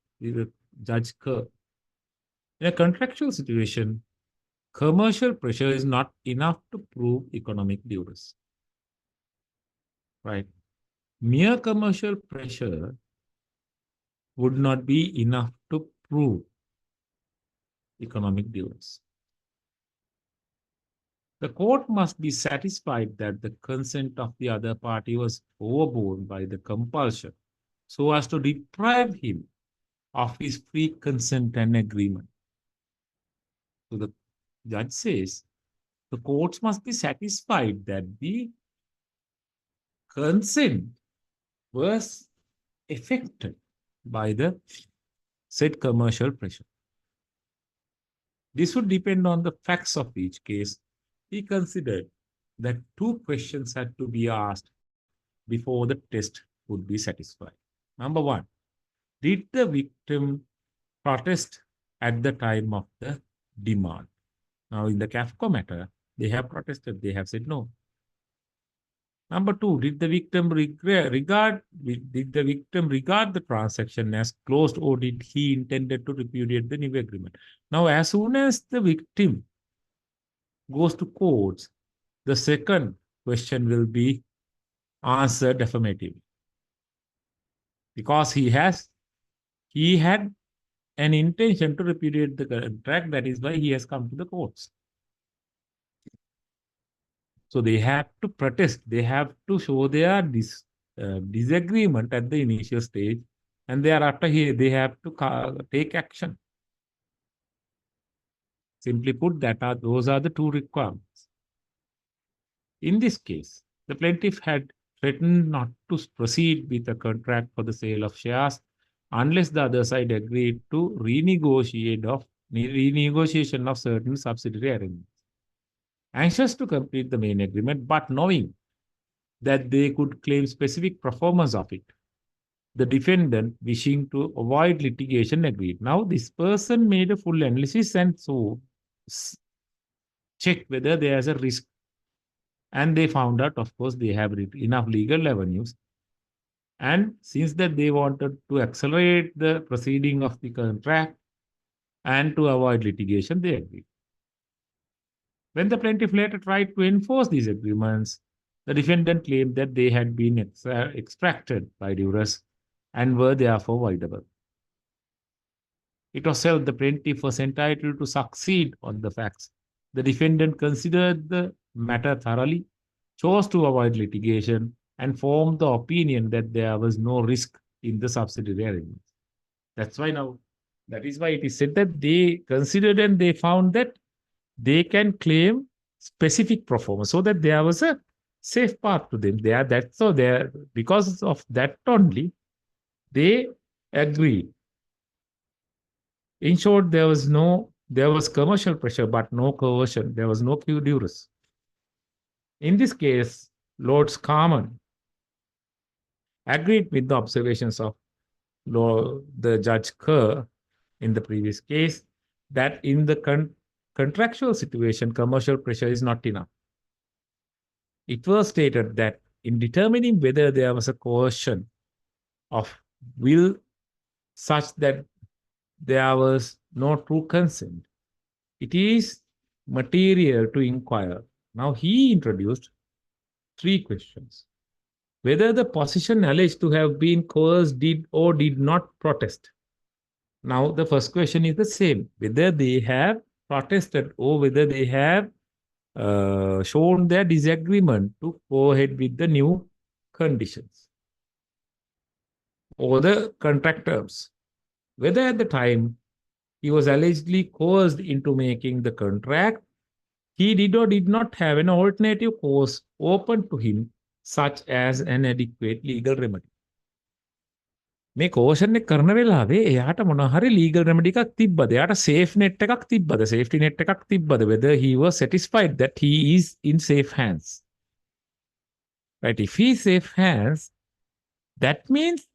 Judge Kerr. In a contractual situation, commercial pressure is not enough to prove economic duress, right? Mere commercial pressure would not be enough to prove economic duress. The court must be satisfied that the consent of the other party was overborne by the compulsion so as to deprive him of his free consent and agreement. So the judge says the courts must be satisfied that the consent was affected by the said commercial pressure. This would depend on the facts of each case. He considered that two questions had to be asked before the test would be satisfied. Number one, did the victim protest at the time of the demand? Now, in the Kafka matter, they have protested. They have said no. Number two, did the victim regard the transaction as closed, or did he intended to repudiate the new agreement? Now, as soon as the victim goes to courts, the second question will be answered affirmatively, because he had an intention to repudiate the contract. That is why he has come to the courts. So they have to protest. They have to show their disagreement at the initial stage, and thereafter they have to take action. Simply put, those are the two requirements. In this case, the plaintiff had threatened not to proceed with a contract for the sale of shares unless the other side agreed to renegotiation of certain subsidiary arrangements. Anxious to complete the main agreement, but knowing that they could claim specific performance of it, the defendant, wishing to avoid litigation, agreed. Now, this person made a full analysis and so checked whether there is a risk. And they found out, of course, they have enough legal avenues. And since that they wanted to accelerate the proceeding of the contract and to avoid litigation, they agreed. When the plaintiff later tried to enforce these agreements, the defendant claimed that they had been extracted by duress and were therefore voidable. It was held the plaintiff was entitled to succeed on the facts. The defendant considered the matter thoroughly, chose to avoid litigation, and formed the opinion that there was no risk in the subsidiary arrangements. That's why now, that is why it is said that they considered and they found that they can claim specific performance, so that there was a safe path to them. They are that, so there, because of that only, they agreed. In short, there was commercial pressure, but no coercion. There was no duress. In this case, Lords Common agreed with the observations of the Judge Kerr in the previous case that in the contractual situation, commercial pressure is not enough. It was stated that in determining whether there was a coercion of will such that there was no true consent, it is material to inquire. Now, he introduced 3 questions. Whether the position alleged to have been coerced did or did not protest. Now, the first question is the same. Whether they have protested or whether they have shown their disagreement to go ahead with the new conditions or the contract terms. Whether at the time he was allegedly coerced into making the contract, he did or did not have an alternative course open to him, such as an adequate legal remedy. මේ කෝෂන් එක කරන වෙලාවේ එයාට මොන හරි legal remedy එකක් තිබ්බද? එයාට safe net එකක් තිබ්බද? Safety net එකක් තිබ්බද? Whether he was satisfied that he is in safe hands. Right? If he is safe hands, that means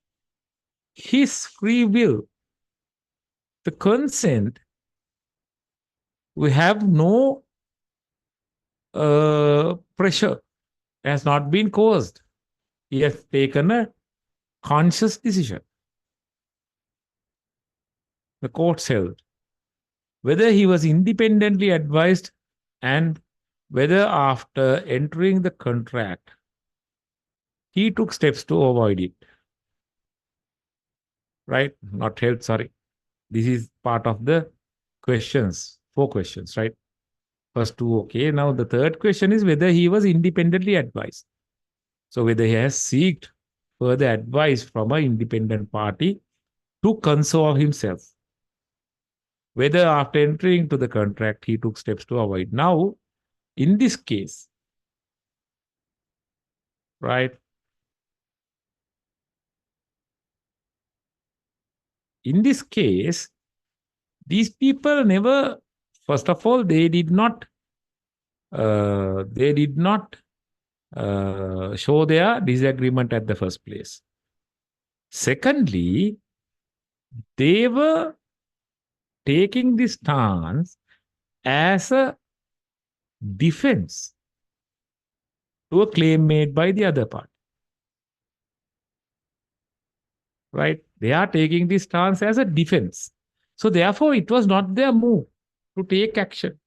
his free will, the consent, we have no pressure, has not been caused. He has taken a conscious decision. The courts held whether he was independently advised and whether after entering the contract he took steps to avoid it. Right? Not held, sorry. This is part of the questions, 4 questions, right? First 2, okay. Now the third question is whether he was independently advised. So whether he has sought further advice from an independent party to console himself. Whether after entering to the contract he took steps to avoid. Now, in this case, right? In this case, these people never, first of all, they did not show their disagreement at the first place. Secondly, they were taking this stance as a defense to a claim made by the other party. Right? They are taking this stance as a defense. So therefore, it was not their move to take action.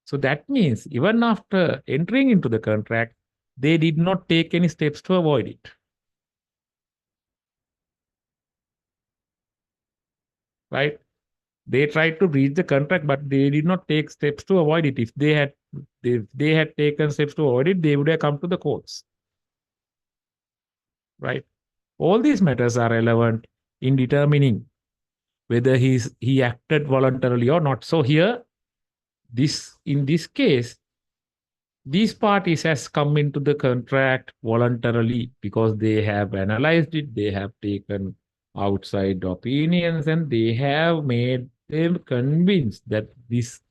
So that means even after entering into the contract, they did not take any steps to avoid it. Right? They tried to breach the contract, but they did not take steps to avoid it. If they had taken steps to avoid it, they would have come to the courts. Right? All these matters are relevant in determining whether he acted voluntarily or not. So here, In this case, these parties has come into the contract voluntarily because they have analyzed it, they have taken outside opinions, and they have made them convinced that this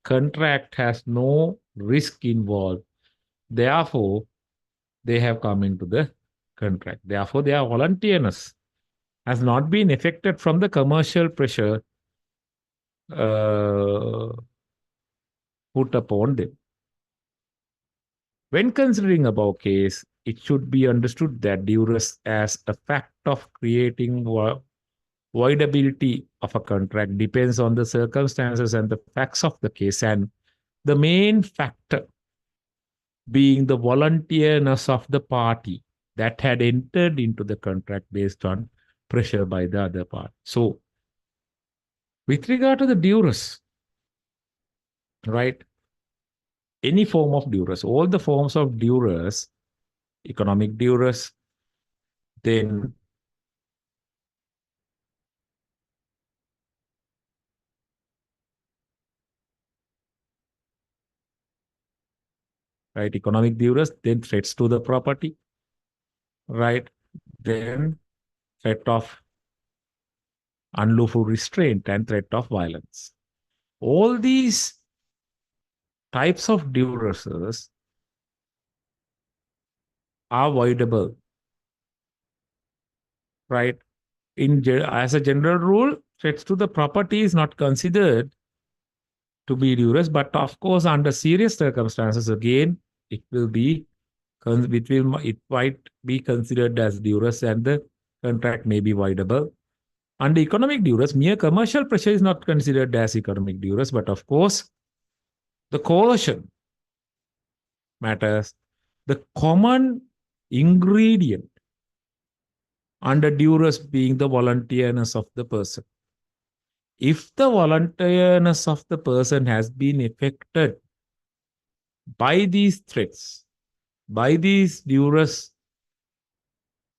contract has no risk involved. Therefore, they have come into the contract. Therefore, their volunteerness has not been affected from the commercial pressure uh, put upon them. When considering above case, it should be understood that duress as a fact of creating voidability of a contract depends on the circumstances and the facts of the case, and the main factor being the volunteerness of the party that had entered into the contract based on pressure by the other part. So, with regard to the duress, right? Any form of duress, all the forms of duress, economic duress, then right, economic duress, then threats to the property, right, then threat of unlawful restraint and threat of violence. All these types of duresses are voidable, right? As a general rule, threats to the property is not considered to be duress, but of course, under serious circumstances, again, it will be it might be considered as duress, and the contract may be voidable. Under economic duress, mere commercial pressure is not considered as economic duress, but of course, the coercion matters. The common ingredient under duress being the volunteerness of the person. If the volunteerness of the person has been affected by these threats, by these duress,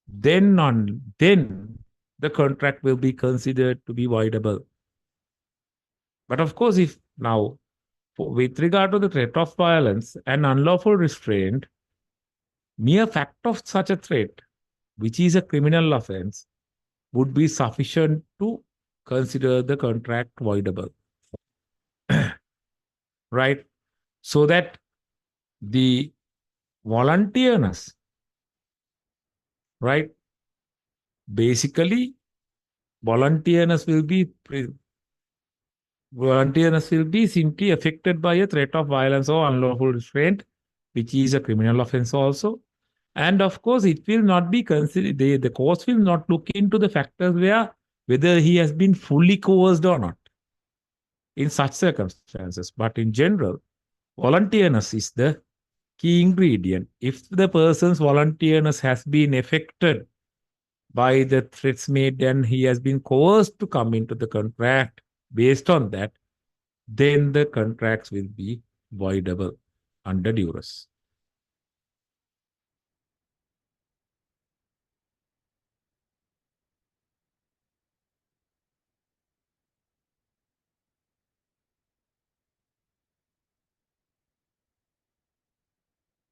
then the contract will be considered to be voidable. But of course, if now, with regard to the threat of violence and unlawful restraint, mere fact of such a threat, which is a criminal offense, would be sufficient to consider the contract voidable. Right? So that the volunteerness, right? Basically, volunteerness will be volunteerness will be simply affected by a threat of violence or unlawful restraint, which is a criminal offense also. And of course, it will not be considered, the courts will not look into the factors where whether he has been fully coerced or not in such circumstances. But in general, volunteerness is the key ingredient. If the person's volunteerness has been affected by the threats made and he has been coerced to come into the contract based on that, then the contracts will be voidable under duress.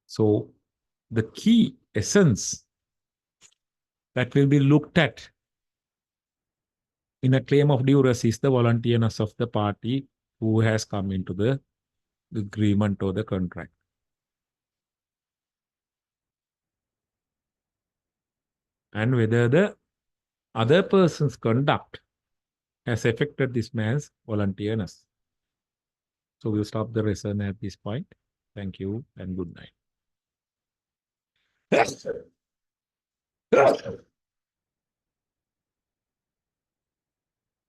So the key essence that will be looked at in a claim of duress is the volunteerness of the party who has come into the agreement or the contract. And whether the other person's conduct has affected this man's volunteerness. So we'll stop the lesson at this point. Thank you and good night.